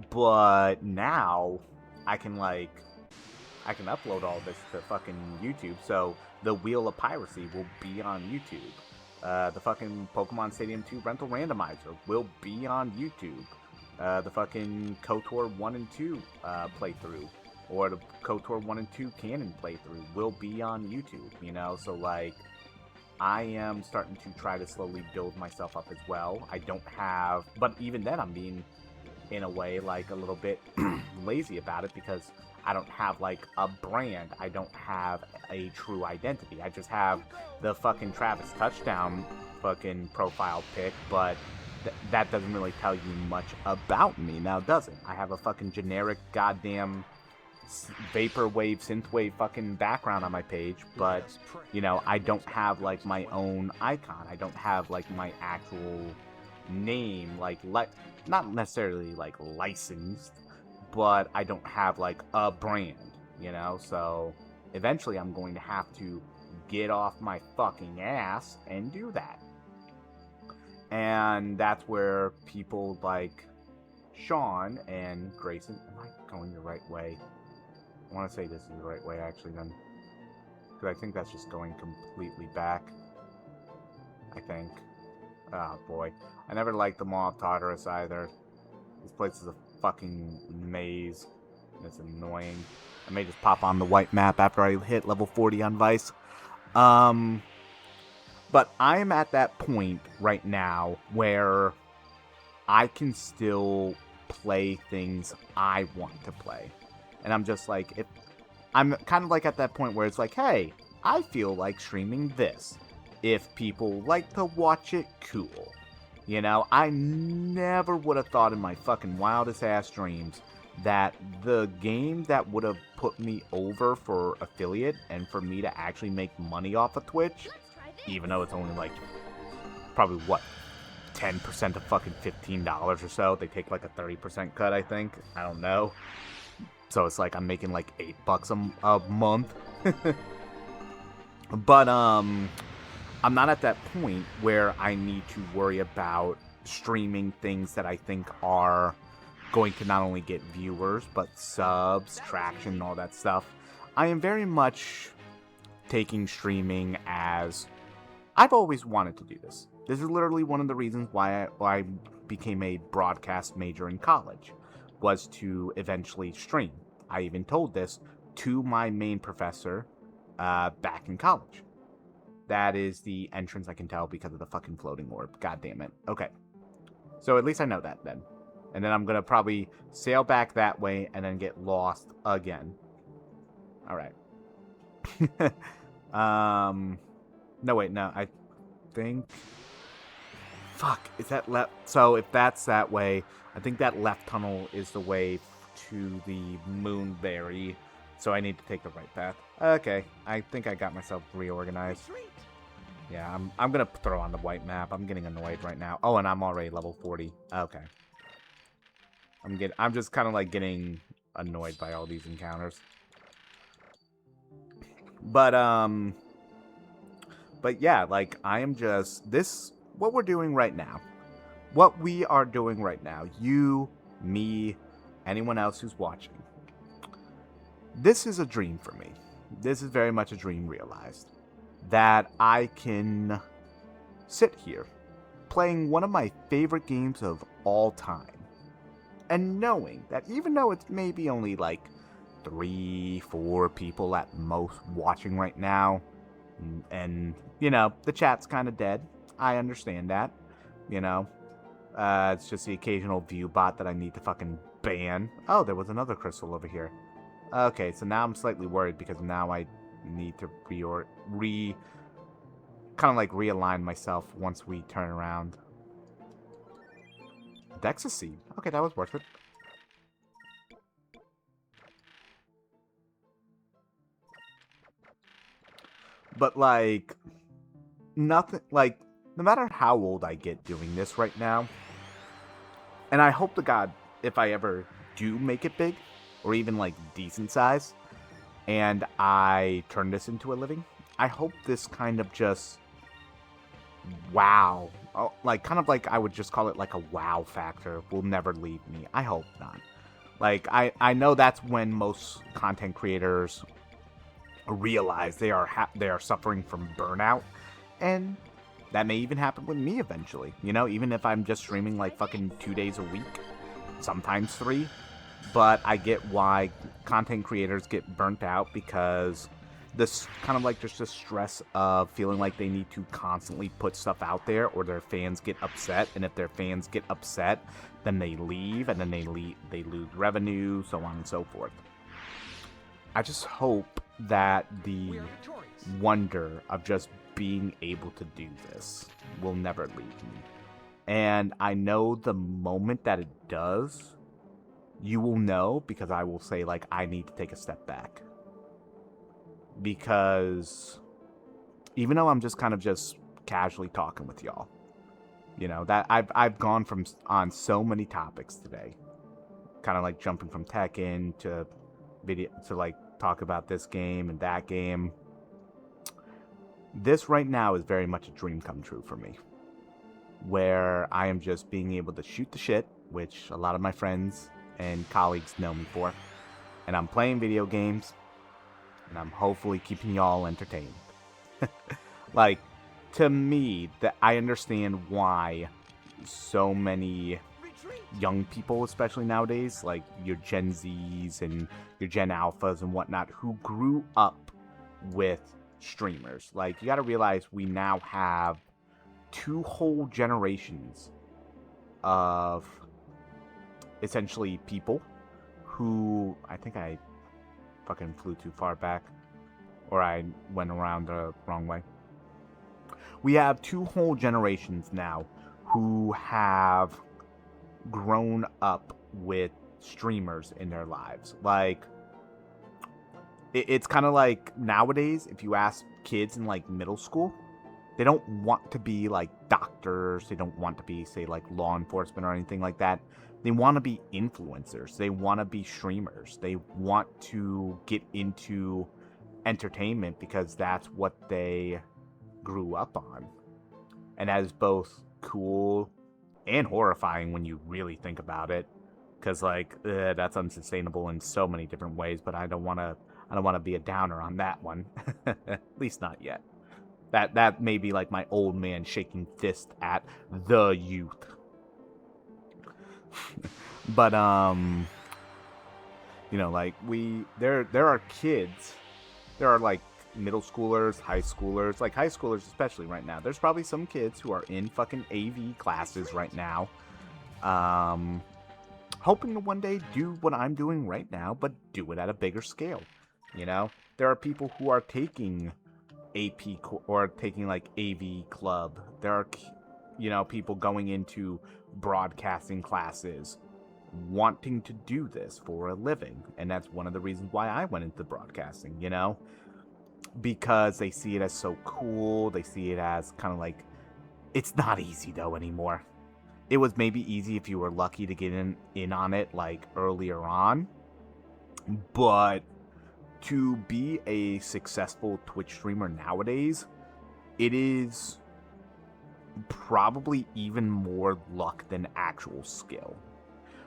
S1: But now I can upload all this to fucking YouTube. So the Wheel of Piracy will be on YouTube. The fucking Pokemon Stadium 2 rental randomizer will be on YouTube. The fucking KOTOR 1 and 2 playthrough, or the KOTOR 1 and 2 canon playthrough will be on YouTube, you know? So, like, I am starting to try to slowly build myself up as well. I don't have, but even then I'm being, in a way, like, a little bit lazy about it, because I don't have, like, a brand. I don't have a true identity. I just have the fucking Travis Touchdown fucking profile pic, but that doesn't really tell you much about me, now does it? I have a fucking generic goddamn vaporwave, synthwave fucking background on my page, but, you know, I don't have, like, my own icon. I don't have, like, my actual name, like not necessarily, like, licensed, but I don't have, like, a brand, you know? So, eventually I'm going to have to get off my fucking ass and do that. And that's where people like Sean and Grayson... Am I going the right way? I want to say this is the right way, actually, then. Because I think that's just going completely back. I think. Oh, boy. I never liked the Maw of Tartarus either. This place is a fucking maze. It's annoying. I may just pop on the white map after I hit level 40 on Vice. But I am at that point right now where I can still play things I want to play. And I'm just like, I'm kind of like at that point where it's like, hey, I feel like streaming this. If people like to watch it, cool. You know, I never would have thought in my fucking wildest ass dreams that the game that would have put me over for affiliate and for me to actually make money off of Twitch, even though it's only like, probably what, 10% of fucking $15 or so. They take like a 30% cut, I think. I don't know. So it's like I'm making like $8 a month. But I'm not at that point where I need to worry about streaming things that I think are going to not only get viewers, but subs, traction, all that stuff. I am very much taking streaming as... I've always wanted to do this. This is literally one of the reasons why I became a broadcast major in college, was to eventually stream. I even told this to my main professor back in college. That is the entrance, I can tell, because of the fucking floating orb. God damn it. Okay. So at least I know that then. And then I'm going to probably sail back that way and then get lost again. Alright. No, wait, no. I think... Fuck, is that left? So if that's that way, I think that left tunnel is the way to the Moonberry. So I need to take the right path. Okay, I think I got myself reorganized. Yeah, I'm gonna throw on the white map. I'm getting annoyed right now. Oh, and I'm already level 40. Okay. I'm just kind of like getting annoyed by all these encounters. But yeah, like I am just what we're doing right now. What we are doing right now, you, me, anyone else who's watching. This is a dream for me. This is very much a dream realized. That I can sit here playing one of my favorite games of all time. And knowing that even though it's maybe only like 3-4 people at most watching right now, and you know, the chat's kind of dead. I understand that. You know, it's just the occasional view bot that I need to fucking ban. Oh, there was another crystal over here. Okay, so now I'm slightly worried because now I need to kind of like realign myself once we turn around. Dexa Seed. Okay, that was worth it. But like, nothing, like, no matter how old I get doing this right now, and I hope to God, if I ever do make it big, or even like decent size, and I turn this into a living, I hope this kind of just wow, like kind of like I would just call it like a wow factor will never leave me. I hope not. Like I know that's when most content creators realize they are suffering from burnout, and that may even happen with me eventually. You know, even if I'm just streaming like fucking 2 days a week, sometimes 3. But I get why content creators get burnt out, because this kind of like just the stress of feeling like they need to constantly put stuff out there, or their fans get upset, and if their fans get upset, then they leave, and then they lose revenue, so on and so forth. I just hope that the wonder of just being able to do this will never leave me. And I know the moment that it does, you will know, because I will say, like, I need to take a step back. Because even though I'm just kind of just casually talking with y'all, you know, that I've gone from on so many topics today, kind of like jumping from Tekken to video to like talk about this game and that game. This right now is very much a dream come true for me, where I am just being able to shoot the shit, which a lot of my friends and colleagues know me for, and I'm playing video games, and I'm hopefully keeping y'all entertained. Like, to me, that I understand why so many young people, especially nowadays, like your Gen Zs and your Gen Alphas and whatnot, who grew up with streamers. Like, you gotta realize we now have 2 whole generations of essentially people who, I think I fucking flew too far back, or I went around the wrong way. We have 2 whole generations now who have grown up with streamers in their lives. Like, it's kind of like nowadays, if you ask kids in like middle school, they don't want to be like doctors, they don't want to be, say, like law enforcement or anything like that. They want to be influencers, they want to be streamers, they want to get into entertainment because that's what they grew up on. And that is both cool and horrifying when you really think about it, because like that's unsustainable in so many different ways. But I don't want to be a downer on that one. At least not yet. That may be like my old man shaking fist at the youth. But you know, like there are kids, there are like middle schoolers, high schoolers, like high schoolers especially right now. There's probably some kids who are in fucking AV classes right now, hoping to one day do what I'm doing right now, but do it at a bigger scale. You know, there are people who are taking AP or taking like AV club. There are, you know, people going into broadcasting classes, wanting to do this for a living. And that's one of the reasons why I went into broadcasting, you know, because they see it as so cool. They see it as kind of like, it's not easy though anymore. It was maybe easy if you were lucky to get in on it like earlier on, but to be a successful Twitch streamer nowadays, it is probably even more luck than actual skill.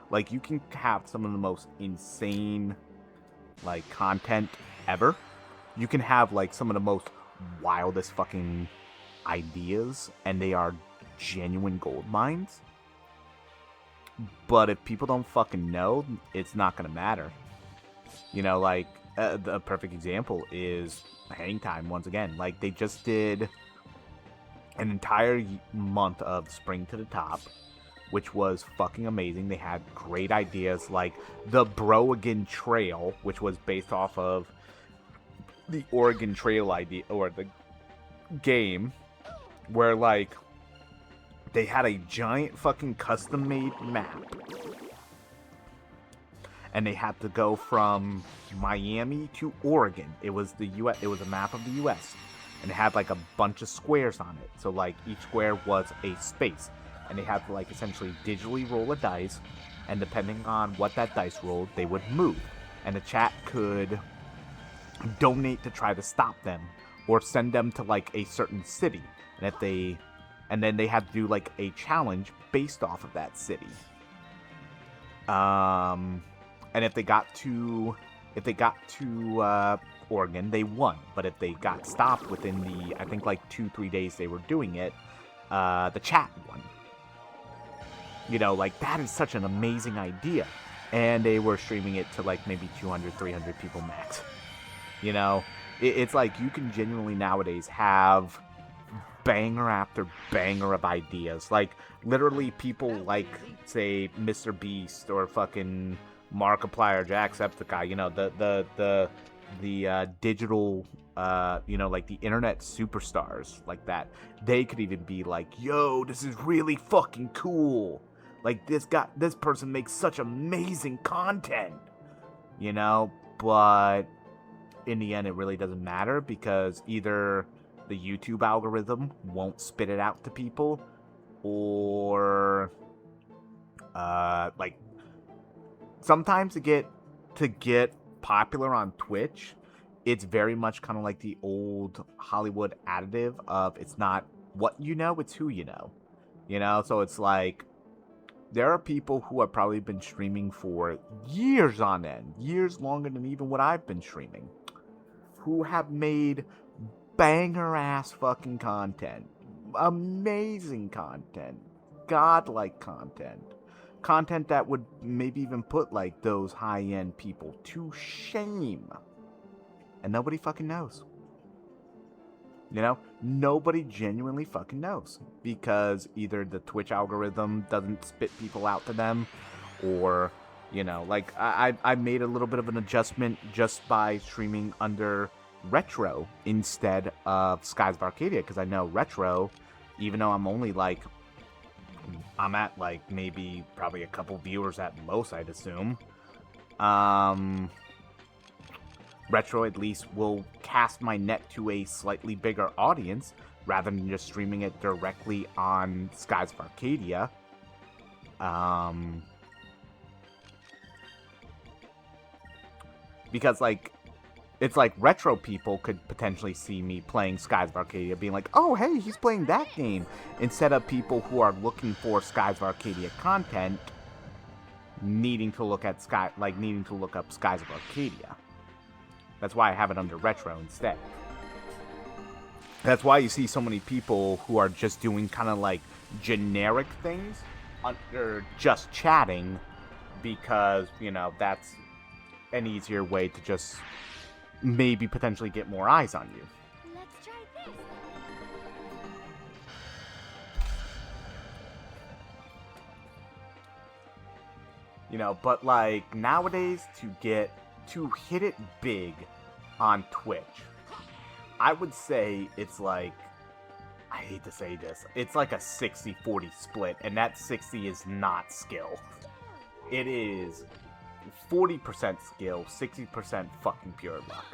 S1: Like, you can have some of the most insane like content ever. You can have like some of the most wildest fucking ideas, and they are genuine gold mines. But if people don't fucking know, it's not gonna matter. You know, like the perfect example is Hang Time once again. Like, they just did an entire month of Spring to the Top, which was fucking amazing. They had great ideas like the Brogan Trail, which was based off of the Oregon Trail idea, or the game, where like they had a giant fucking custom made map, and they had to go from Miami to Oregon. It was the US. It was a map of the US, and it had like a bunch of squares on it. So like each square was a space, and they had to like essentially digitally roll a dice, and depending on what that dice rolled, they would move, and the chat could donate to try to stop them, or send them to like a certain city, and then they had to do like a challenge based off of that city. And if they got to Oregon, they won. But if they got stopped within the, I think like 2-3 days they were doing it, the chat won. You know, like, that is such an amazing idea. And they were streaming it to like maybe 200, 300 people max. You know, it's like you can genuinely nowadays have banger after banger of ideas. Like, literally people like, say, Mr. Beast or fucking Markiplier, Jacksepticeye, you know, the digital, you know, like the internet superstars like that. They could even be like, yo, this is really fucking cool. Like, this person makes such amazing content, you know, but in the end, it really doesn't matter because either the YouTube algorithm won't spit it out to people, or, like, sometimes to get popular on Twitch, it's very much kind of like the old Hollywood additive of it's not what you know, it's who you know. You know, so it's like, there are people who have probably been streaming for years on end, years longer than even what I've been streaming, who have made banger-ass fucking content, amazing content, godlike content that would maybe even put, like, those high-end people to shame. And nobody fucking knows. You know, nobody genuinely fucking knows because either the Twitch algorithm doesn't spit people out to them, or, you know, like I made a little bit of an adjustment just by streaming under Retro instead of Skies of Arcadia, because I know Retro, even though I'm at like maybe probably a couple viewers at most, I'd assume. Retro at least will cast my net to a slightly bigger audience rather than just streaming it directly on Skies of Arcadia. Because, like, it's like Retro people could potentially see me playing Skies of Arcadia being like, oh, hey, he's playing that game, instead of people who are looking for Skies of Arcadia content needing to look up Skies of Arcadia. That's why I have it under Retro instead. That's why you see so many people who are just doing kind of like generic things under just chatting, because, you know, that's an easier way to just maybe potentially get more eyes on you.
S3: Let's try this.
S1: You know, but like nowadays to hit it big on Twitch, I would say it's like, I hate to say this, it's like a 60-40 split, and that 60 is not skill. It is 40% skill, 60% fucking pure luck.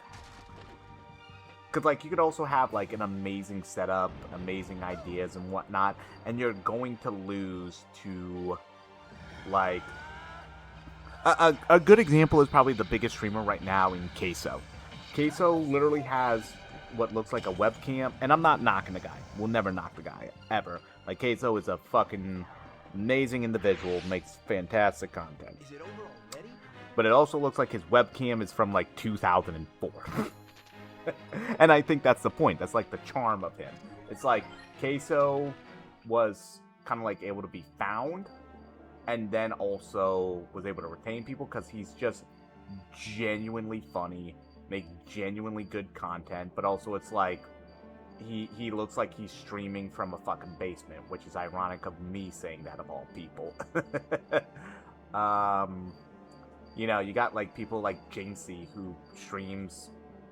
S1: Because, like, you could also have, like, an amazing setup, amazing ideas and whatnot, and you're going to lose to, like, a good example is probably the biggest streamer right now in Queso. Queso literally has what looks like a webcam, and I'm not knocking the guy. We'll never knock the guy, ever. Like, Queso is a fucking amazing individual, makes fantastic content.
S2: Is it over already?
S1: But it also looks like his webcam is from, like, 2004. And I think that's the point. That's, like, the charm of him. It's like, Queso was kind of, like, able to be found, and then also was able to retain people because he's just genuinely funny, make genuinely good content, but also it's like he looks like he's streaming from a fucking basement, which is ironic of me saying that of all people. You know, you got like people like Jinxie who streams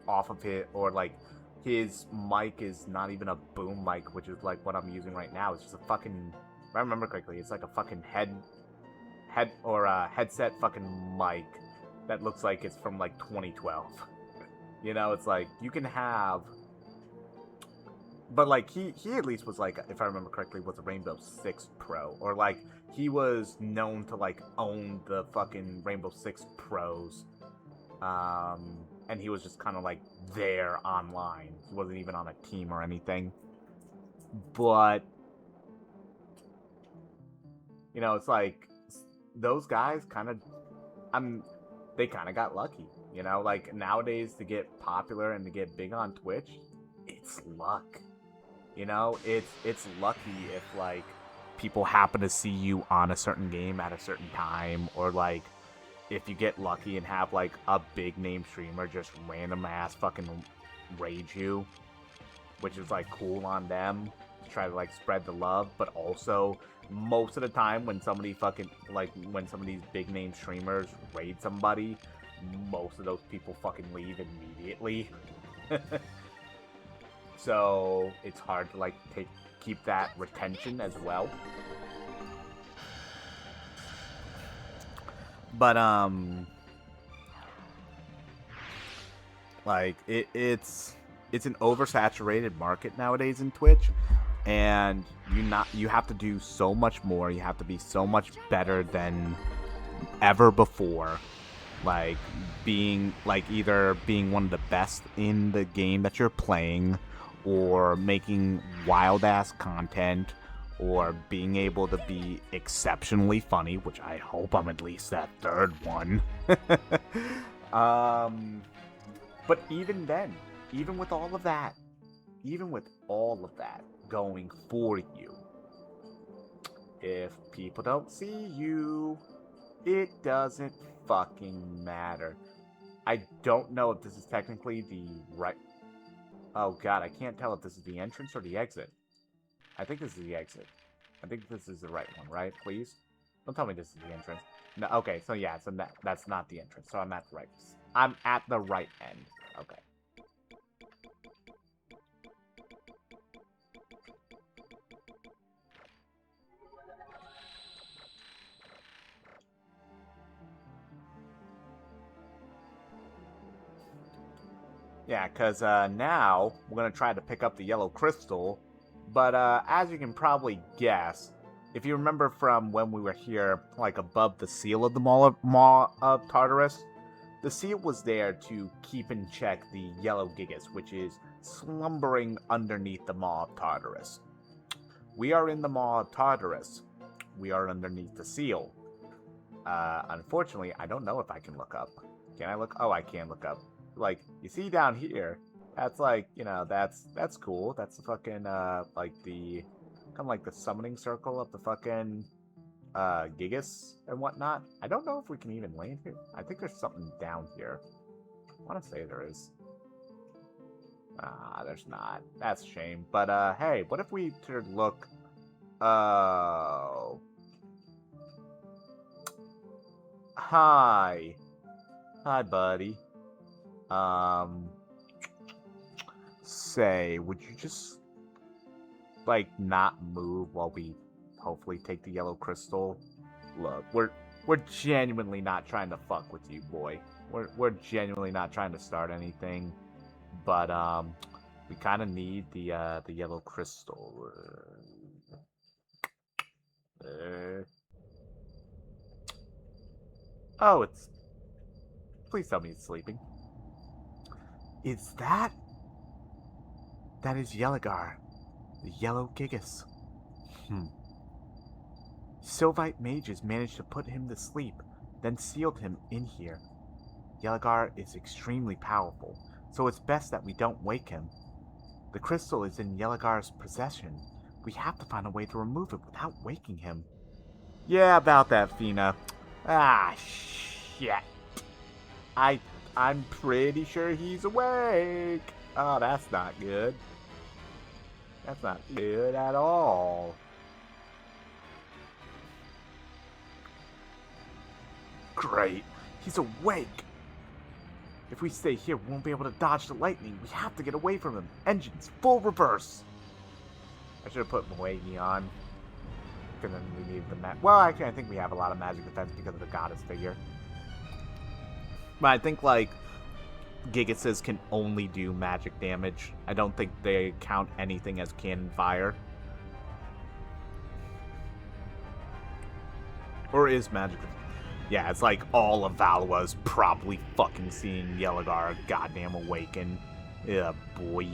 S1: off of it, or like his mic is not even a boom mic, which is like what I'm using right now. It's just a fucking, if I remember correctly, it's like a fucking headset fucking mic that looks like it's from like 2012. You know, it's like you can have, but like he at least was like, if I remember correctly, was a Rainbow Six Pro, or like he was known to like own the fucking Rainbow Six Pros And he was just kind of like there online. He wasn't even on a team or anything. But you know, it's like those guys kind of, they kind of got lucky. You know, like nowadays to get popular and to get big on Twitch, it's luck. You know, it's lucky if like people happen to see you on a certain game at a certain time, or like if you get lucky and have like a big name streamer just random ass fucking rage you, which is like cool on them to try to like spread the love. But also most of the time when somebody fucking like when some of these big name streamers raid somebody, most of those people fucking leave immediately. So it's hard to like keep that retention as well. But like it's an oversaturated market nowadays in Twitch, and you have to do so much more. You have to be so much better than ever before. Like either being one of the best in the game that you're playing, or making wild ass content, or being able to be exceptionally funny, which I hope I'm at least that third one. But even then, even with all of that going for you, if people don't see you, it doesn't fucking matter. I don't know if this is technically the right... Oh god, I can't tell if this is the entrance or the exit. I think this is the exit. I think this is the right one, right? Please? Don't tell me this is the entrance. No, okay, so yeah, so that's not the entrance. So I'm at the right end. Okay. Yeah, because now we're going to try to pick up the yellow crystal. But as you can probably guess, if you remember from when we were here, like above the seal of the Maw of Tartarus, the seal was there to keep in check the yellow gigas, which is slumbering underneath the Maw of Tartarus. We are in the Maw of Tartarus. We are underneath the seal. Unfortunately, I don't know if I can look up. Can I look? Oh, I can look up. Like, you see down here, that's like, you know, that's cool. That's the fucking, like the, kind of like the summoning circle of the fucking, Gigas and whatnot. I don't know if we can even land here. I think there's something down here. I want to say there is. Ah, there's not. That's a shame. But, hey, what if we should look, oh. Hi. Hi, buddy. Say, would you just, like, not move while we hopefully take the yellow crystal? Look, we're genuinely not trying to fuck with you, boy. We're genuinely not trying to start anything, but, we kind of need the yellow crystal. Oh, it's... Please tell me it's sleeping. Is that... That is Yelagar, the yellow gigas. Sylvite mages managed to put him to sleep, then sealed him in here. Yelagar is extremely powerful, so it's best that we don't wake him. The crystal is in Yelagar's possession. We have to find a way to remove it without waking him. Yeah, about that, Fina. Ah, shit. I'm pretty sure he's awake. Oh, that's not good. That's not good at all. Great. He's awake. If we stay here, we won't be able to dodge the lightning. We have to get away from him. Engines, full reverse. I should have put Muegi on. Because then we need the well, actually, I think we have a lot of magic defense because of the goddess figure. But I think, like, Gigases can only do magic damage. I don't think they count anything as cannon fire. Or is magic... Yeah, it's like all of Valois probably fucking seeing Yelagar goddamn awaken. Yeah, boy.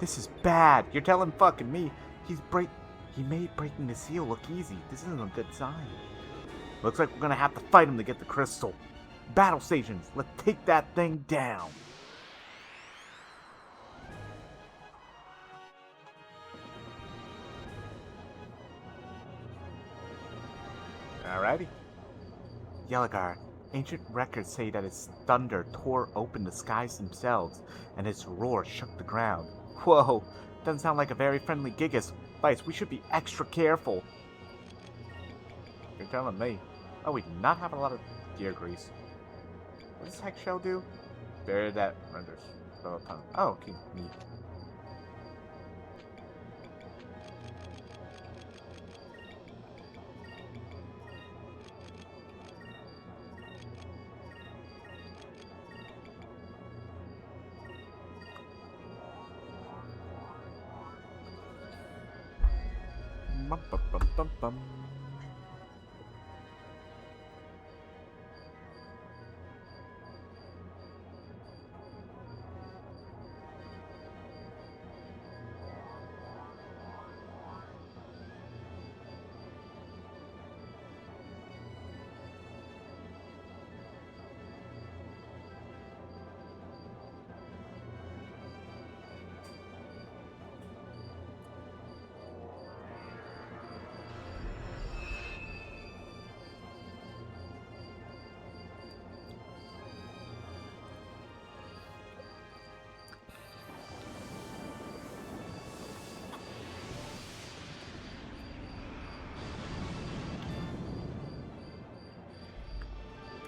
S1: This is bad. You're telling fucking me he made breaking the seal look easy. This isn't a good sign. Looks like we're gonna have to fight him to get the crystal. Battle stations, let's take that thing down. Alrighty. Yelagar, ancient records say that its thunder tore open the skies themselves, and its roar shook the ground. Whoa, doesn't sound like a very friendly Gigas. Vice, we should be extra careful. You're telling me. Oh, we do not have a lot of gear grease. What does Hex Shell do? Barrier that renders. Oh, okay, neat. Bum, bum, bum, bum, bum.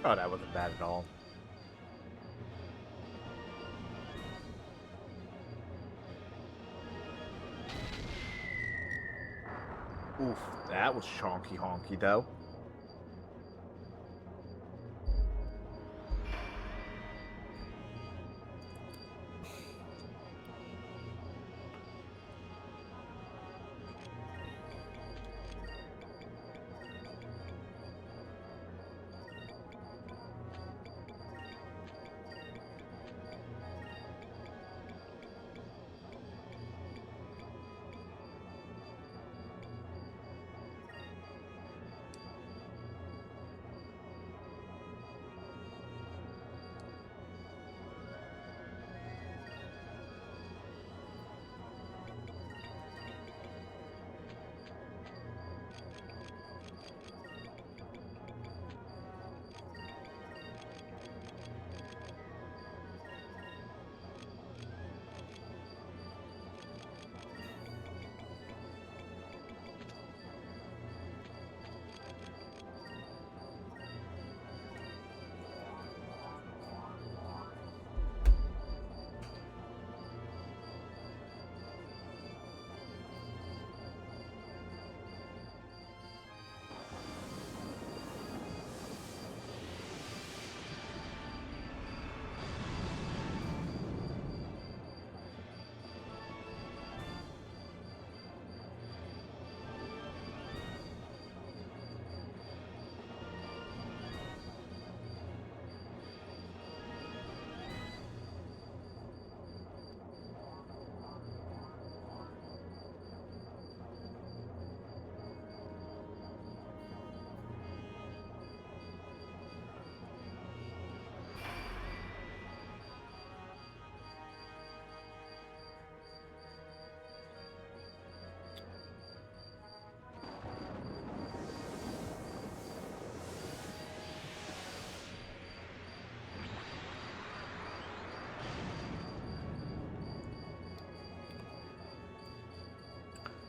S1: Oh, that wasn't bad at all. Oof, that was chonky honky though.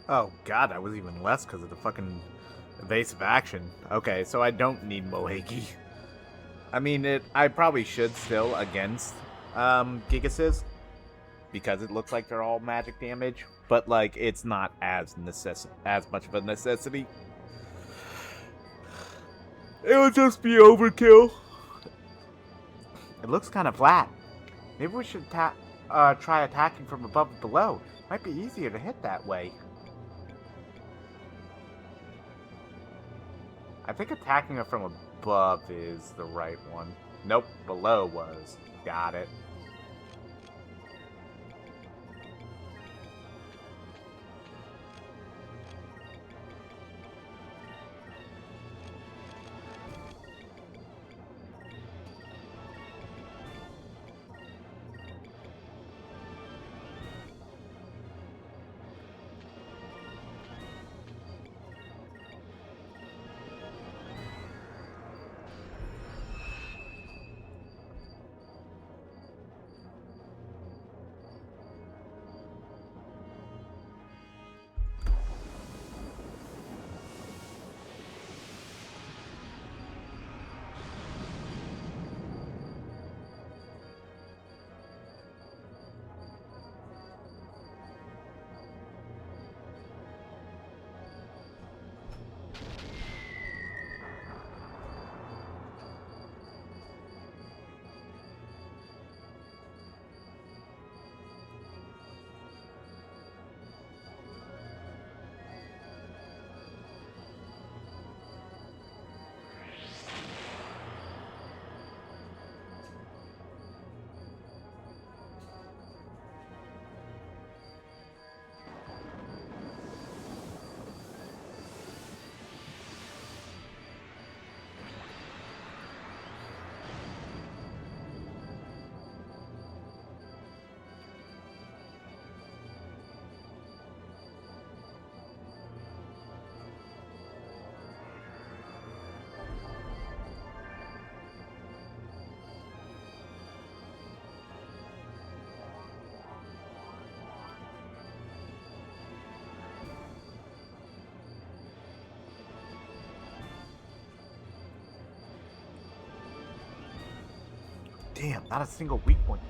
S1: Oh god, that was even less because of the fucking evasive action. Okay, so I don't need Moegi. I mean, I probably should still against Gigasis because it looks like they're all magic damage, but like it's not as much of a necessity. It would just be overkill. It looks kind of flat. Maybe we should try attacking from above and below. Might be easier to hit that way. I think attacking it from above is the right one. Nope, below was. Got it. Damn, not a single weak point.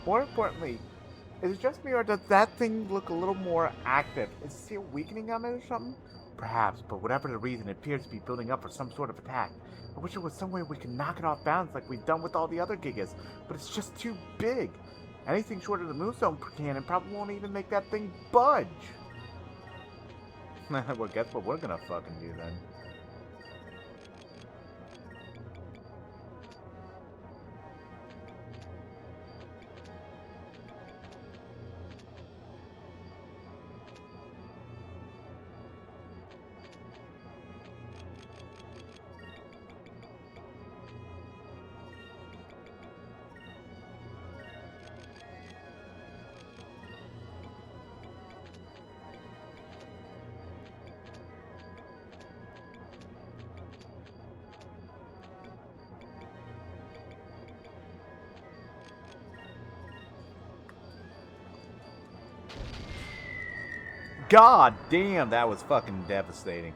S1: More importantly, is it just me or does that thing look a little more active? Is it still weakening on it or something? Perhaps, but whatever the reason, it appears to be building up for some sort of attack. I wish there was some way we could knock it off balance like we've done with all the other Gigas, but it's just too big. Anything short of the Moonstone cannon probably won't even make that thing budge. Well, guess what we're gonna fucking do then. God damn, that was fucking devastating.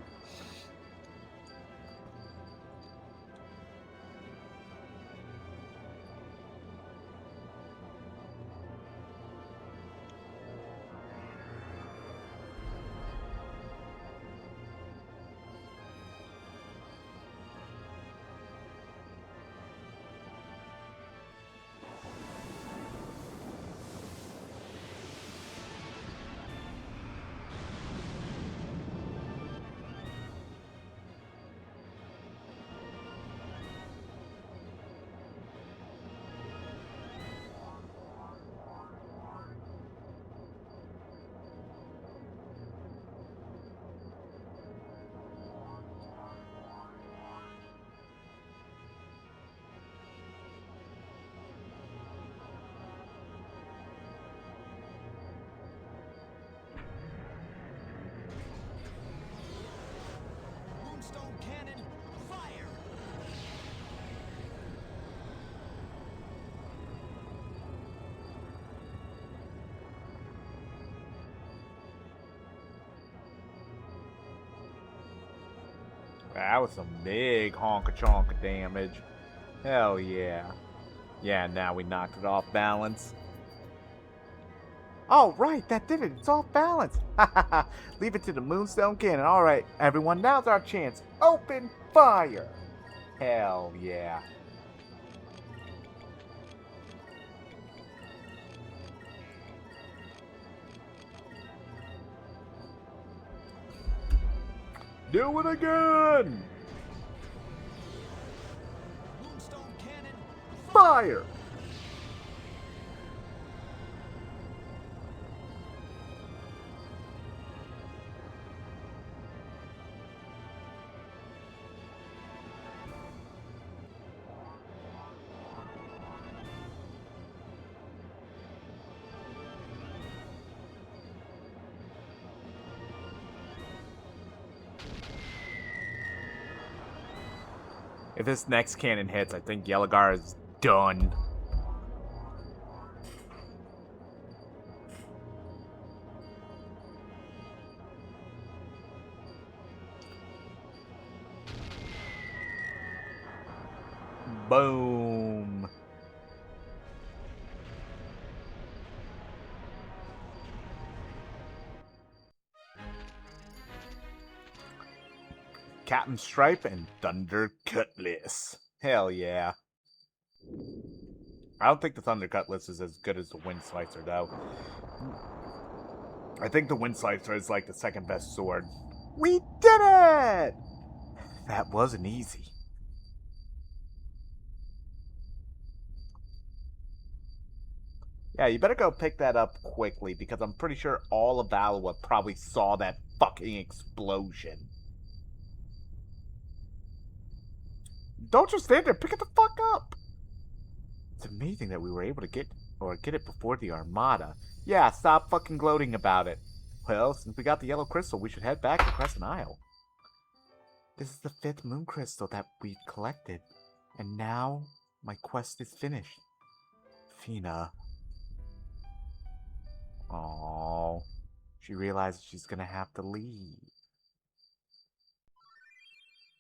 S2: Moonstone cannon, fire!
S1: That was some big honka-chonka damage. Hell yeah. Yeah, now we knocked it off balance. Oh, right, that did it. It's off balance. Leave it to the Moonstone Cannon. All right, everyone, now's our chance. Open fire. Hell yeah. Do it again. Fire! If this next cannon hits, I think Yelagar is done. Boom. Captain Stripe and Thunder Cutlass. Hell yeah. I don't think the Thunder Cutlass is as good as the Wind Slicer, though. I think the Wind Slicer is like the second best sword. We did it! That wasn't easy. Yeah, you better go pick that up quickly, because I'm pretty sure all of Valua probably saw that fucking explosion. Don't just stand there, pick it the fuck up! It's amazing that we were able to get it before the Armada. Yeah, stop fucking gloating about it. Well, since we got the yellow crystal, we should head back to Crescent Isle. This is the 5th moon crystal that we've collected. And now, my quest is finished. Fina. Aww. She realizes she's gonna have to leave.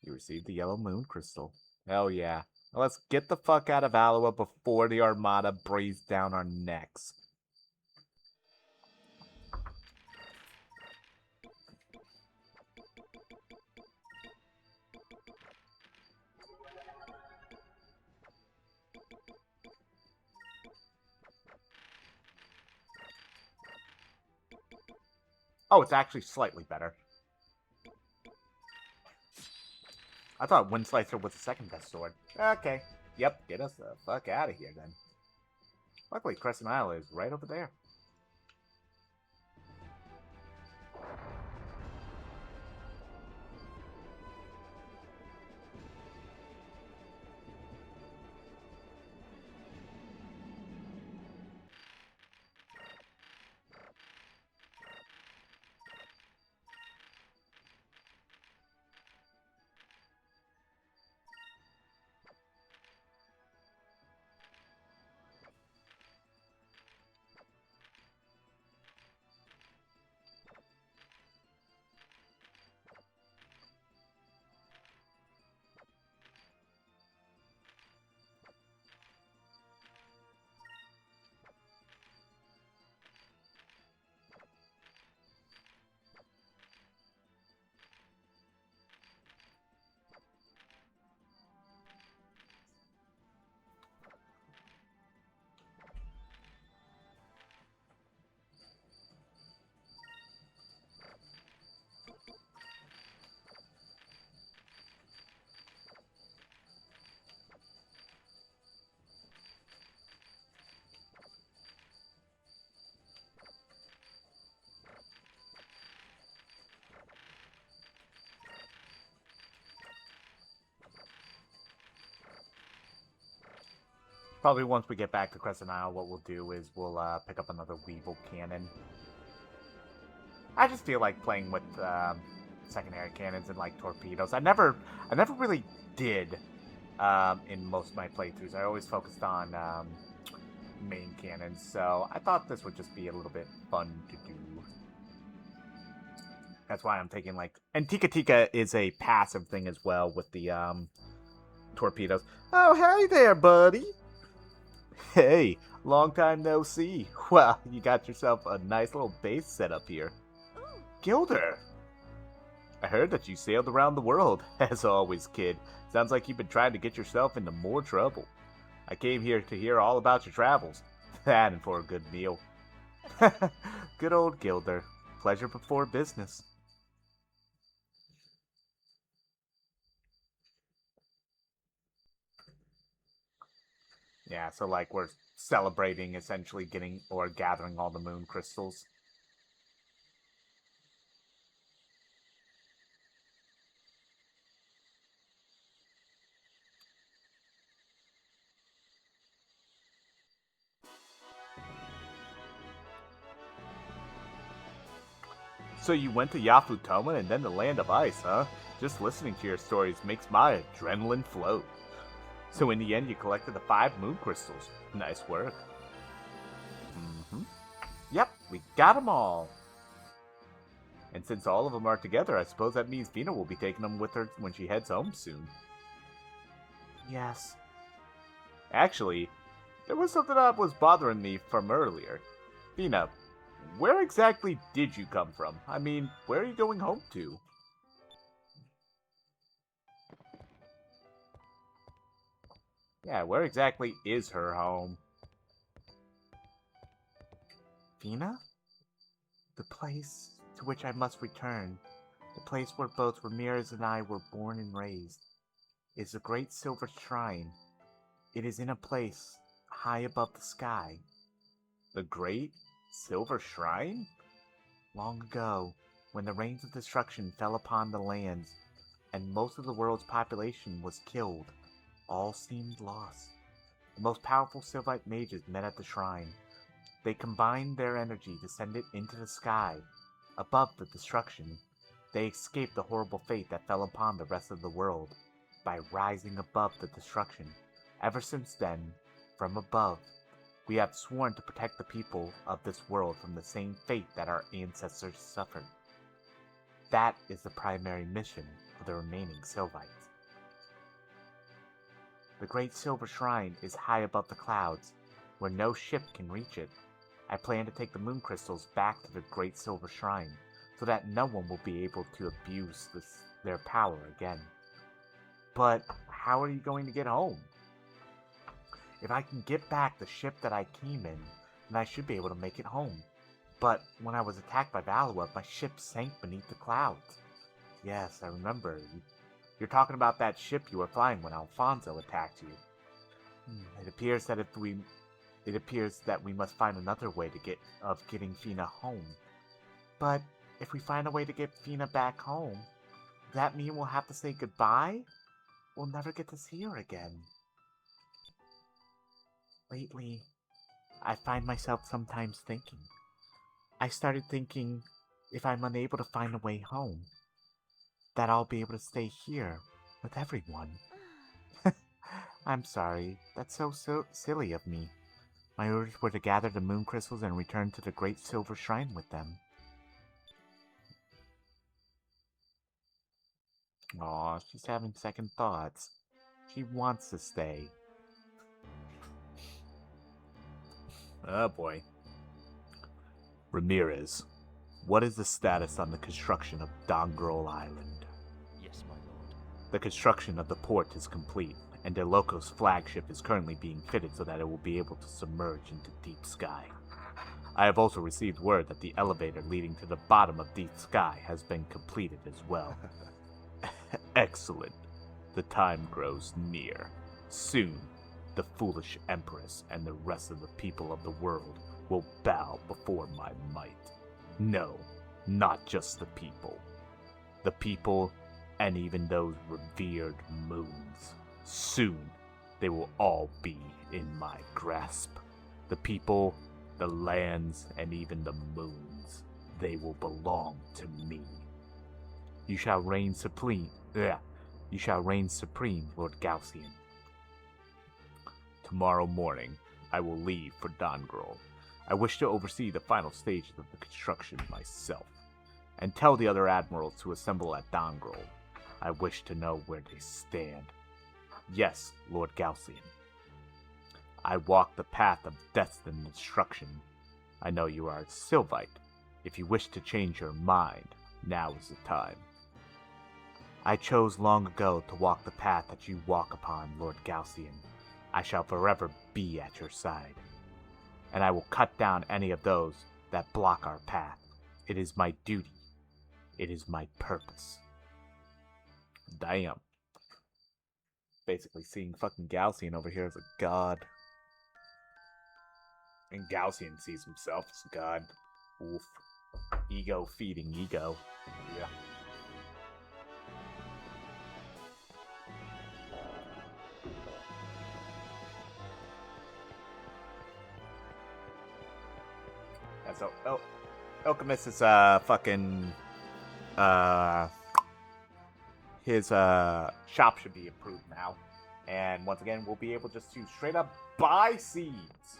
S1: You received the yellow moon crystal. Hell yeah. Now let's get the fuck out of Valua before the Armada breathes down our necks. Oh, it's actually slightly better. I thought Wind Slicer was the second best sword. Okay. Yep, get us the fuck out of here then. Luckily, Crescent Isle is right over there. Probably once we get back to Crescent Isle, what we'll do is we'll pick up another Weevil Cannon. I just feel like playing with secondary cannons and like torpedoes. I never really did in most of my playthroughs. I always focused on main cannons, so I thought this would just be a little bit fun to do. That's why I'm taking like... And Tika Tika is a passive thing as well with the torpedoes. Oh, hey there, buddy! Hey, long time no see. Well, you got yourself a nice little base set up here. Gilder! I heard that you sailed around the world. As always, kid. Sounds like you've been trying to get yourself into more trouble. I came here to hear all about your travels. That and for a good meal. Good old Gilder. Pleasure before business. Yeah, so like we're celebrating essentially getting or gathering all the moon crystals. So you went to Yafutoma and then the Land of Ice, huh? Just listening to your stories makes my adrenaline float. So in the end, you collected the 5 moon crystals. Nice work. Yep, we got them all. And since all of them are together, I suppose that means Vina will be taking them with her when she heads home soon. Yes. Actually, there was something that was bothering me from earlier. Vina, where exactly did you come from? I mean, where are you going home to? Yeah, where exactly is her home? Vina? The place to which I must return, the place where both Ramirez and I were born and raised, is the Great Silver Shrine. It is in a place high above the sky. The Great Silver Shrine? Long ago, when the rains of destruction fell upon the lands, and most of the world's population was killed, all seemed lost. The most powerful Sylvite mages met at the shrine. They combined their energy to send it into the sky. Above the destruction, they escaped the horrible fate that fell upon the rest of the world by rising above the destruction. Ever since then, from above, we have sworn to protect the people of this world from the same fate that our ancestors suffered. That is the primary mission for the remaining Sylvites. The Great Silver Shrine is high above the clouds, where no ship can reach it. I plan to take the moon crystals back to the Great Silver Shrine, so that no one will be able to abuse their power again. But how are you going to get home? If I can get back the ship that I came in, then I should be able to make it home. But when I was attacked by Valua, my ship sank beneath the clouds. Yes, I remember. You're talking about that ship you were flying when Alfonso attacked you. It appears that we must find another way of getting Fina home. But if we find a way to get Fina back home, does that mean we'll have to say goodbye? We'll never get to see her again. Lately, I find myself sometimes thinking. I started thinking if I'm unable to find a way home, that I'll be able to stay here with everyone. I'm sorry, that's so silly of me. My orders were to gather the moon crystals and return to the Great Silver Shrine with them. Aw, she's having second thoughts. She wants to stay. Oh boy. Ramirez, what is the status on the construction of Dongrel Island?
S2: Yes, my lord.
S1: The construction of the port is complete, and De Loco's flagship is currently being fitted so that it will be able to submerge into deep sky. I have also received word that the elevator leading to the bottom of deep sky has been completed as well. Excellent. The time grows near. Soon, the foolish Empress and the rest of the people of the world will bow before my might. No, not just the people. The people and even those revered moons. Soon, they will all be in my grasp. The people, the lands, and even the moons. They will belong to me. You shall reign supreme. You shall reign supreme, Lord Gaussian. Tomorrow morning, I will leave for Dongrel. I wish to oversee the final stages of the construction myself, and tell the other admirals to assemble at Dongrel. I wish to know where they stand. Yes, Lord Gaussian. I walk the path of death and destruction. I know you are a Sylvite. If you wish to change your mind, now is the time. I chose long ago to walk the path that you walk upon, Lord Gaussian. I shall forever be at your side. And I will cut down any of those that block our path. It is my duty. It is my purpose. Damn. Basically seeing fucking Gaussian over here as a god. And Gaussian sees himself as God. Oof. Ego feeding ego. Yeah. And so, Alchemist is fucking his shop should be improved now. And once again, we'll be able just to straight up buy seeds.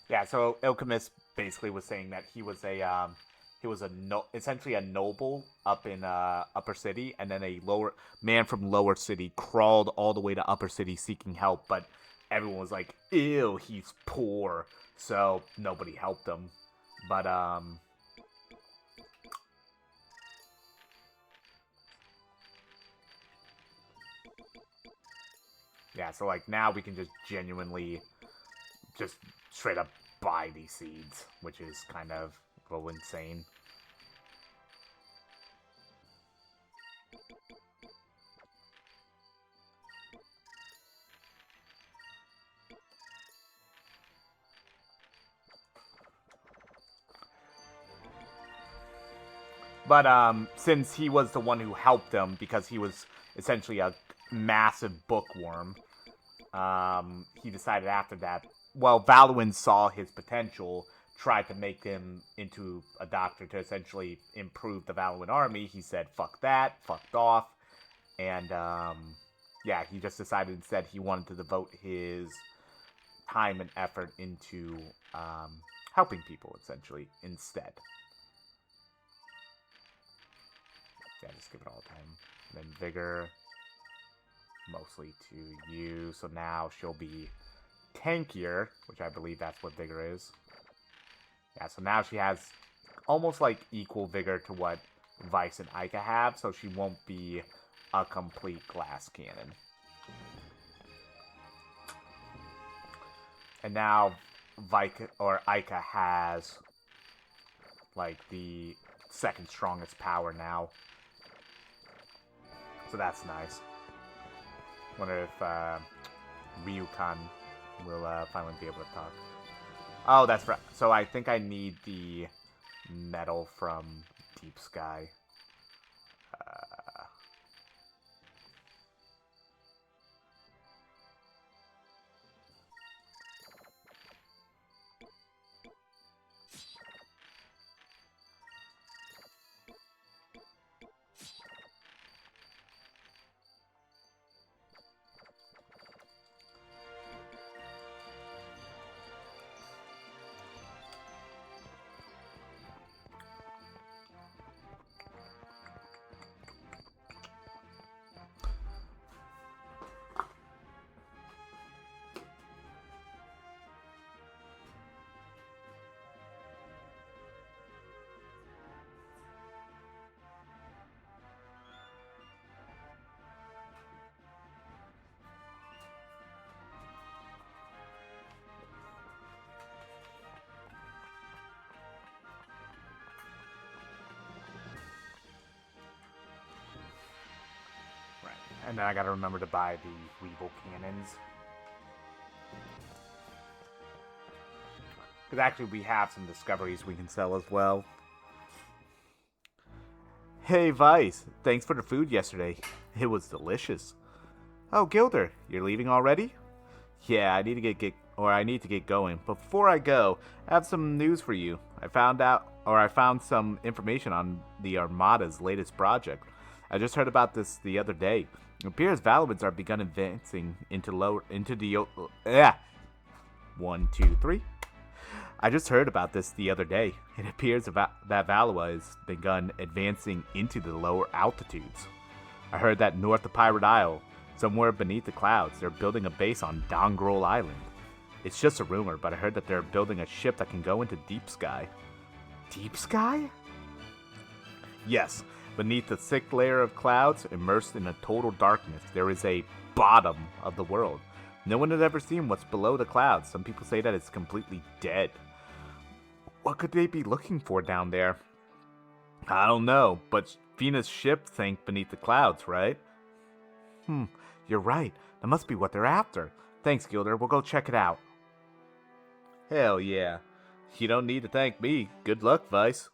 S1: Yeah, so Alchemist basically was saying that he was essentially a noble up in Upper City, and then a lower man from Lower City crawled all the way to Upper City seeking help, but everyone was like, "Ew, he's poor," so nobody helped him. But yeah, so like now we can just genuinely just straight up buy these seeds, which is kind of a little insane. But since he was the one who helped him because he was essentially a massive bookworm, he decided after that, well, Valuin saw his potential, tried to make him into a doctor to essentially improve the Valuin army. He said, fuck that, fucked off. And, yeah, he just decided instead he wanted to devote his time and effort into helping people, essentially, instead. Yeah, just give it all to him. And then Vigor, mostly to you. So now she'll be tankier, which I believe that's what Vigor is. Yeah, so now she has almost like equal Vigor to what Vice and Ica have, so she won't be a complete glass cannon. And now Ica has like the second strongest power now. So that's nice. Wonder if Ryukan will finally be able to talk. Oh, that's right. So I think I need the metal from Deep Sky. And then I gotta remember to buy the Weevil cannons. Because actually we have some discoveries we can sell as well. Hey Vice, thanks for the food yesterday. It was delicious. Oh Gilder, you're leaving already? Yeah, I need to get going. Before I go, I have some news for you. I found some information on the Armada's latest project. I just heard about this the other day. It appears Valuins are begun advancing into the 1, 2, 3. I just heard about this the other day. It appears that Valua has begun advancing into the lower altitudes. I heard that north of Pirate Isle, somewhere beneath the clouds, they're building a base on Dongrol Island. It's just a rumor, but I heard that they're building a ship that can go into deep sky. Deep sky? Yes, beneath the thick layer of clouds, immersed in a total darkness, there is a bottom of the world. No one had ever seen what's below the clouds. Some people say that it's completely dead. What could they be looking for down there? I don't know, but Venus' ship sank beneath the clouds, right? You're right. That must be what they're after. Thanks, Gilder. We'll go check it out. Hell yeah. You don't need to thank me. Good luck, Vice.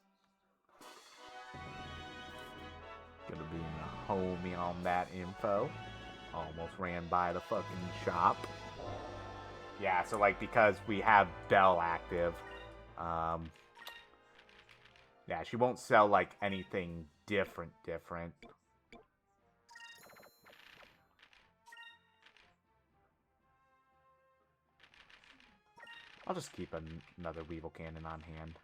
S1: Gonna be a homie on that info. Almost ran by the fucking shop. Yeah, so like because we have Belle active, yeah, she won't sell like anything different. I'll just keep another Weevil Cannon on hand.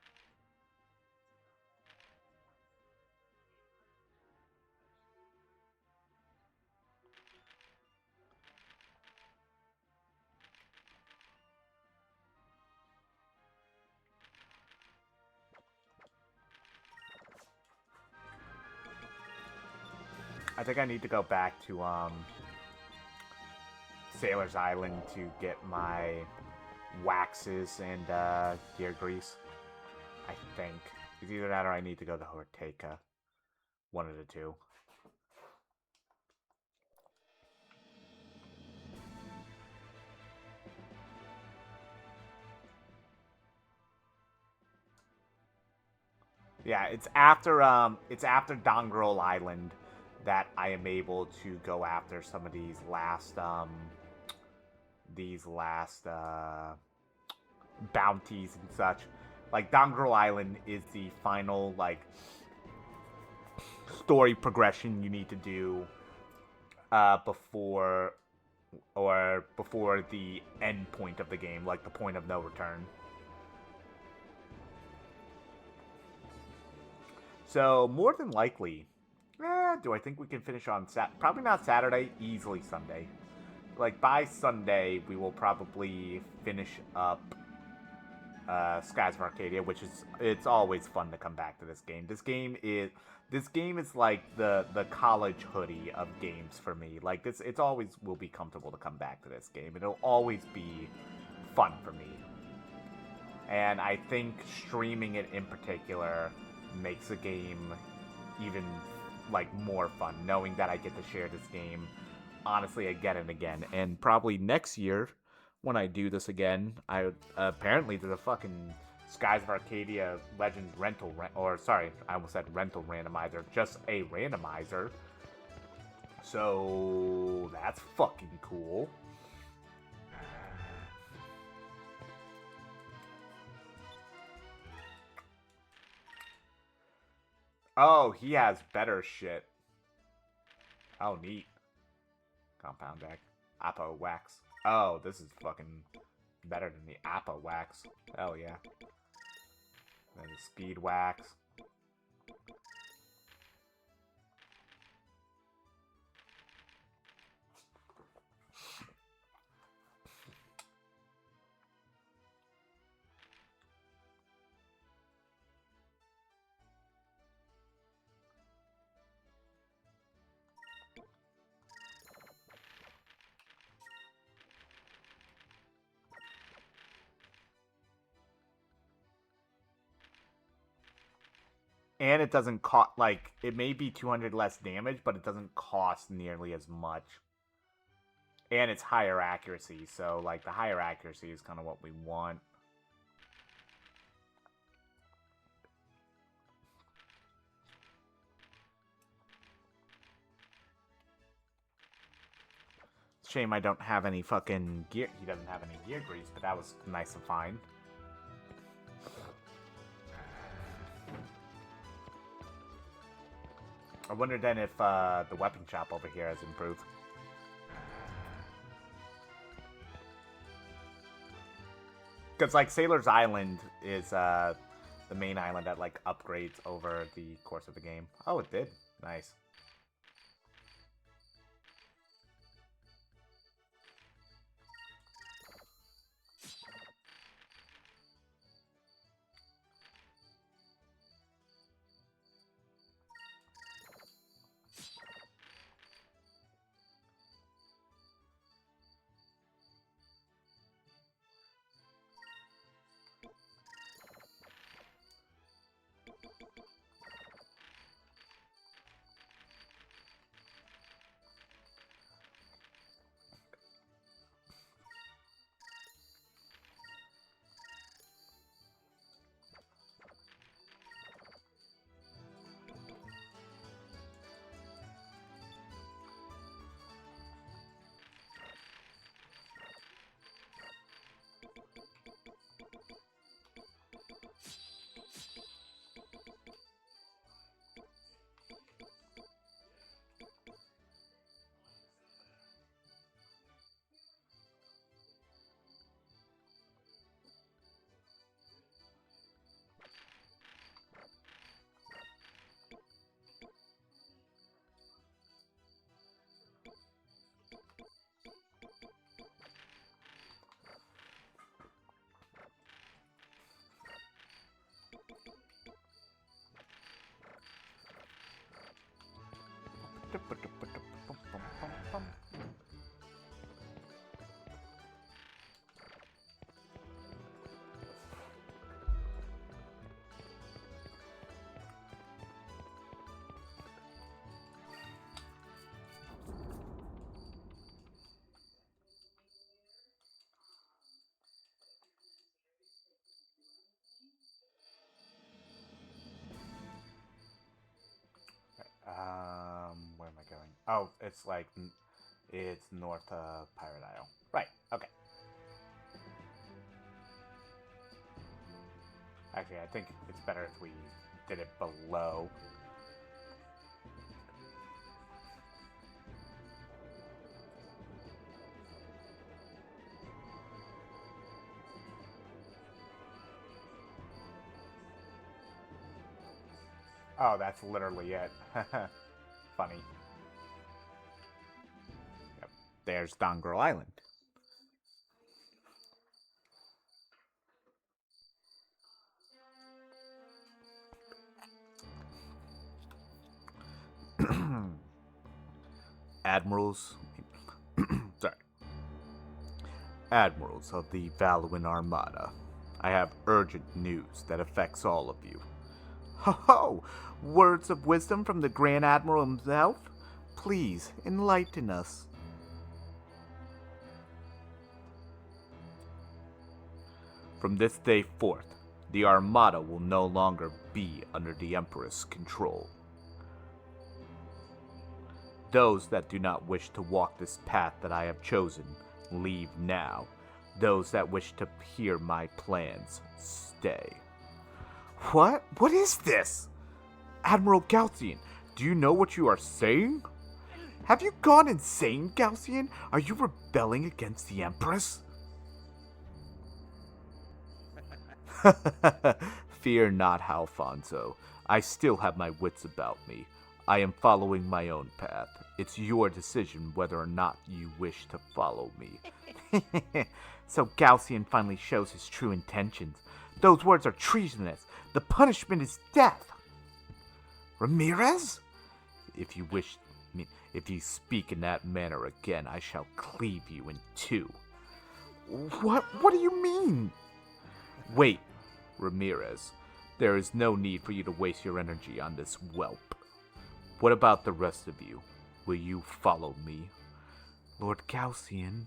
S1: I think I need to go back to Sailor's Island to get my waxes and gear grease. I think. It's either that or I need to go to Horteca. One of the two. Yeah, it's after Dongrel Island that I am able to go after some of these last bounties and such. Like Dongrel Island is the final like story progression you need to do before the end point of the game, like the point of no return. So more than likely, do I think we can finish on probably not Saturday, easily Sunday. Like by Sunday, we will probably finish up Skies of Arcadia, which is it's always fun to come back to this game. This game is like the college hoodie of games for me. Like this, it's always will be comfortable to come back to this game. It'll always be fun for me, and I think streaming it in particular makes the game even like more fun, knowing that I get to share this game honestly again and again. And probably next year when I do this again, I apparently there's a fucking Skies of Arcadia Legends rental or sorry, I almost said rental randomizer, just a randomizer. So that's fucking cool. Oh, he has better shit. Oh, neat. Compound deck. Apo Wax. Oh, this is fucking better than the Apo Wax. Hell yeah. Then the Speed Wax. And it doesn't cost, like, it may be 200 less damage, but it doesn't cost nearly as much. And it's higher accuracy, so, like, the higher accuracy is kind of what we want. Shame I don't have any fucking gear. He doesn't have any gear grease, but that was nice and fine. I wonder then if the weapon shop over here has improved. Because, like, Sailor's Island is the main island that, like, upgrades over the course of the game. Oh, it did. Nice. Where am I going? Oh, it's like, it's north of Pirate Isle. Right, okay. Actually, I think it's better if we did it below. Oh, that's literally it. Funny. Yep. There's Dongrel Island. Admirals. Sorry. Admirals of the Valuan Armada. I have urgent news that affects all of you. Ho ho! Words of wisdom from the Grand Admiral himself? Please, enlighten us. From this day forth, the Armada will no longer be under the Emperor's control. Those that do not wish to walk this path that I have chosen, leave now. Those that wish to hear my plans, stay. What? What is this? Admiral Galcian, do you know what you are saying? Have you gone insane, Galcian? Are you rebelling against the Empress? Fear not, Alfonso. I still have my wits about me. I am following my own path. It's your decision whether or not you wish to follow me. So Galcian finally shows his true intentions. Those words are treasonous. The punishment is death. Ramirez? If you speak in that manner again, I shall cleave you in two. What do you mean? Wait, Ramirez. There is no need for you to waste your energy on this whelp. What about the rest of you? Will you follow me? Lord Galcian?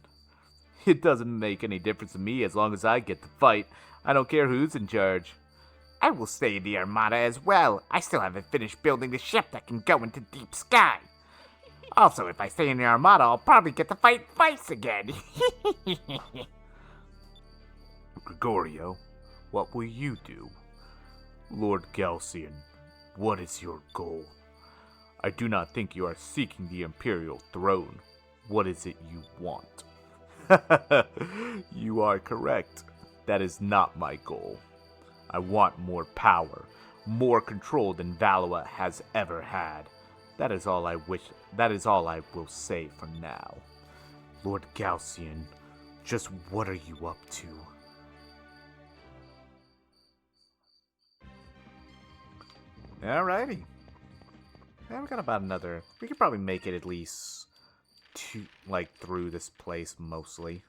S1: It doesn't make any difference to me as long as I get to fight. I don't care who's in charge. I will stay in the Armada as well. I still haven't finished building the ship that can go into deep sky. Also, if I stay in the Armada, I'll probably get to fight Vice again. Gregorio, what will you do? Lord Galcian, what is your goal? I do not think you are seeking the Imperial throne. What is it you want? You are correct. That is not my goal. I want more power, more control than Valua has ever had. That is all I wish. That is all I will say for now. Lord Galcian, just what are you up to? Alrighty. Yeah, we got about another. We could probably make it at least two, like through this place mostly.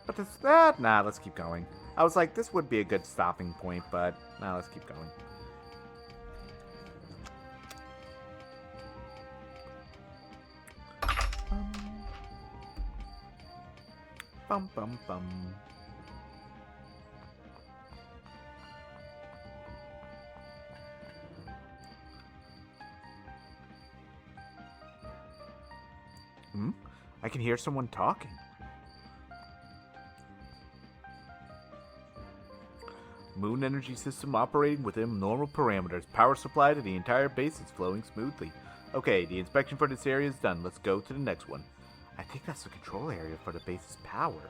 S1: But this that nah, let's keep going. I was like, this would be a good stopping point, but nah, let's keep going. Bum bum bum. I can hear someone talking. Moon energy system operating within normal parameters. Power supply to the entire base is flowing smoothly. Okay, the inspection for this area is done. Let's go to the next one. I think that's the control area for the base's power.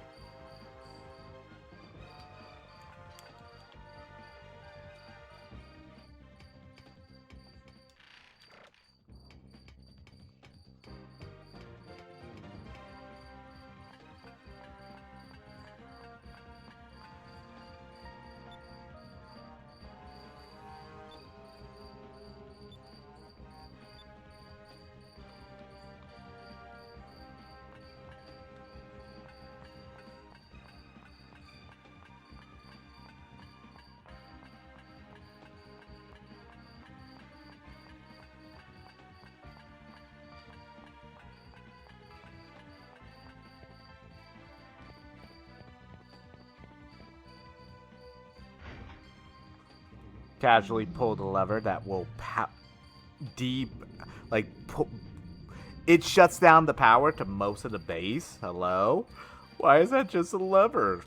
S1: casually pull the lever that will it shuts down the power to most of the base. Hello? Why is that just a lever?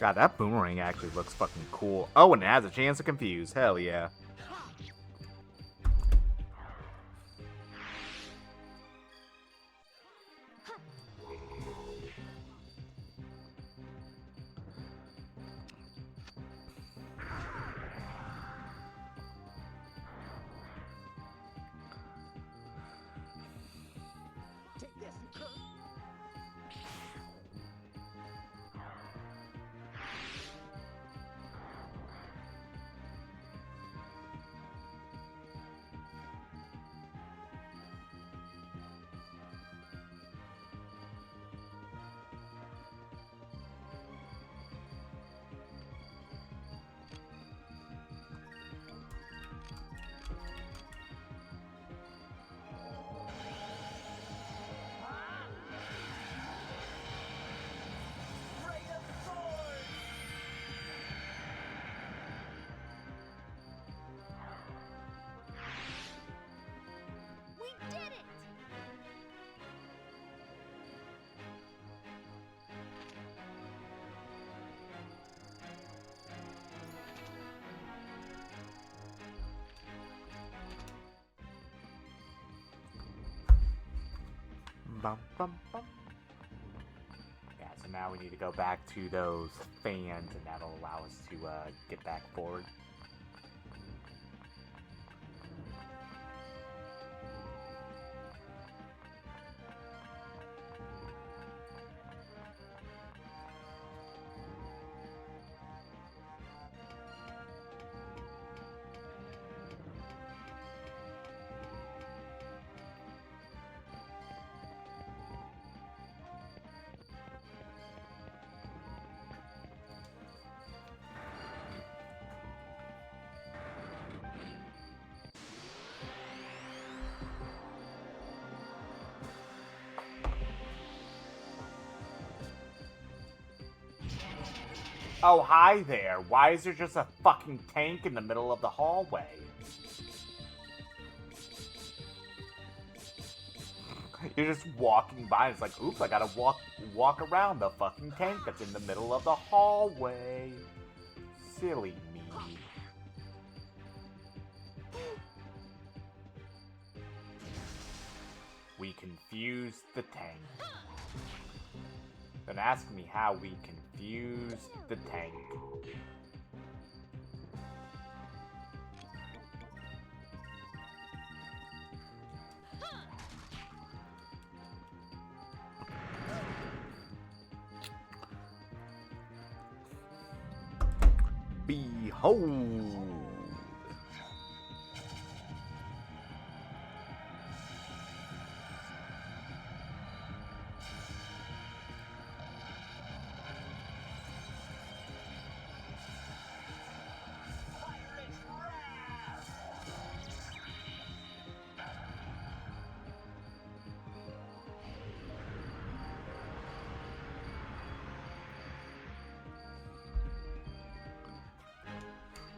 S1: God, that boomerang actually looks fucking cool. Oh, and it has a chance to confuse. Hell yeah.
S2: Take this, you crook.
S3: We did it!
S1: Bum, bum, bum. Yeah, so now we need to go back to those fans, and that'll allow us to get back forward. Oh, hi there. Why is there just a fucking tank in the middle of the hallway? You're just walking by, and it's like, oops, I gotta walk around the fucking tank that's in the middle of the hallway. Silly me. We confused the tank. Don't ask me how we confused the tank. Behold!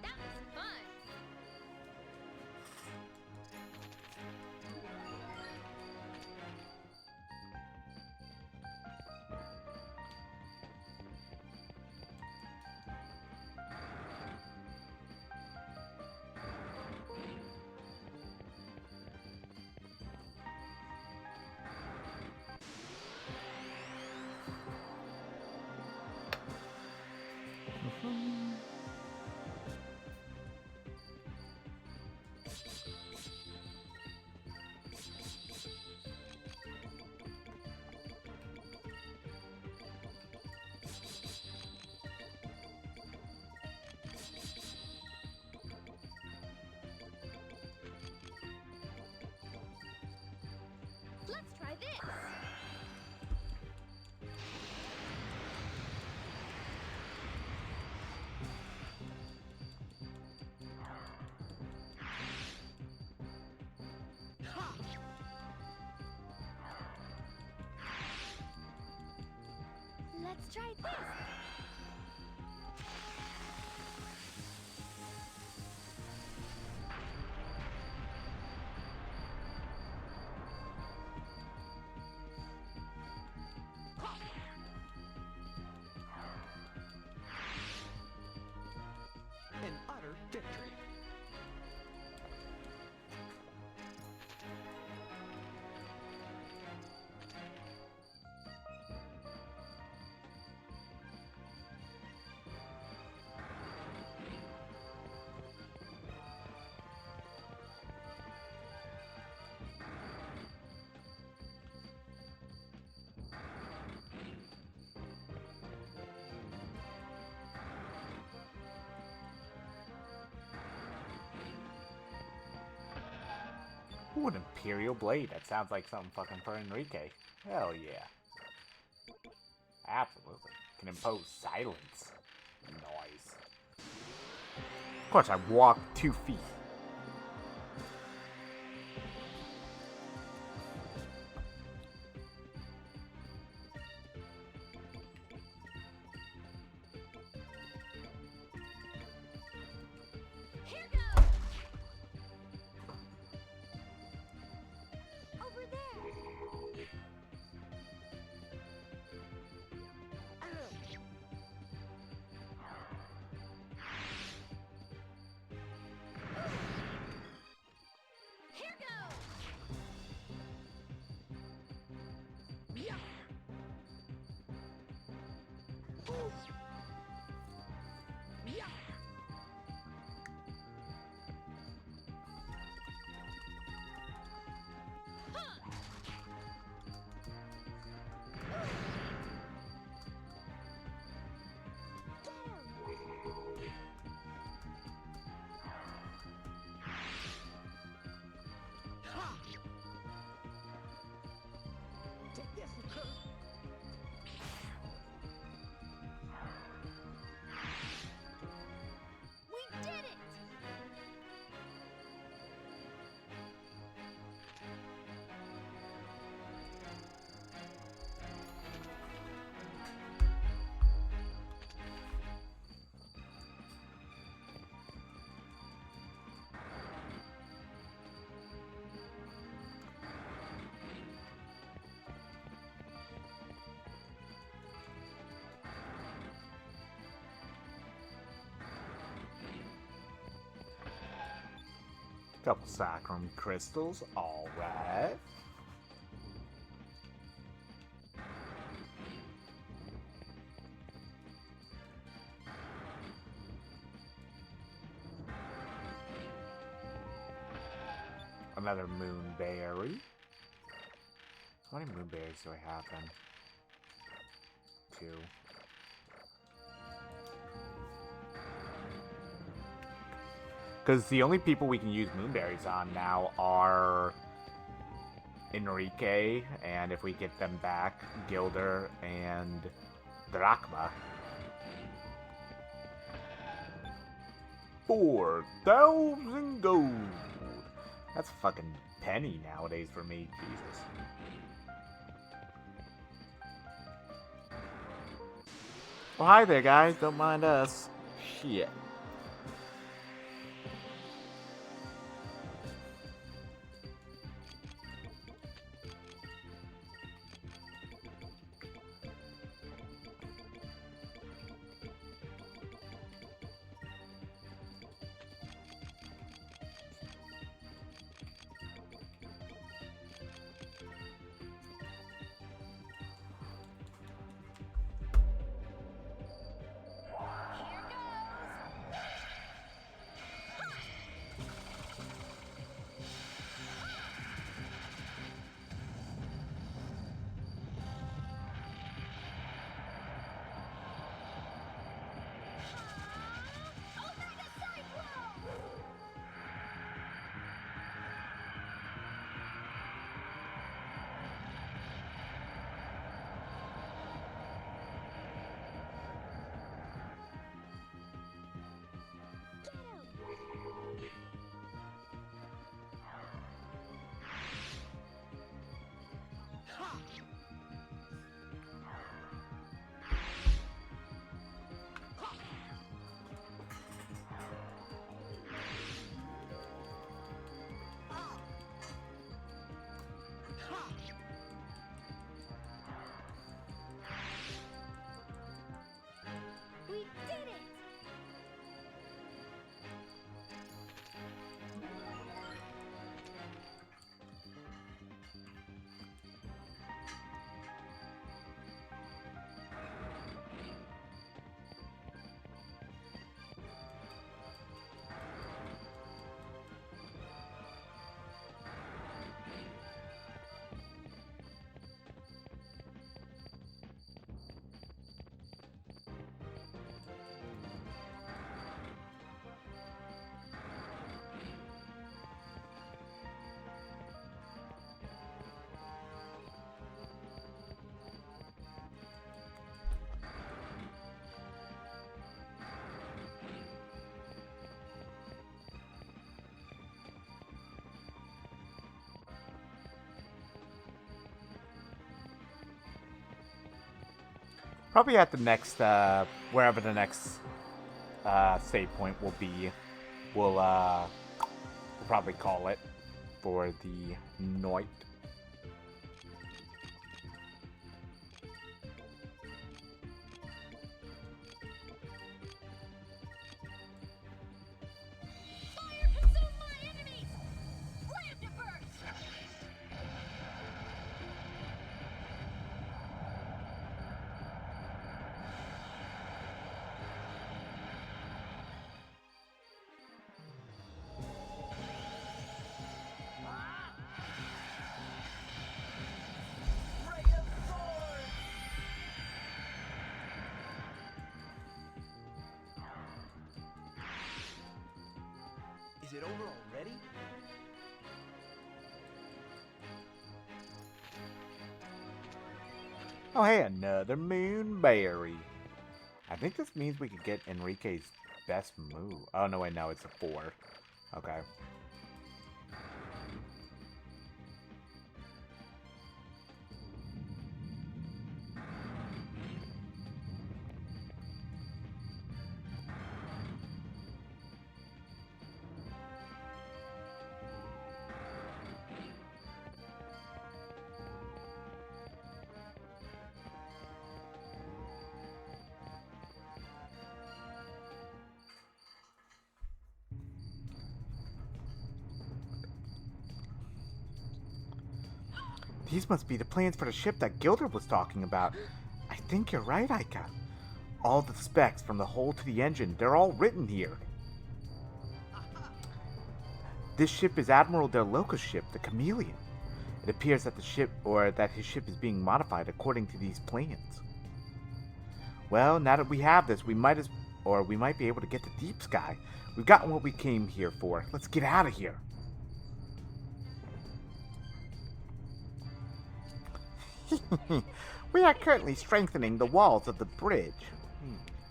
S3: That was fun! Let's try this.
S2: An utter victory.
S1: Ooh, an Imperial Blade. That sounds like something fucking for Enrique. Hell yeah. Absolutely. Can impose silence. Nice. Of course, I walked 2 feet.
S3: Here goes. Over there. Here goes.
S2: Yeah. Yeah. Ha! Take this, Kurt.
S3: We did it.
S1: Couple sacrum crystals. Alright. Another moonberry. How many moonberries do I have then? 2. Because the only people we can use moonberries on now are Enrique, and if we get them back, Gilder and Drachma. 4,000 gold. That's a fucking penny nowadays for me. Jesus. Well, hi there, guys. Don't mind us. Shit.
S3: Here goes.
S1: Probably at the next, wherever the next save point will be, we'll probably call it for the night.
S3: Fire consume my enemies! Land first!
S2: Ray of sword! Is it over already?
S1: Oh, hey, another moonberry. I think this means we could get Enrique's best move. Oh, no, wait, no, it's a 4. Okay. These must be the plans for the ship that Gilder was talking about. I think you're right, Aika. All the specs from the hull to the engine, they're all written here. This ship is Admiral Del Loco's ship, the Chameleon. It appears that his ship is being modified according to these plans. Well, now that we have this, we might be able to get to Deep Sky. We've gotten what we came here for. Let's get out of here. We are currently strengthening the walls of the bridge.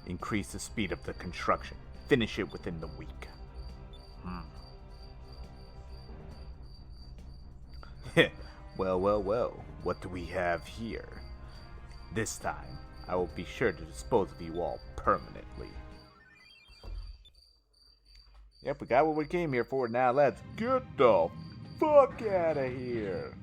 S1: Increase the speed of the construction. Finish it within the week. Well. What do we have here? This time, I will be sure to dispose of you all permanently. Yep, we got what we came here for. Now let's get the fuck out of here.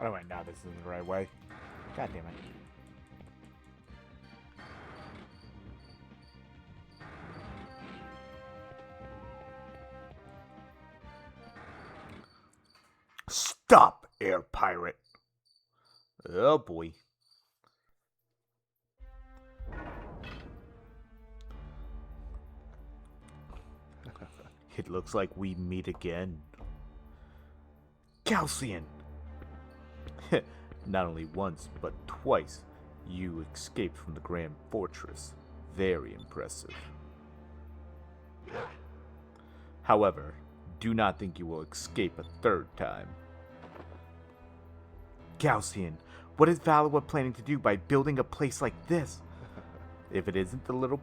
S1: Oh wait, now this isn't the right way. God damn it. Stop, air pirate. Oh boy. It looks like we meet again. Calcian! Not only once, but twice, you escaped from the Grand Fortress. Very impressive. However, do not think you will escape a third time. Gaussian, what is Valua planning to do by building a place like this? If it isn't the little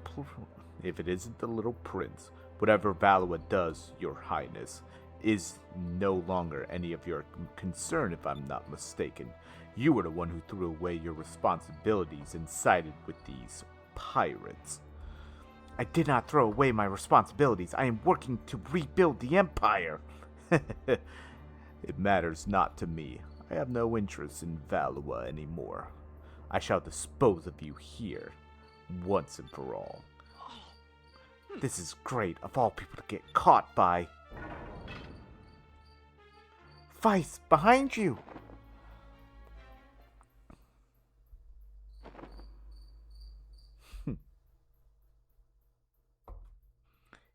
S1: prince, whatever Valua does, your highness, is no longer any of your concern, if I'm not mistaken. You were the one who threw away your responsibilities and sided with these pirates. I did not throw away my responsibilities. I am working to rebuild the Empire. It matters not to me. I have no interest in Valua anymore. I shall dispose of you here, once and for all. This is great, of all people to get caught by. Vice, behind you!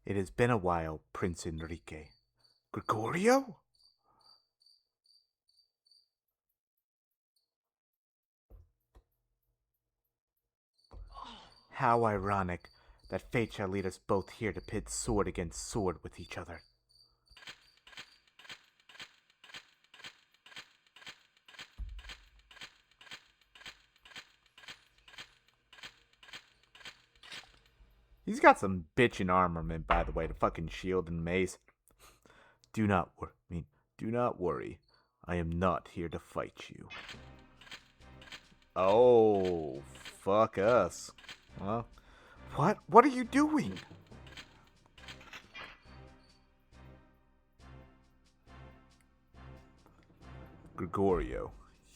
S1: It has been a while, Prince Enrique. Gregorio? How ironic that fate shall lead us both here to pit sword against sword with each other. He's got some bitchin' armament, by the way, the fucking shield and mace. Do not worry. I am not here to fight you. Oh, fuck us. Well, what? What are you doing? Gregorio,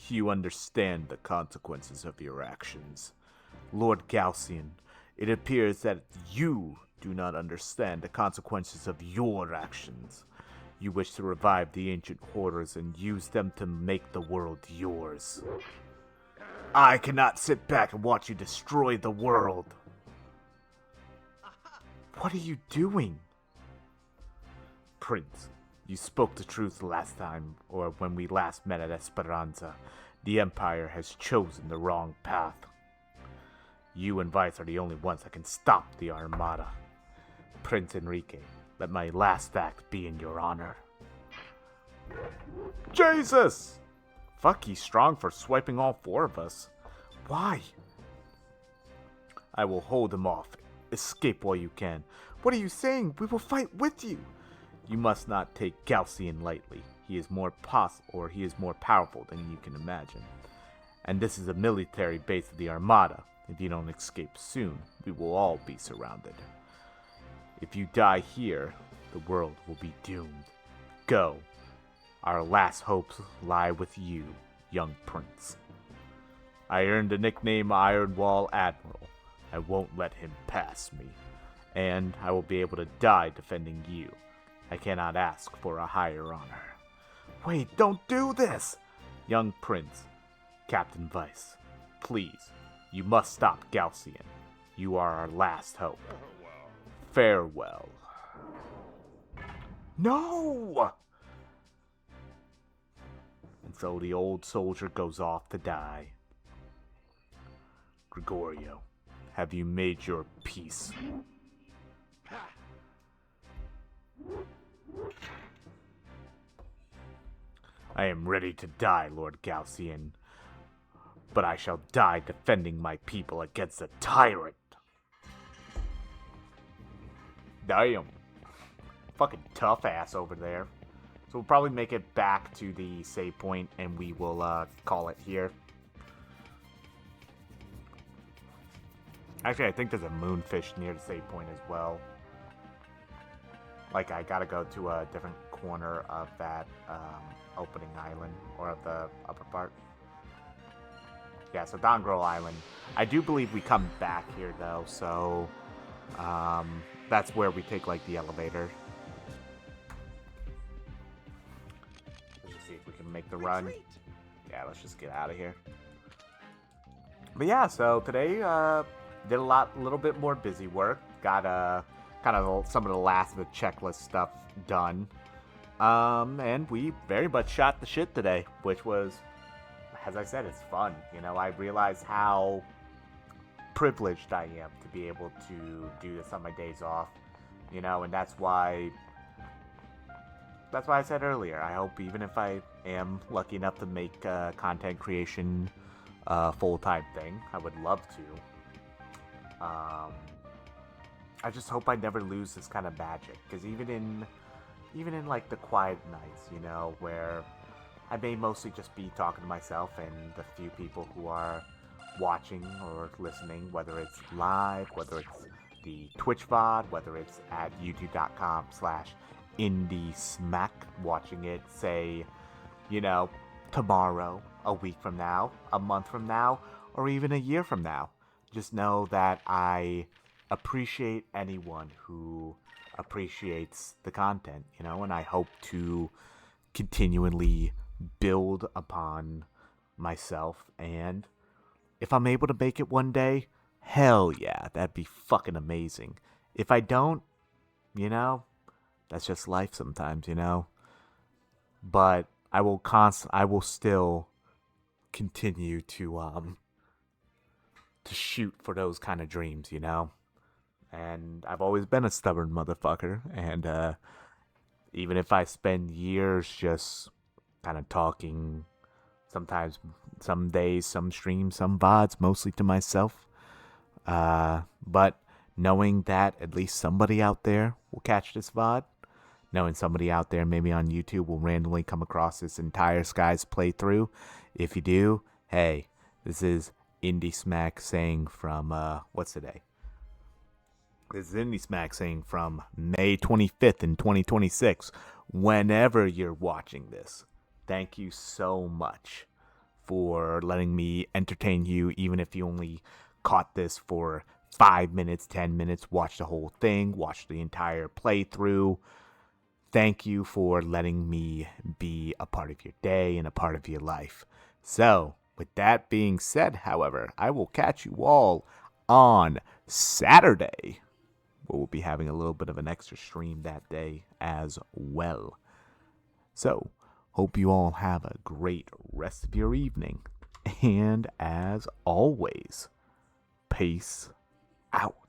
S1: you understand the consequences of your actions. Lord Gaussian, it appears that you do not understand the consequences of your actions. You wish to revive the ancient hoarders and use them to make the world yours. I cannot sit back and watch you destroy the world. What are you doing? Prince, you spoke the truth last time, or when we last met at Esperanza. The Empire has chosen the wrong path. You and Vice are the only ones that can stop the Armada. Prince Enrique, let my last act be in your honor. Jesus! Fuck, he's strong for swiping all four of us. Why? I will hold him off. Escape while you can. What are you saying? We will fight with you. You must not take Gaussian lightly. He is more powerful than you can imagine. And this is a military base of the Armada. If you don't escape soon, we will all be surrounded. If you die here, the world will be doomed. Go. Our last hopes lie with you, young prince. I earned the nickname Iron Wall Admiral. I won't let him pass me. And I will be able to die defending you. I cannot ask for a higher honor. Wait, don't do this! Young prince, Captain Vice, please, you must stop Gaussian. You are our last hope. Farewell. No! And so the old soldier goes off to die. Gregorio, have you made your peace? I am ready to die, Lord Gaussian, but I shall die defending my people against a tyrant. Damn. Fucking tough ass over there. So we'll probably make it back to the save point and we will call it here. Actually, I think there's a moonfish near the save point as well. Like, I gotta go to a different corner of that opening island, or of the upper part. Yeah, so Dongro Island. I do believe we come back here, though, so that's where we take, like, the elevator. Let's just see if we can make the run.
S2: Retreat.
S1: Yeah, let's just get out of here. But yeah, so today did a little bit more busy work. Got kind of some of the last of the checklist stuff done. And we very much shot the shit today, which was, as I said, it's fun. You know, I realize how privileged I am to be able to do this on my days off. You know, and that's why I said earlier, I hope even if I am lucky enough to make content creation a full-time thing, I would love to. I just hope I never lose this kind of magic, because even in like the quiet nights, you know, where I may mostly just be talking to myself and the few people who are watching or listening, whether it's live, whether it's the Twitch VOD, whether it's at youtube.com/IndieSmack, watching it, say, you know, tomorrow, a week from now, a month from now, or even a year from now. Just know that I appreciate anyone who appreciates the content, you know, and I hope to continually build upon myself, and if I'm able to make it one day, hell yeah, that'd be fucking amazing. If I don't, you know, that's just life sometimes, you know. But I will still continue to shoot for those kind of dreams, you know. And I've always been a stubborn motherfucker, and even if I spend years just kind of talking, sometimes, some days, some streams, some VODs, mostly to myself, but knowing that at least somebody out there will catch this VOD, knowing somebody out there maybe on YouTube will randomly come across this entire Skies playthrough. If you do, hey, this is Indie Smack saying from, what's today? This is Indie Smack saying from May 25th in 2026, whenever you're watching this. Thank you so much for letting me entertain you, even if you only caught this for 5 minutes, 10 minutes, watch the whole thing, watch the entire playthrough. Thank you for letting me be a part of your day and a part of your life. So, with that being said, however, I will catch you all on Saturday. We'll be having a little bit of an extra stream that day as well. So, hope you all have a great rest of your evening. And as always, peace out.